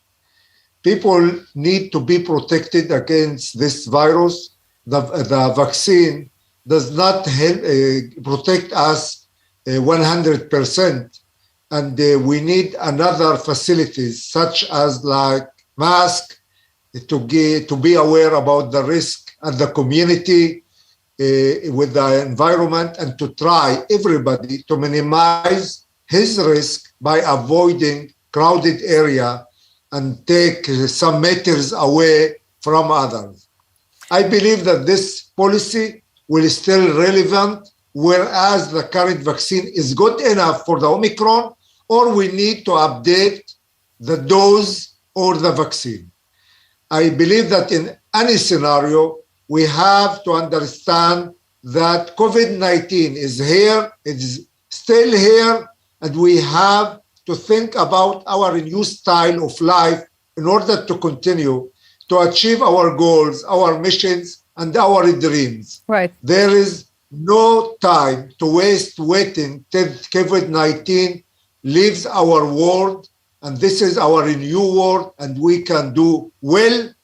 People need to be protected against this virus. The vaccine does not help protect us 100%, and we need another facilities such as like mask to be aware about the risk and the community with the environment, and to try everybody to minimize his risk by avoiding crowded area and take some meters away from others. I believe that this policy will still relevant, whereas the current vaccine is good enough for the Omicron, or we need to update the dose or the vaccine. I believe that in any scenario, we have to understand that COVID-19 is here, it is still here, and we have to think about our new style of life in order to continue to achieve our goals, our missions, and our dreams. Right. There is no time to waste waiting till COVID-19 leaves our world, and this is our new world, and we can do well,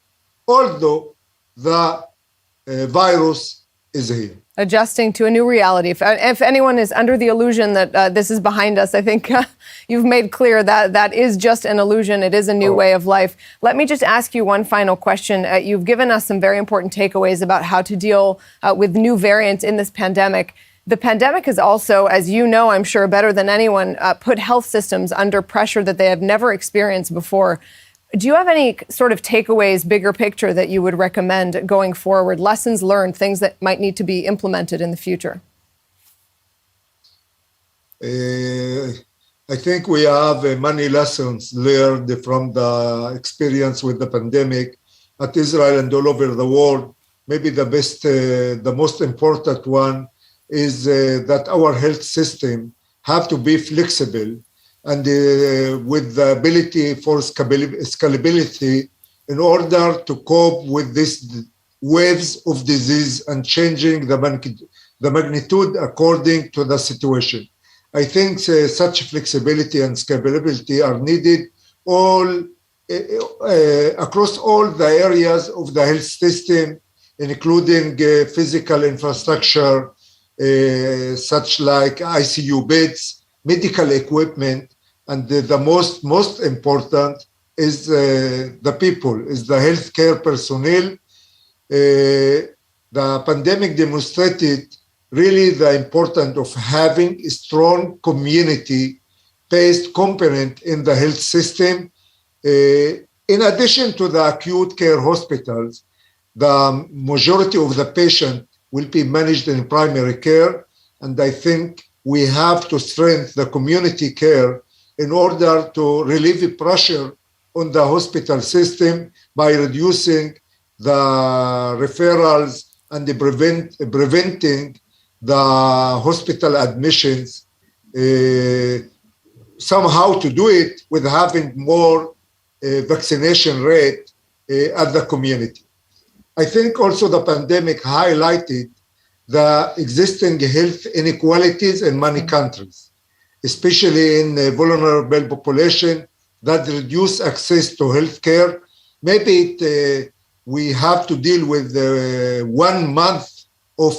although the virus is here. Adjusting to a new reality. If anyone is under the illusion that this is behind us, I think you've made clear that that is just an illusion. It is a new way of life. Let me just ask you one final question. You've given us some very important takeaways about how to deal with new variants in this pandemic. The pandemic has also, as you know, I'm sure better than anyone, put health systems under pressure that they have never experienced before. Do you have any sort of takeaways, bigger picture, that you would recommend going forward, lessons learned, things that might need to be implemented in the future? I think we have many lessons learned from the experience with the pandemic at Israel and all over the world. Maybe the most important one is that our health system have to be flexible and with the ability for scalability in order to cope with these waves of disease and changing the magnitude according to the situation. I think such flexibility and scalability are needed across all the areas of the health system, including physical infrastructure, such like ICU beds, medical equipment, and the most important is the people, is the healthcare personnel. The pandemic demonstrated really the importance of having a strong community-based component in the health system. In addition to the acute care hospitals, the majority of the patient will be managed in primary care, and I think we have to strengthen the community care in order to relieve the pressure on the hospital system by reducing the referrals and preventing the hospital admissions. Somehow to do it with having more vaccination rate at the community. I think also the pandemic highlighted the existing health inequalities in many countries, especially in vulnerable population that reduce access to healthcare. Maybe we have to deal with 1 month of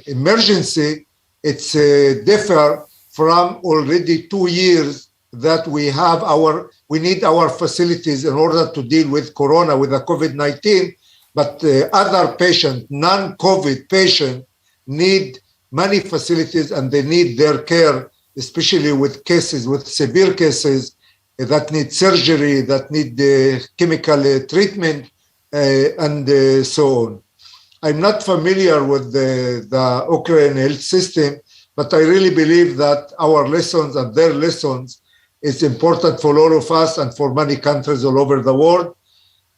emergency. It's differ from already 2 years that we need our facilities in order to deal with Corona, with the COVID-19. But other patients, non-COVID patients, need many facilities and they need their care, especially with cases, with severe cases that need surgery, that need chemical treatment, and so on. I'm not familiar with the Ukraine health system, but I really believe that our lessons and their lessons is important for all of us and for many countries all over the world.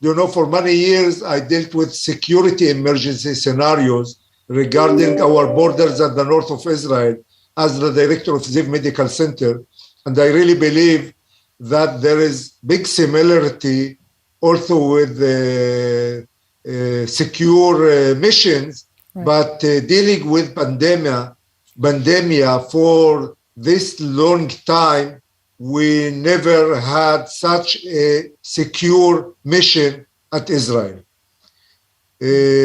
You know, for many years, I dealt with security emergency scenarios regarding our borders at the north of Israel as the director of Ziv Medical Center. And I really believe that there is big similarity also with secure missions, but dealing with pandemia for this long time, we never had such a secure mission at Israel.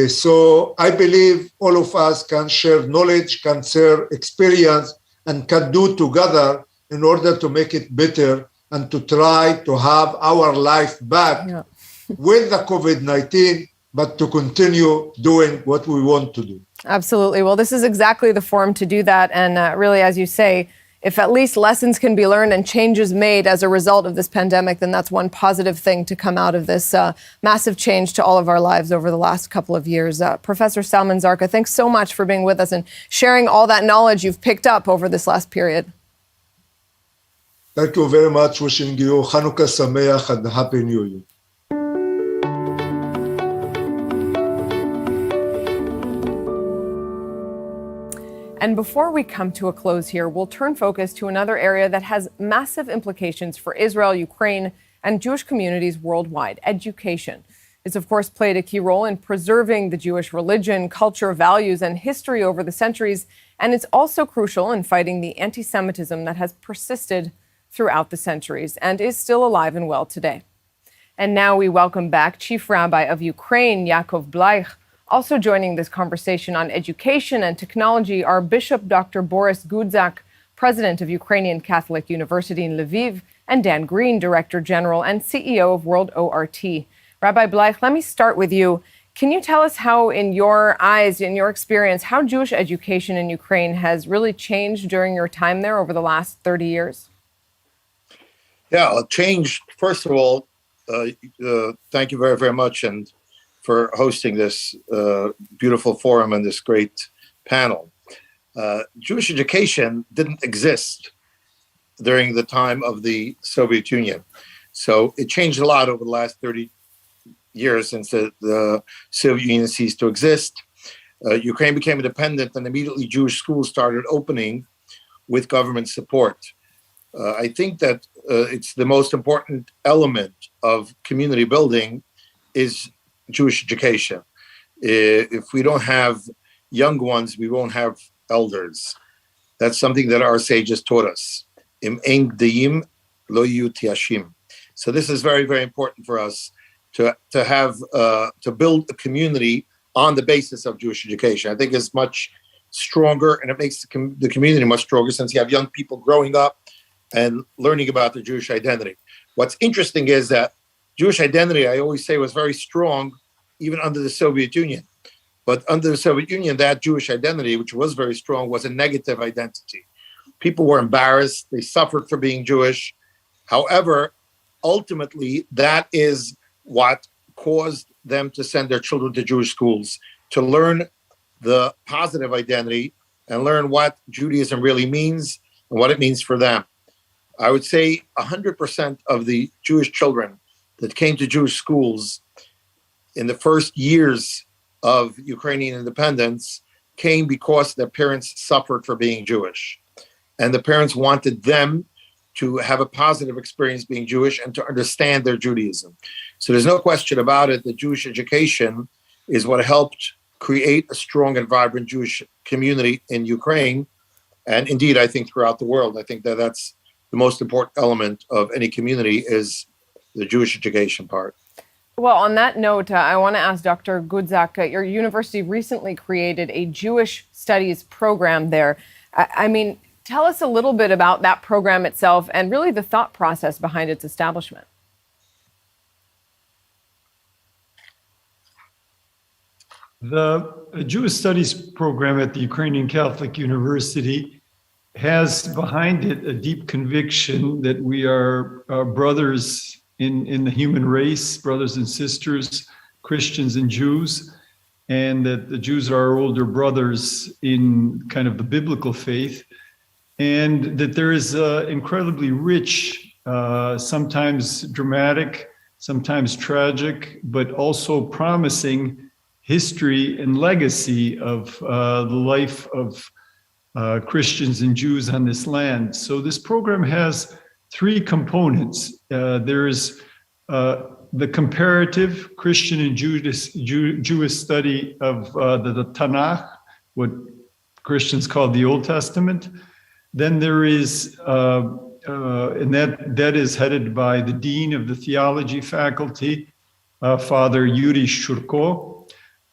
So I believe all of us can share knowledge, can share experience, and can do together in order to make it better and to try to have our life back with the COVID-19, but to continue doing what we want to do. Absolutely. Well, this is exactly the forum to do that. And really, as you say, if at least lessons can be learned and changes made as a result of this pandemic, then that's one positive thing to come out of this massive change to all of our lives over the last couple of years. Professor Salman Zarqa, thanks so much for being with us and sharing all that knowledge you've picked up over this last period. Thank you very much. Wishing you Hanukkah Sameach and Happy New Year. And before we come to a close here, we'll turn focus to another area that has massive implications for Israel, Ukraine, and Jewish communities worldwide: education. It's, of course, played a key role in preserving the Jewish religion, culture, values, and history over the centuries. And it's also crucial in fighting the anti-Semitism that has persisted throughout the centuries and is still alive and well today. And now we welcome back Chief Rabbi of Ukraine, Yaakov Bleich. Also joining this conversation on education and technology are Bishop Dr. Boris Gudzak, President of Ukrainian Catholic University in Lviv, and Dan Green, Director General and CEO of World ORT. Rabbi Bleich, let me start with you. Can you tell us how, in your eyes, in your experience, how Jewish education in Ukraine has really changed during your time there over the last 30 years? Yeah, changed. First of all, thank you very, very much and for hosting this beautiful forum and this great panel. Jewish education didn't exist during the time of the Soviet Union. So it changed a lot over the last 30 years since the Soviet Union ceased to exist. Ukraine became independent and immediately Jewish schools started opening with government support. I think that it's the most important element of community building is Jewish education. If we don't have young ones, we won't have elders. That's something that our sages taught us. Im ein gdeim lo yu tiashim. So this is very, very important for us to build a community on the basis of Jewish education. I think it's much stronger, and it makes the community much stronger since you have young people growing up and learning about their Jewish identity. What's interesting is that Jewish identity, I always say, was very strong even under the Soviet Union. But under the Soviet Union, that Jewish identity, which was very strong, was a negative identity. People were embarrassed. They suffered for being Jewish. However, ultimately, that is what caused them to send their children to Jewish schools, to learn the positive identity and learn what Judaism really means and what it means for them. I would say 100% of the Jewish children that came to Jewish schools in the first years of Ukrainian independence came because their parents suffered for being Jewish. And the parents wanted them to have a positive experience being Jewish and to understand their Judaism. So there's no question about it that Jewish education is what helped create a strong and vibrant Jewish community in Ukraine. And indeed, I think throughout the world. I think that that's the most important element of any community is the Jewish education part. Well, on that note, I want to ask Dr. Gudzak, your university recently created a Jewish studies program there. I mean, tell us a little bit about that program itself and really the thought process behind its establishment. The Jewish Studies program at the Ukrainian Catholic University has behind it a deep conviction that we are brothers in the human race, brothers and sisters, Christians and Jews, and that the Jews are our older brothers in kind of the biblical faith, and that there is incredibly rich, sometimes dramatic, sometimes tragic, but also promising history and legacy of the life of Christians and Jews on this land. So this program has three components. There's the comparative Christian and Jewish study of the Tanakh, what Christians call the Old Testament. Then there is, and that is headed by the Dean of the Theology Faculty, Father Yuri Shurko.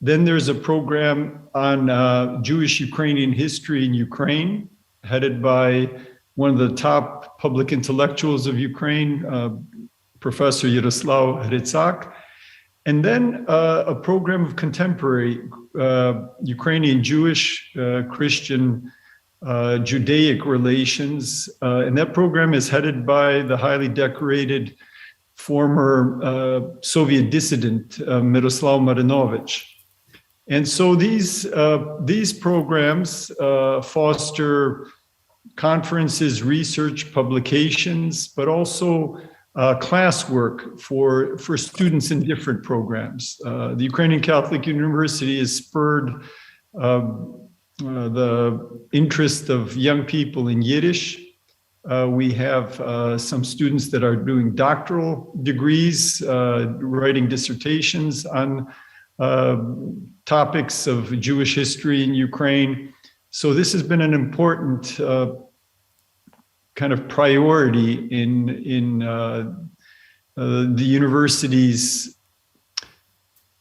Then there's a program on Jewish Ukrainian history in Ukraine, headed by one of the top public intellectuals of Ukraine, Professor Yaroslav Hrytsak. And then a program of contemporary Ukrainian Jewish, Christian, Judaic relations. And that program is headed by the highly decorated former Soviet dissident, Miroslav Marinovich. And so these programs foster conferences, research, publications, but also classwork for students in different programs. The Ukrainian Catholic University has spurred the interest of young people in Yiddish. We have some students that are doing doctoral degrees, writing dissertations on topics of Jewish history in Ukraine. So this has been an important kind of priority in the university's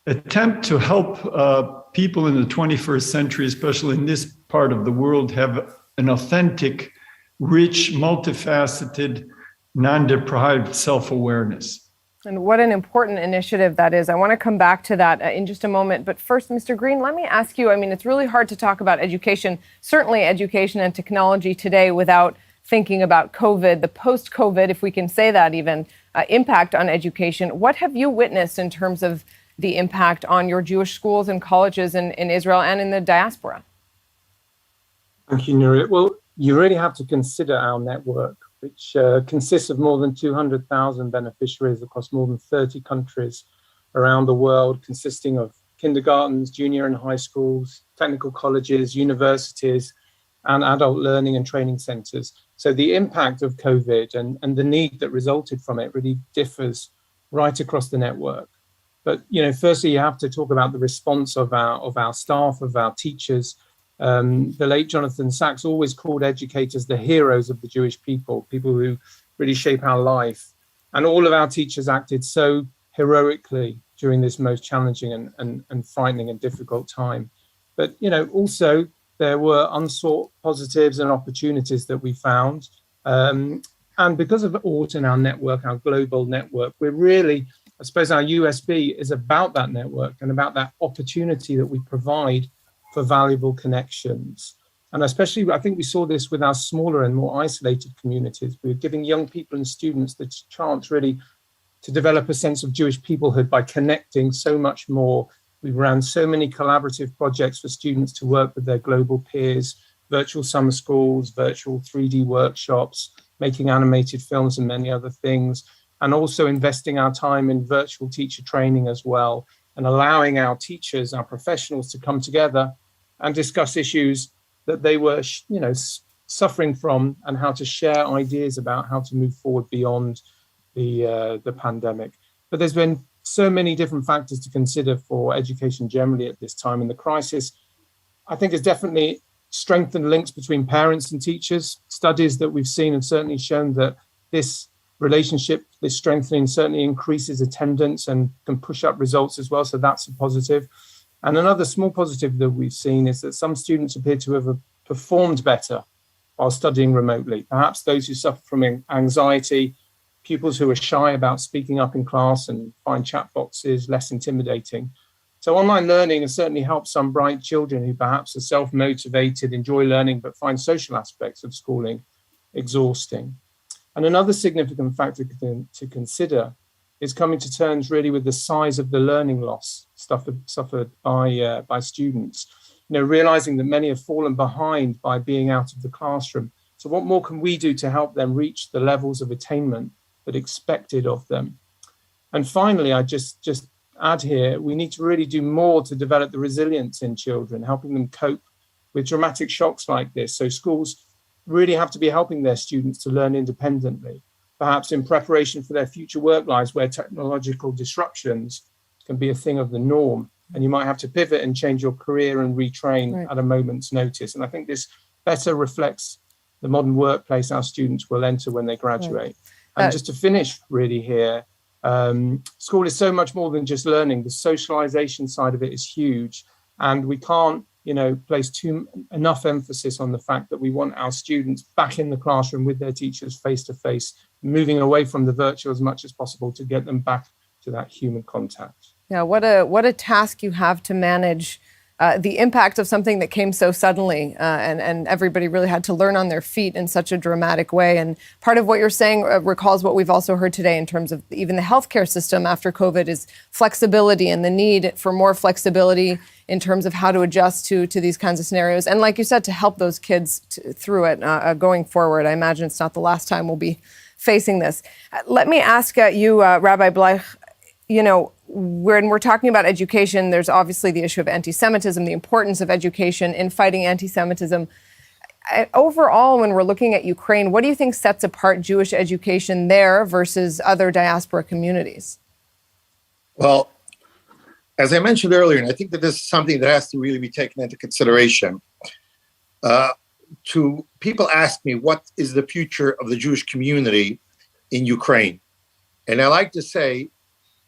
attempt to help people in the 21st century, especially in this part of the world, have an authentic, rich, multifaceted, non-deprived self-awareness. And what an important initiative that is. I want to come back to that in just a moment. But first, Mr. Green, let me ask you, I mean, it's really hard to talk about education, certainly education and technology today without thinking about COVID, the post-COVID, if we can say that even, impact on education. What have you witnessed in terms of the impact on your Jewish schools and colleges in Israel and in the diaspora? Thank you, Nuria. Well, you really have to consider our network, which consists of more than 200,000 beneficiaries across more than 30 countries around the world, consisting of kindergartens, junior and high schools, technical colleges, universities, and adult learning and training centres. So the impact of COVID and the need that resulted from it really differs right across the network. But firstly, you have to talk about the response of our staff, of our teachers. The late Jonathan Sachs always called educators the heroes of the Jewish people who really shape our life. And all of our teachers acted so heroically during this most challenging and frightening and difficult time. But also there were unsought positives and opportunities that we found. And because of Orton, our network, our global network, we're really, I suppose our USB is about that network and about that opportunity that we provide for valuable connections. And especially, I think we saw this with our smaller and more isolated communities. We're giving young people and students the chance really to develop a sense of Jewish peoplehood by connecting so much more. We ran so many collaborative projects for students to work with their global peers, virtual summer schools, virtual 3D workshops, making animated films and many other things, and also investing our time in virtual teacher training as well, and allowing our teachers, our professionals to come together and discuss issues that they were, suffering from, and how to share ideas about how to move forward beyond the pandemic. But there's been so many different factors to consider for education generally at this time in the crisis. I think it's definitely strengthened links between parents and teachers. Studies that we've seen have certainly shown that this relationship, this strengthening, certainly increases attendance and can push up results as well. So that's a positive. And another small positive that we've seen is that some students appear to have performed better while studying remotely. Perhaps those who suffer from anxiety, pupils who are shy about speaking up in class and find chat boxes less intimidating. So online learning has certainly helped some bright children who perhaps are self-motivated, enjoy learning, but find social aspects of schooling exhausting. And another significant factor to consider is coming to terms really with the size of the learning loss suffered by students. Realizing that many have fallen behind by being out of the classroom. So what more can we do to help them reach the levels of attainment that expected of them? And finally, I just add here, we need to really do more to develop the resilience in children, helping them cope with dramatic shocks like this. So schools really have to be helping their students to learn independently, perhaps in preparation for their future work lives where technological disruptions can be a thing of the norm. And you might have to pivot and change your career and retrain at a moment's notice. And I think this better reflects the modern workplace our students will enter when they graduate. And just to finish really here, school is so much more than just learning. The socialization side of it is huge. And we can't, place enough emphasis on the fact that we want our students back in the classroom with their teachers face to face, moving away from the virtual as much as possible to get them back to that human contact. Yeah, what a task you have to manage the impact of something that came so suddenly, and everybody really had to learn on their feet in such a dramatic way. And part of what you're saying recalls what we've also heard today in terms of even the healthcare system after COVID is flexibility and the need for more flexibility in terms of how to adjust to these kinds of scenarios. And like you said, to help those kids through it going forward. I imagine it's not the last time we'll be facing this. Let me ask you, Rabbi Bleich, when we're talking about education, there's obviously the issue of anti-Semitism, the importance of education in fighting anti-Semitism. Overall, when we're looking at Ukraine, what do you think sets apart Jewish education there versus other diaspora communities? Well, as I mentioned earlier, and I think that this is something that has to really be taken into consideration, people ask me, what is the future of the Jewish community in Ukraine? And I like to say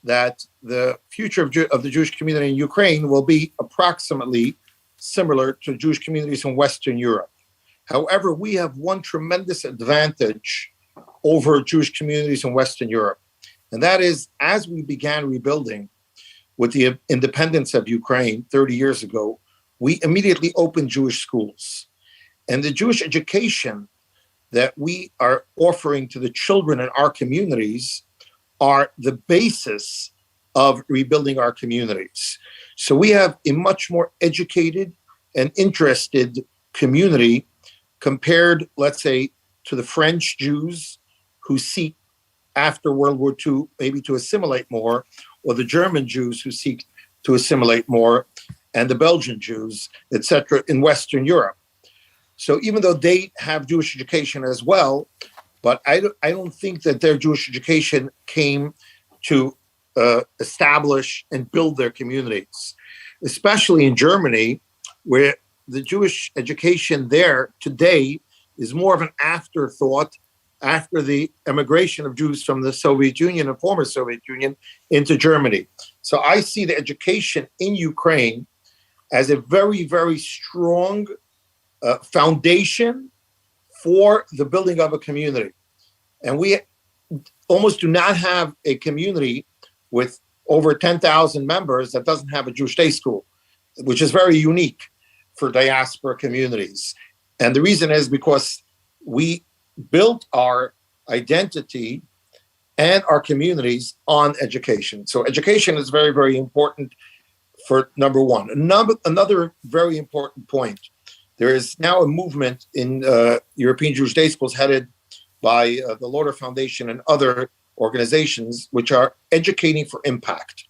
that the future of the Jewish community in Ukraine will be approximately similar to Jewish communities in Western Europe. However, we have one tremendous advantage over Jewish communities in Western Europe. And that is, as we began rebuilding with the independence of Ukraine 30 years ago, we immediately opened Jewish schools. And the Jewish education that we are offering to the children in our communities are the basis of rebuilding our communities. So we have a much more educated and interested community compared, let's say, to the French Jews who seek after World War II maybe to assimilate more, or the German Jews who seek to assimilate more, and the Belgian Jews, etc., in Western Europe. So even though they have Jewish education as well, but I don't think that their Jewish education came to establish and build their communities, especially in Germany, where the Jewish education there today is more of an afterthought after the emigration of Jews from the Soviet Union and former Soviet Union into Germany. So I see the education in Ukraine as a very, very strong foundation for the building of a community. And we almost do not have a community with over 10,000 members that doesn't have a Jewish day school, which is very unique for diaspora communities. And the reason is because we built our identity and our communities on education. So education is very, very important for number one. Another very important point, there is now a movement in European Jewish day schools headed by the Lauder Foundation and other organizations, which are educating for impact,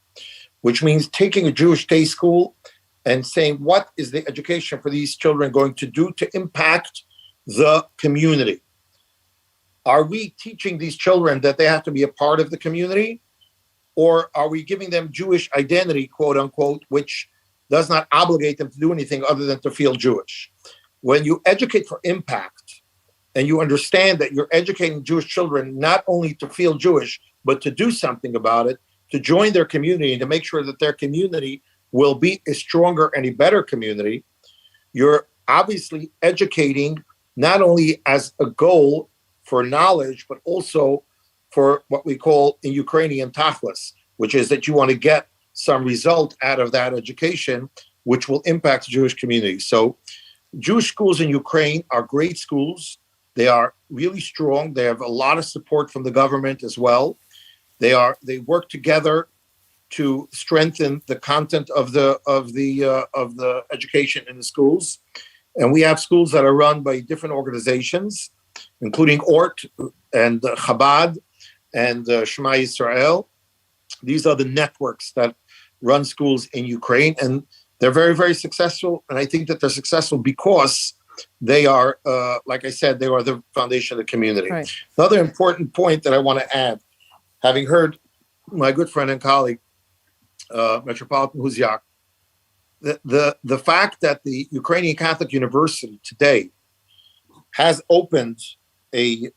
which means taking a Jewish day school and saying, what is the education for these children going to do to impact the community? Are we teaching these children that they have to be a part of the community? Or are we giving them Jewish identity, quote unquote, which does not obligate them to do anything other than to feel Jewish? When you educate for impact and you understand that you're educating Jewish children not only to feel Jewish, but to do something about it, to join their community and to make sure that their community will be a stronger and a better community, you're obviously educating not only as a goal for knowledge, but also for what we call in Ukrainian tachlis, which is that you want to get some result out of that education, which will impact the Jewish community. So Jewish schools in Ukraine are great schools. They are really strong. They have a lot of support from the government as well. They work together to strengthen the content of the education in the schools. And we have schools that are run by different organizations, including ORT and Chabad and Shema Yisrael. These are the networks that run schools in Ukraine, and they're very, very successful. And I think that they're successful because they are, like I said, they are the foundation of the community. Right. Another important point that I want to add, having heard my good friend and colleague, Metropolitan Huziak, the fact that the Ukrainian Catholic University today has opened a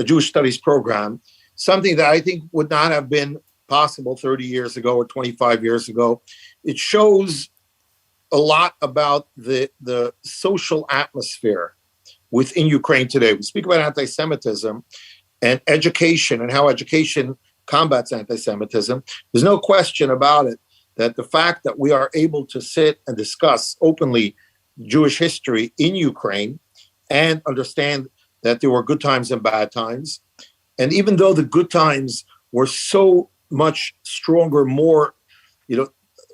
Jewish studies program, something that I think would not have been possible 30 years ago or 25 years ago. It shows a lot about the social atmosphere within Ukraine today. We speak about anti-Semitism and education and how education combats anti-Semitism. There's no question about it that the fact that we are able to sit and discuss openly Jewish history in Ukraine and understand that there were good times and bad times. And even though the good times were so much stronger, more,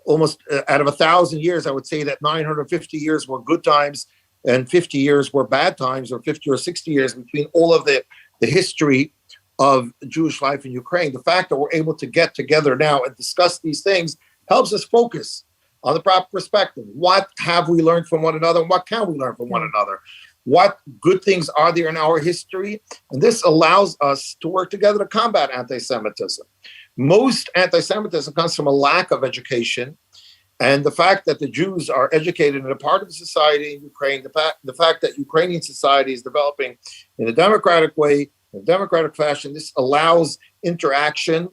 almost out of 1,000 years, I would say that 950 years were good times and 50 years were bad times, or 50 or 60 years between all of the history of Jewish life in Ukraine. The fact that we're able to get together now and discuss these things helps us focus on the proper perspective. What have we learned from one another? And what can we learn from one another? What good things are there in our history? And this allows us to work together to combat anti-Semitism. Most anti-Semitism comes from a lack of education. And the fact that the Jews are educated and a part of the society in Ukraine, the fact that Ukrainian society is developing in a democratic way, in a democratic fashion, this allows interaction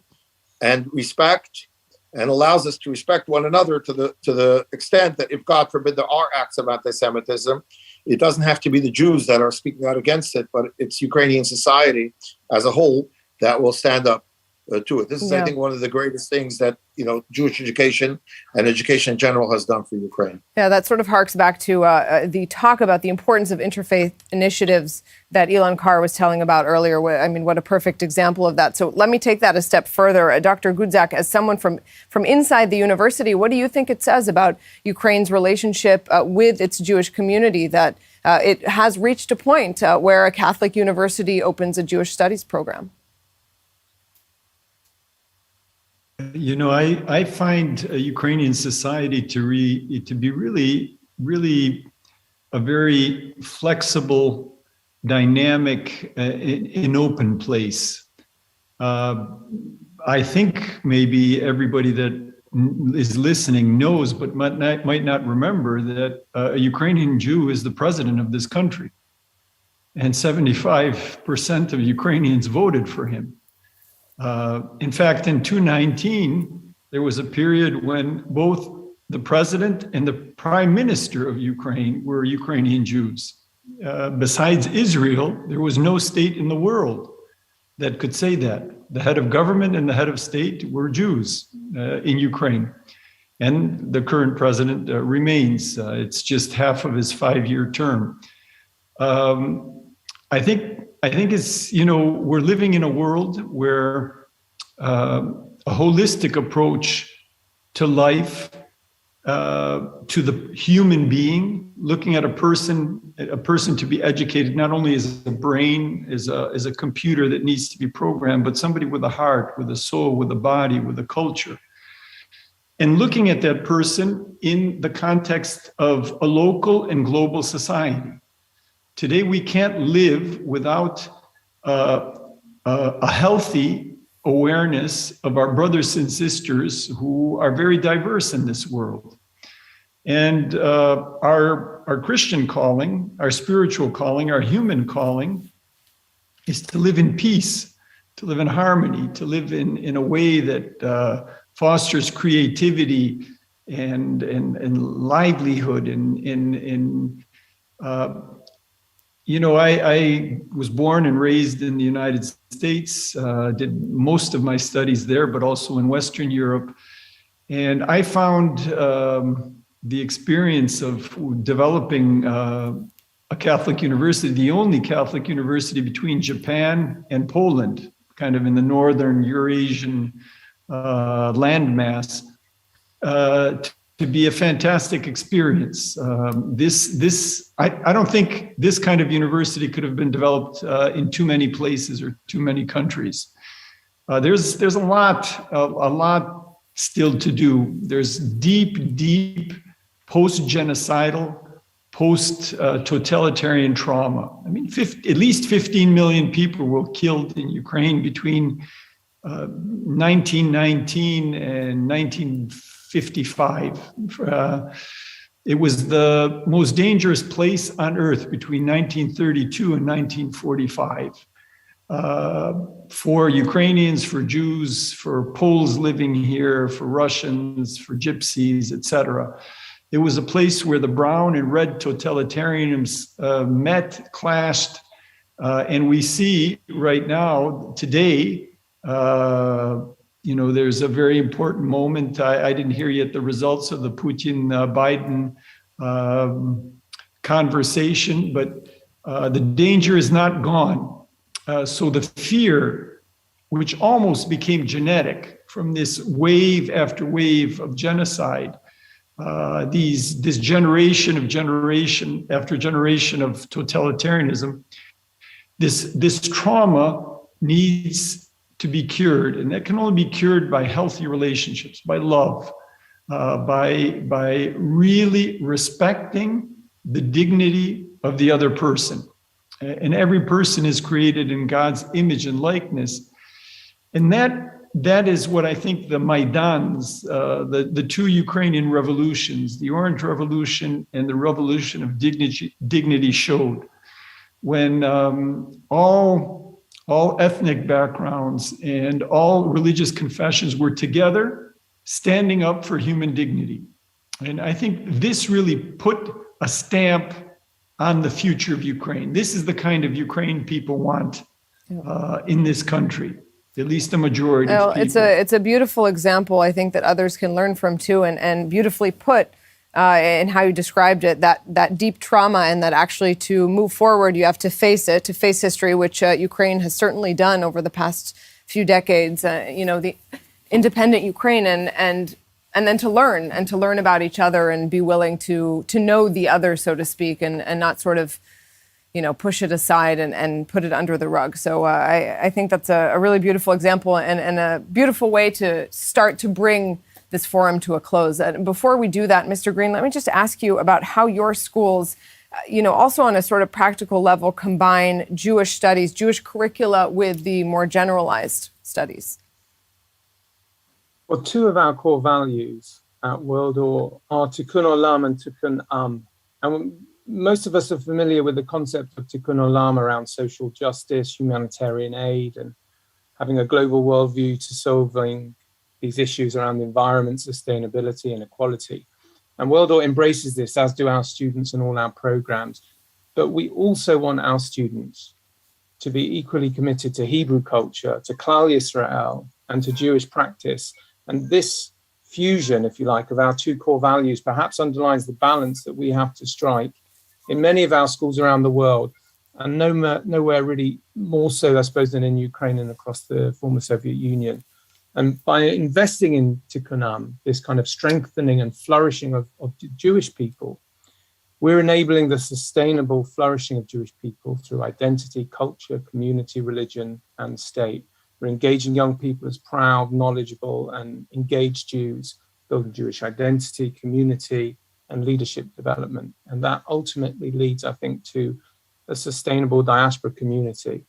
and respect, and allows us to respect one another to the extent that if, God forbid, there are acts of anti-Semitism, it doesn't have to be the Jews that are speaking out against it, but it's Ukrainian society as a whole that will stand up to it. This is, I think, one of the greatest things that Jewish education and education in general has done for Ukraine. Yeah, that sort of harks back to the talk about the importance of interfaith initiatives that Ilan Carr was telling about earlier. I mean, what a perfect example of that. So let me take that a step further. Dr. Gudzak, as someone from inside the university, what do you think it says about Ukraine's relationship with its Jewish community that it has reached a point where a Catholic university opens a Jewish studies program? I find Ukrainian society to be really, really a very flexible, dynamic, and open place. I think maybe everybody that is listening knows, but might not remember that a Ukrainian Jew is the president of this country. And 75% of Ukrainians voted for him. In fact, in 2019, there was a period when both the president and the prime minister of Ukraine were Ukrainian Jews. Besides Israel, there was no state in the world that could say that. The head of government and the head of state were Jews in Ukraine. And the current president remains. It's just half of his 5-year term. I think it's, we're living in a world where a holistic approach to life, to the human being, looking at a person to be educated, not only as a brain, as a computer that needs to be programmed, but somebody with a heart, with a soul, with a body, with a culture. And looking at that person in the context of a local and global society. Today, we can't live without a healthy awareness of our brothers and sisters who are very diverse in this world. And our Christian calling, our spiritual calling, our human calling is to live in peace, to live in harmony, to live in a way that fosters creativity and livelihood. I was born and raised in the United States, did most of my studies there, but also in Western Europe. And I found the experience of developing a Catholic university, the only Catholic university between Japan and Poland, kind of in the northern Eurasian landmass, to be a fantastic experience. I don't think this kind of university could have been developed in too many places or too many countries. There's a lot still to do. There's deep post-genocidal, post-totalitarian trauma. I mean, at least 15 million people were killed in Ukraine between 1919 and 1955. It was the most dangerous place on earth between 1932 and 1945. For Ukrainians, for Jews, for Poles living here, for Russians, for Gypsies, etc. It was a place where the brown and red totalitarians met, clashed, and we see right now, today, there's a very important moment. I didn't hear yet the results of the Putin-Biden conversation, but the danger is not gone. So the fear, which almost became genetic from this wave after wave of genocide, this generation after generation of totalitarianism, this trauma needs to be cured, and that can only be cured by healthy relationships, by love, by really respecting the dignity of the other person. And every person is created in God's image and likeness. And that is what I think the Maidans, the two Ukrainian revolutions, the Orange Revolution and the Revolution of Dignity showed. When all ethnic backgrounds and all religious confessions were together, standing up for human dignity. And I think this really put a stamp on the future of Ukraine. This is the kind of Ukraine people want in this country, at least the majority of people. It's a beautiful example, I think, that others can learn from too, and beautifully put in how you described it, that deep trauma, and that actually to move forward, you have to face history, which Ukraine has certainly done over the past few decades. The independent Ukraine, and then to learn about each other and be willing to know the other, so to speak, and not sort of, push it aside and put it under the rug. So I think that's a really beautiful example and a beautiful way to start to bring this forum to a close. Before we do that, Mr. Green, let me just ask you about how your schools also on a sort of practical level, combine Jewish studies, Jewish curricula with the more generalized studies? Well, two of our core values at World Or are Tikkun Olam and Tikkun Am. And most of us are familiar with the concept of Tikkun Olam around social justice, humanitarian aid, and having a global worldview to solving these issues around the environment, sustainability, and equality. And World Or embraces this, as do our students and all our programs. But we also want our students to be equally committed to Hebrew culture, to Klal Yisrael, and to Jewish practice. And this fusion, if you like, of our two core values perhaps underlines the balance that we have to strike in many of our schools around the world, and nowhere really more so, I suppose, than in Ukraine and across the former Soviet Union. And by investing in Tikkun Am, this kind of strengthening and flourishing of Jewish people, we're enabling the sustainable flourishing of Jewish people through identity, culture, community, religion, and state. We're engaging young people as proud, knowledgeable, and engaged Jews, building Jewish identity, community, and leadership development. And that ultimately leads, I think, to a sustainable diaspora community.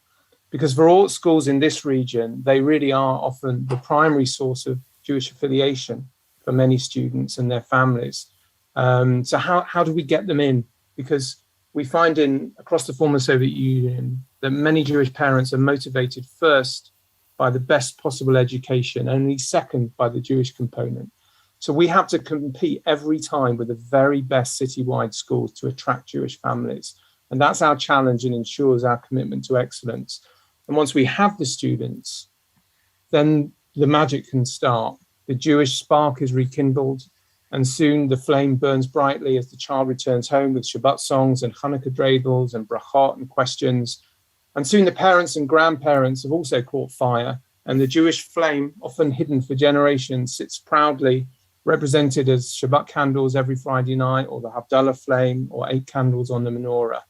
Because for all schools in this region, they really are often the primary source of Jewish affiliation for many students and their families. So how do we get them in? Because we find across the former Soviet Union that many Jewish parents are motivated first by the best possible education, only second by the Jewish component. So we have to compete every time with the very best citywide schools to attract Jewish families. And that's our challenge and ensures our commitment to excellence. And once we have the students, then the magic can start. The Jewish spark is rekindled, and soon the flame burns brightly as the child returns home with Shabbat songs and Hanukkah dreidels and brachot and questions. And soon the parents and grandparents have also caught fire, and the Jewish flame, often hidden for generations, sits proudly represented as Shabbat candles every Friday night, or the Havdalah flame, or 8 candles on the menorah.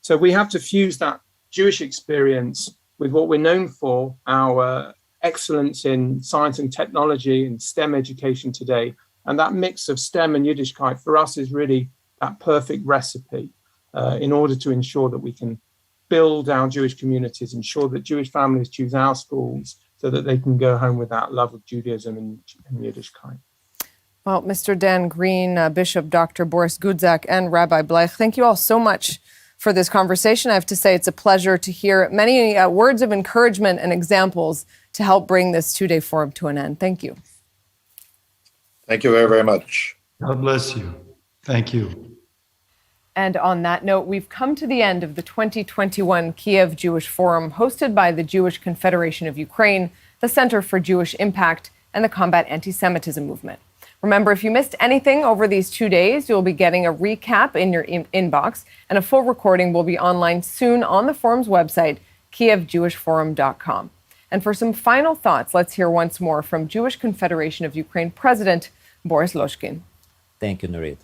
So we have to fuse that Jewish experience with what we're known for, our excellence in science and technology and STEM education today. And that mix of STEM and Yiddishkeit for us is really that perfect recipe in order to ensure that we can build our Jewish communities, ensure that Jewish families choose our schools so that they can go home with that love of Judaism and Yiddishkeit. Well, Mr. Dan Green, Bishop Dr. Boris Gudzak, and Rabbi Bleich, thank you all so much for this conversation. I have to say it's a pleasure to hear many words of encouragement and examples to help bring this two-day forum to an end. Thank you. Thank you very, very much. God bless you. Thank you. And on that note, we've come to the end of the 2021 Kyiv Jewish Forum, hosted by the Jewish Confederation of Ukraine, the Center for Jewish Impact, and the Combat Antisemitism Movement. Remember, if you missed anything over these 2 days, you'll be getting a recap in your inbox, and a full recording will be online soon on the forum's website, KyievJewishForum.com. And for some final thoughts, let's hear once more from Jewish Confederation of Ukraine President Boris Loshkin. Thank you, Nurit.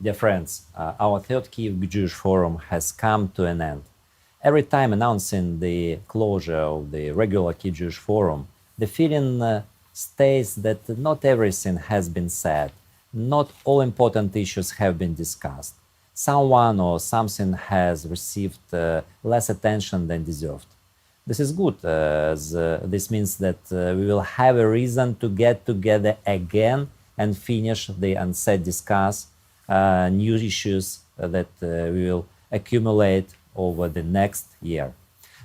Dear friends, our third Kyiv Jewish Forum has come to an end. Every time announcing the closure of the regular Kyiv Jewish Forum, the feeling states that not everything has been said, not all important issues have been discussed. Someone or something has received less attention than deserved. This is good, as this means that we will have a reason to get together again and finish the unsaid discuss new issues that we will accumulate over the next year.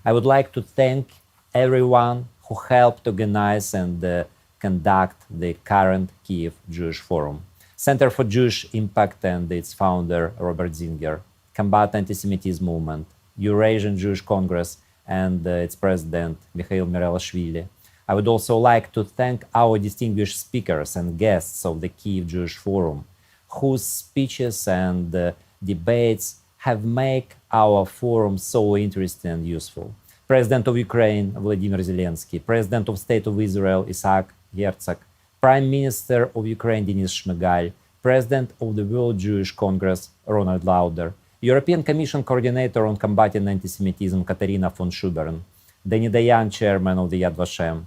I would like to thank everyone who helped organize and conduct the current Kyiv Jewish Forum. Center for Jewish Impact and its founder, Robert Zinger, Combat Antisemitism Movement, Eurasian Jewish Congress, and its president, Mikhail Mirelashvili. I would also like to thank our distinguished speakers and guests of the Kyiv Jewish Forum, whose speeches and debates have made our forum so interesting and useful. President of Ukraine, Vladimir Zelensky, President of State of Israel, Isaac Herzog, Prime Minister of Ukraine, Denis Shmyhal, President of the World Jewish Congress, Ronald Lauder, European Commission Coordinator on Combating Anti-Semitism, Katarina von Schubern, Danny Dayan, Chairman of the Yad Vashem,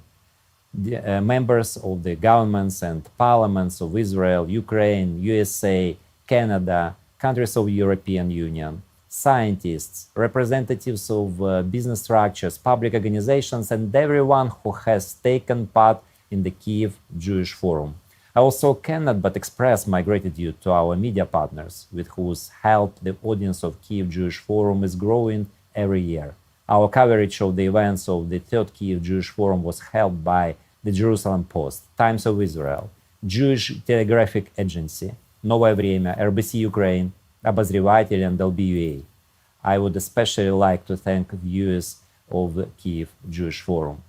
members of the governments and parliaments of Israel, Ukraine, USA, Canada, countries of European Union, scientists, representatives of business structures, public organizations, and everyone who has taken part in the Kyiv Jewish Forum. I also cannot but express my gratitude to our media partners, with whose help the audience of Kyiv Jewish Forum is growing every year. Our coverage of the events of the third Kyiv Jewish Forum was helped by the Jerusalem Post, Times of Israel, Jewish Telegraphic Agency, Новое Время, RBC Ukraine, Обозреватель, and LBUA. I would especially like to thank viewers of the Kyiv Jewish Forum.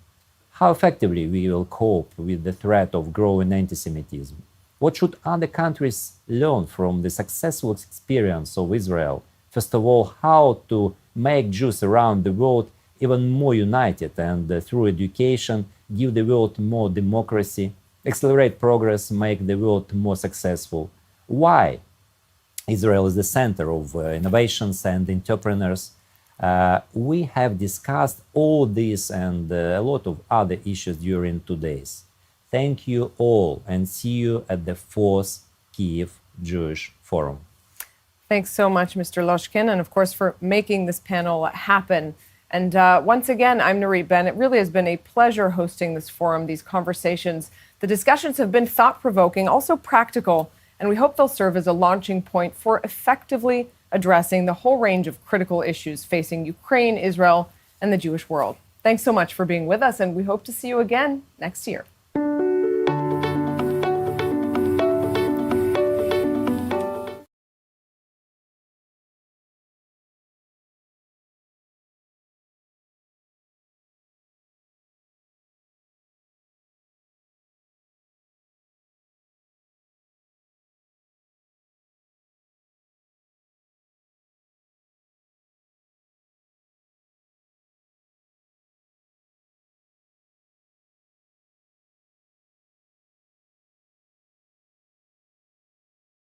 How effectively we will cope with the threat of growing anti-Semitism? What should other countries learn from the successful experience of Israel? First of all, how to make Jews around the world even more united and through education, give the world more democracy, accelerate progress, make the world more successful. Why Israel is the center of innovations and entrepreneurs. We have discussed all this and a lot of other issues during today's. Thank you all and see you at the 4th Kyiv Jewish Forum. Thanks so much, Mr. Loshkin, and of course for making this panel happen. And once again, I'm Nurit Ben. It really has been a pleasure hosting this forum, these conversations. The discussions have been thought-provoking, also practical, and we hope they'll serve as a launching point for effectively addressing the whole range of critical issues facing Ukraine, Israel, and the Jewish world. Thanks so much for being with us, and we hope to see you again next year.